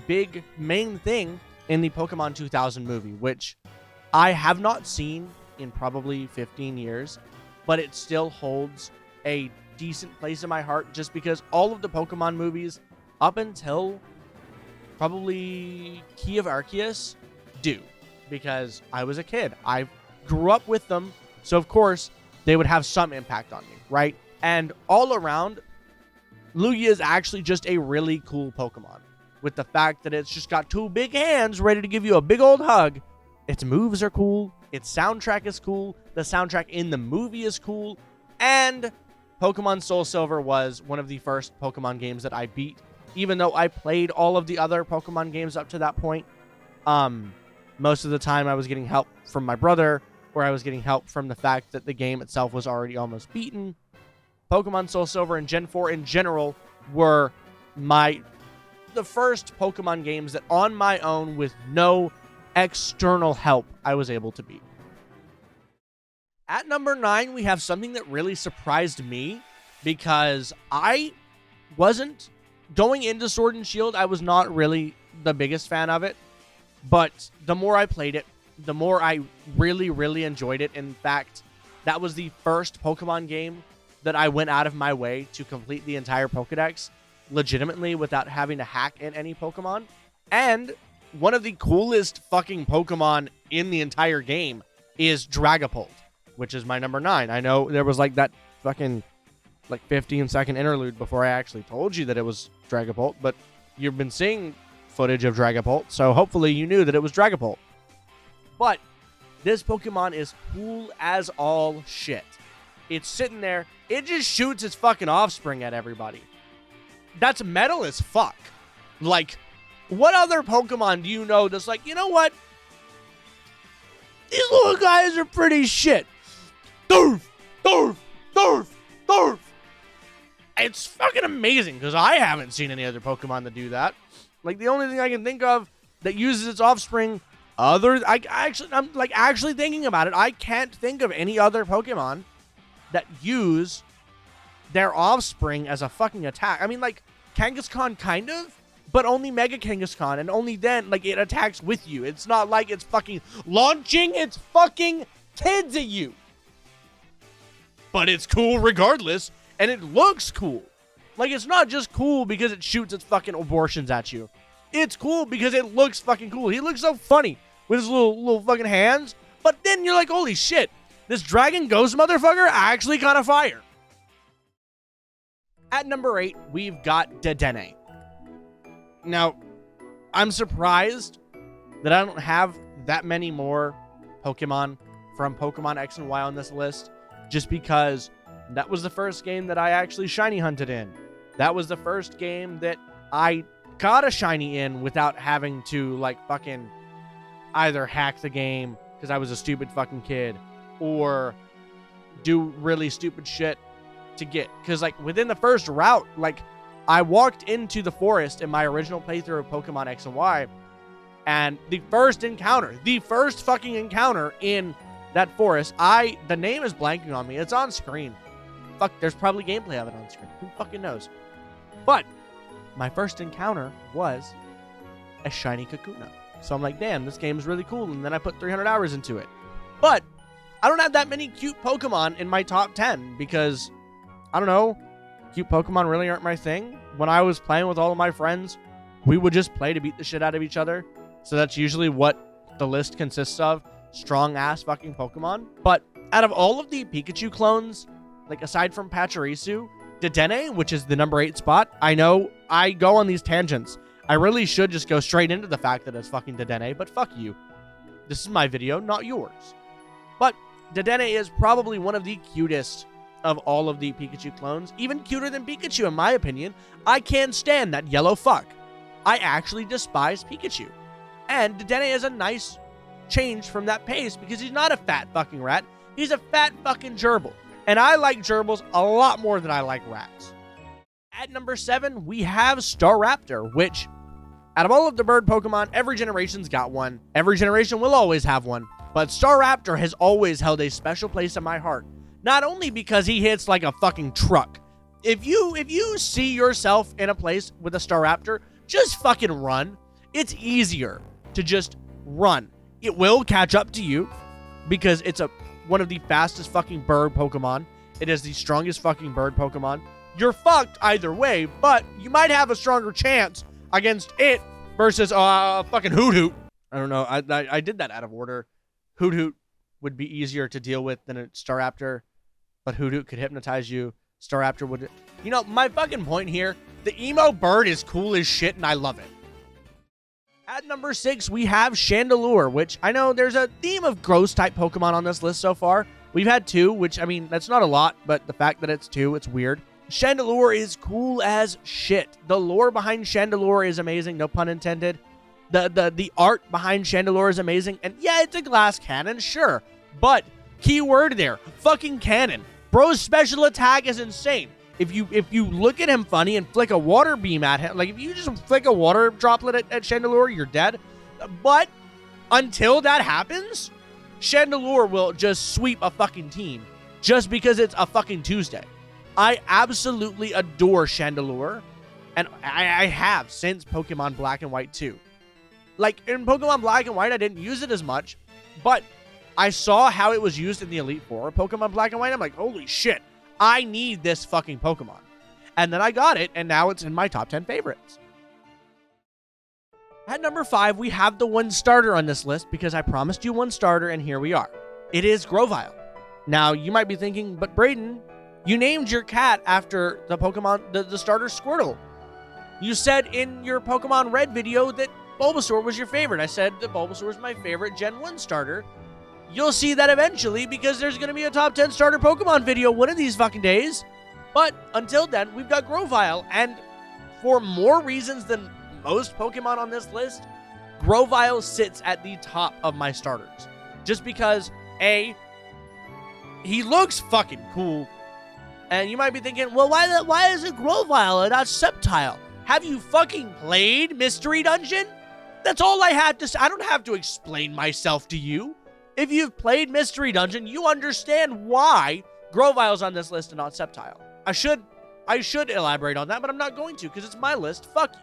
big main thing in the Pokemon 2000 movie, which I have not seen in probably 15 years, but it still holds a decent place in my heart, just because all of the Pokemon movies up until probably Key of Arceus do, because I was a kid. I grew up with them, so of course they would have some impact on me, right? And all around, Lugia is actually just a really cool Pokemon, with the fact that it's just got two big hands ready to give you a big old hug. Its moves are cool, its soundtrack is cool, the soundtrack in the movie is cool, and Pokemon Soul Silver was one of the first Pokemon games that I beat, even though I played all of the other Pokemon games up to that point. Most of the time I was getting help from my brother, or I was getting help from the fact that the game itself was already almost beaten. Pokemon Soul Silver and Gen 4 in general were the first Pokemon games that on my own, with no external help, I was able to beat. At number 9, we have something that really surprised me, because I wasn't going into Sword and Shield. I was not really the biggest fan of it, but the more I played it, the more I really, really enjoyed it. In fact, that was the first Pokemon game that I went out of my way to complete the entire Pokedex legitimately without having to hack in any Pokemon. And one of the coolest fucking Pokemon in the entire game is Dragapult, which is my number 9. I know there was like that fucking 15-second interlude before I actually told you that it was Dragapult, but you've been seeing footage of Dragapult, so hopefully you knew that it was Dragapult. But this Pokemon is cool as all shit. It's sitting there, it just shoots its fucking offspring at everybody. That's metal as fuck. Like, what other Pokemon do you know that's like, you know what? These little guys are pretty shit. Durf, durf, durf, durf. It's fucking amazing, because I haven't seen any other Pokemon that do that. Like, the only thing I can think of that uses its offspring, I'm actually thinking about it. I can't think of any other Pokemon that use their offspring as a fucking attack. I mean, like, Kangaskhan kind of, but only Mega Kangaskhan, and only then, like, it attacks with you. It's not like it's fucking launching its fucking kids at you. But it's cool regardless, and it looks cool. Like, it's not just cool because it shoots its fucking abortions at you. It's cool because it looks fucking cool. He looks so funny with his little fucking hands, but then you're like, holy shit, this Dragon Ghost motherfucker actually kind of fire. At number 8, we've got Dedenne. Now, I'm surprised that I don't have that many more Pokemon from Pokemon X and Y on this list, just because that was the first game that I actually shiny hunted in. That was the first game that I got a shiny in without having to, like, fucking either hack the game because I was a stupid fucking kid, or do really stupid shit to get. Because, like, within the first route, like, I walked into the forest in my original playthrough of Pokemon X and Y, and the first fucking encounter in that forest, the name is blanking on me. It's on screen. Fuck, there's probably gameplay of it on screen. Who fucking knows? But my first encounter was a shiny Kakuna. So I'm like, damn, this game is really cool. And then I put 300 hours into it. But I don't have that many cute Pokemon in my top 10 because, I don't know, cute Pokemon really aren't my thing. When I was playing with all of my friends, we would just play to beat the shit out of each other. So that's usually what the list consists of. Strong-ass fucking Pokemon. But out of all of the Pikachu clones, like aside from Pachirisu, Dedenne, which is the number 8 spot, I know I go on these tangents. I really should just go straight into the fact that it's fucking Dedenne, but fuck you. This is my video, not yours. But Dedenne is probably one of the cutest of all of the Pikachu clones. Even cuter than Pikachu, in my opinion. I can't stand that yellow fuck. I actually despise Pikachu. And Dedenne is a nice change from that pace because he's not a fat fucking rat. He's a fat fucking gerbil. And I like gerbils a lot more than I like rats. At number 7, we have Staraptor, which, out of all of the bird Pokemon, every generation's got one. Every generation will always have one. But Staraptor has always held a special place in my heart. Not only because he hits like a fucking truck. If you see yourself in a place with a Staraptor, just fucking run. It's easier to just run. It will catch up to you because it's one of the fastest fucking bird Pokemon. It is the strongest fucking bird Pokemon. You're fucked either way, but you might have a stronger chance against it versus fucking Hoot. I don't know. I did that out of order. Hoot would be easier to deal with than a Staraptor, but Hoot could hypnotize you. Staraptor would... You know, my fucking point here, the emo bird is cool as shit and I love it. At number 6, we have Chandelure, which I know there's a theme of gross-type Pokemon on this list so far. We've had 2, which, I mean, that's not a lot, but the fact that it's 2, it's weird. Chandelure is cool as shit. The lore behind Chandelure is amazing, no pun intended. The art behind Chandelure is amazing. And yeah, it's a glass cannon, sure. But, key word there, fucking cannon. Bro's special attack is insane. If you look at him funny and flick a water beam at him, like if you just flick a water droplet at Chandelure, you're dead. But until that happens, Chandelure will just sweep a fucking team just because it's a fucking Tuesday. I absolutely adore Chandelure, and I have since Pokemon Black and White 2. Like, in Pokemon Black and White, I didn't use it as much, but I saw how it was used in the Elite Four of Pokemon Black and White. I'm like, holy shit. I need this fucking Pokemon. And then I got it, and now it's in my top 10 favorites. At number 5, we have the one starter on this list because I promised you one starter, and here we are. It is Grovyle. Now, you might be thinking, but Braden, you named your cat after the Pokemon, the starter Squirtle. You said in your Pokemon Red video that Bulbasaur was your favorite. I said that Bulbasaur was my favorite Gen 1 starter. You'll see that eventually because there's going to be a top 10 starter Pokemon video one of these fucking days. But until then, we've got Grovyle. And for more reasons than most Pokemon on this list, Grovyle sits at the top of my starters. Just because, A, he looks fucking cool. And you might be thinking, well, why is it Grovyle and not Sceptile? Have you fucking played Mystery Dungeon? That's all I have to say. I don't have to explain myself to you. If you've played Mystery Dungeon, you understand why Grovyle's on this list and not Sceptile. I should elaborate on that, but I'm not going to because it's my list. Fuck you.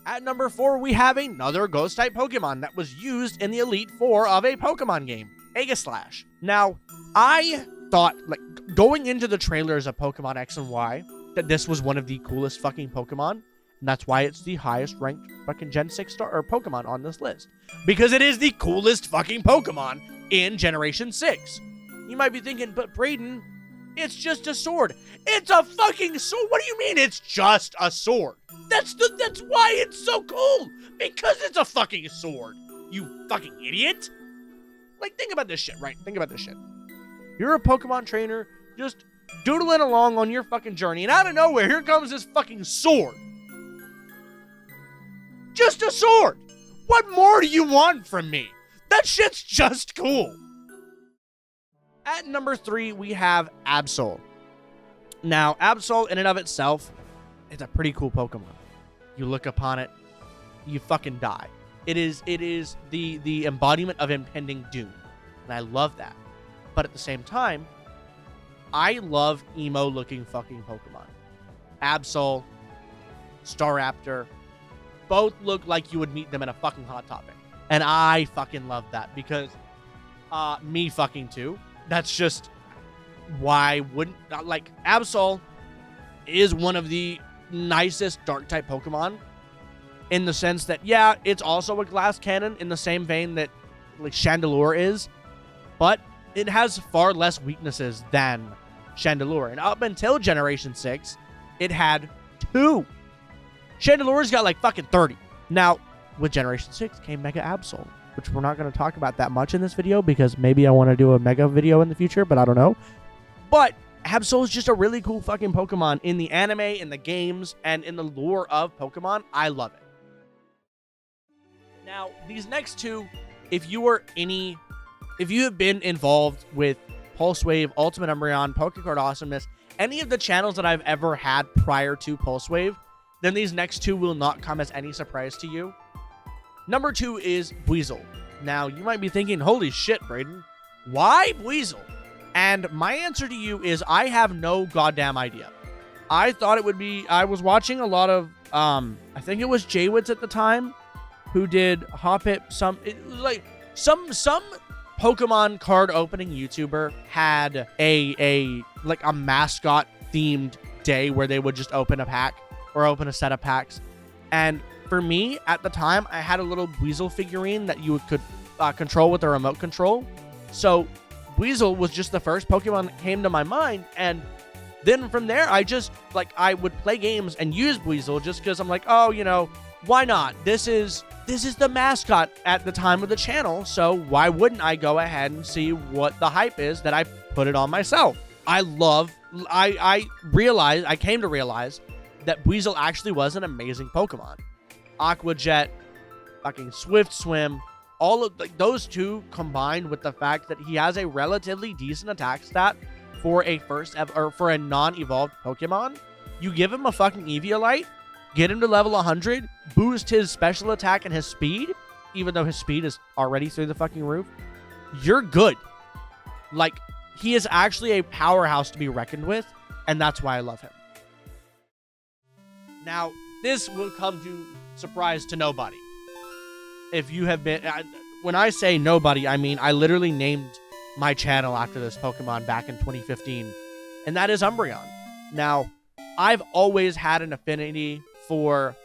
At number 4, we have another Ghost-type Pokemon that was used in the Elite Four of a Pokemon game, Aegislash. Now, I thought, like, going into the trailers of Pokemon X and Y, that this was one of the coolest fucking Pokemon. And that's why it's the highest ranked fucking Gen 6 star or Pokemon on this list. Because it is the coolest fucking Pokemon in Generation 6. You might be thinking, but Braden, it's just a sword. It's a fucking sword. What do you mean it's just a sword? That's why it's so cool. Because it's a fucking sword. You fucking idiot. Like, think about this shit, right? Think about this shit. You're a Pokemon trainer, just doodling along on your fucking journey, and out of nowhere, here comes this fucking sword. Just a sword. What more do you want from me? That shit's just cool. At number 3, we have Absol. Now, Absol in and of itself, it's a pretty cool Pokemon. You look upon it, you fucking die. It is the embodiment of impending doom. And I love that. But at the same time, I love emo-looking fucking Pokemon. Absol, Staraptor, both look like you would meet them in a fucking Hot Topic. And I fucking love that because me fucking too. That's just why wouldn't like Absol is one of the nicest dark type Pokemon in the sense that yeah, it's also a glass cannon in the same vein that like Chandelure is, but it has far less weaknesses than Chandelure. And up until Generation 6, it had 2. Chandelure's got like fucking 30. Now, with Generation 6 came Mega Absol, which we're not going to talk about that much in this video because maybe I want to do a Mega video in the future, but I don't know. But Absol is just a really cool fucking Pokemon in the anime, in the games, and in the lore of Pokemon. I love it. Now, these next two, if you have been involved with Pulsewave, Ultimate Umbreon, Pokecard Awesomeness, any of the channels that I've ever had prior to Pulsewave, then these next two will not come as any surprise to you. Number 2 is Weasel. Now, you might be thinking, holy shit, Braden, why Weasel? And my answer to you is I have no goddamn idea. I thought it would be, I was watching a lot of, I think it was Jaywitz at the time, who did Hoppip, some Pokemon card opening YouTuber had a mascot themed day where they would just open a pack or open a set of packs. And for me, at the time, I had a little Weasel figurine that you could control with a remote control. So Weasel was just the first Pokemon that came to my mind. And then from there, I would play games and use Weasel just because I'm like, oh, you know, why not? This is the mascot at the time of the channel. So why wouldn't I go ahead and see what the hype is that I put it on myself? I came to realize that Weasel actually was an amazing Pokemon. Aqua Jet, fucking Swift Swim, all of those two combined with the fact that he has a relatively decent attack stat for a non-evolved Pokemon. You give him a fucking Eviolite, get him to level 100, boost his special attack and his speed, even though his speed is already through the fucking roof. You're good. Like, he is actually a powerhouse to be reckoned with, and that's why I love him. Now, this will come to surprise to nobody. If you have been... when I say nobody, I mean I literally named my channel after this Pokemon back in 2015, and that is Umbreon. Now, I've always had an affinity for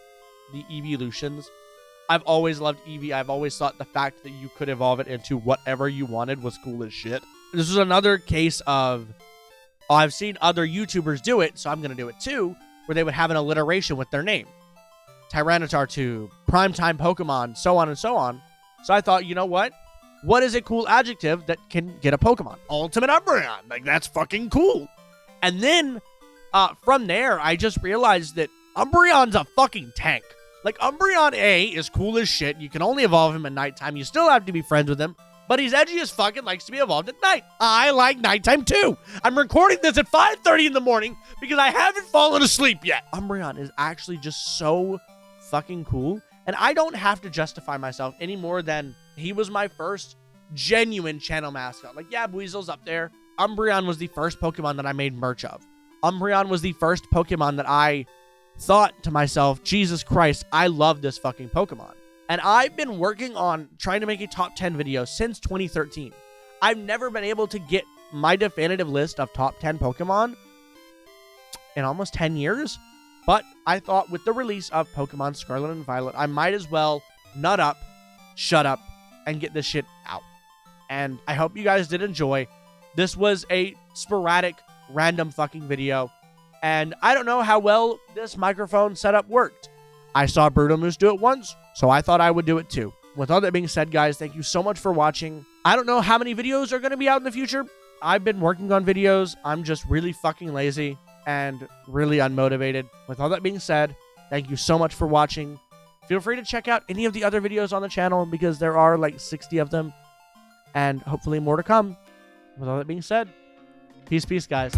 the Evolutions. I've always loved Eevee. I've always thought the fact that you could evolve it into whatever you wanted was cool as shit. This was another case of, I've seen other YouTubers do it, so I'm going to do it too, where they would have an alliteration with their name. Tyranitar Tube, Primetime Pokemon, so on and so on. So I thought, you know what? What is a cool adjective that can get a Pokemon? Ultimate Umbreon. Like, that's fucking cool. And then, from there, I just realized that Umbreon's a fucking tank. Like, Umbreon A is cool as shit. You can only evolve him at nighttime. You still have to be friends with him. But he's edgy as fuck and likes to be evolved at night. I like nighttime too. I'm recording this at 5:30 in the morning because I haven't fallen asleep yet. Umbreon is actually just so fucking cool. And I don't have to justify myself any more than he was my first genuine channel mascot. Like, yeah, Weasel's up there. Umbreon was the first Pokemon that I made merch of. Umbreon was the first Pokemon that I thought to myself, Jesus Christ, I love this fucking Pokemon. And I've been working on trying to make a top 10 video since 2013. I've never been able to get my definitive list of top 10 Pokemon in almost 10 years. But I thought with the release of Pokemon Scarlet and Violet, I might as well nut up, shut up, and get this shit out. And I hope you guys did enjoy. This was a sporadic, random fucking video. And I don't know how well this microphone setup worked. I saw Brutal Moose do it once, so I thought I would do it too. With all that being said, guys, thank you so much for watching. I don't know how many videos are going to be out in the future. I've been working on videos. I'm just really fucking lazy and really unmotivated. With all that being said, thank you so much for watching. Feel free to check out any of the other videos on the channel because there are like 60 of them and hopefully more to come. With all that being said, peace, guys.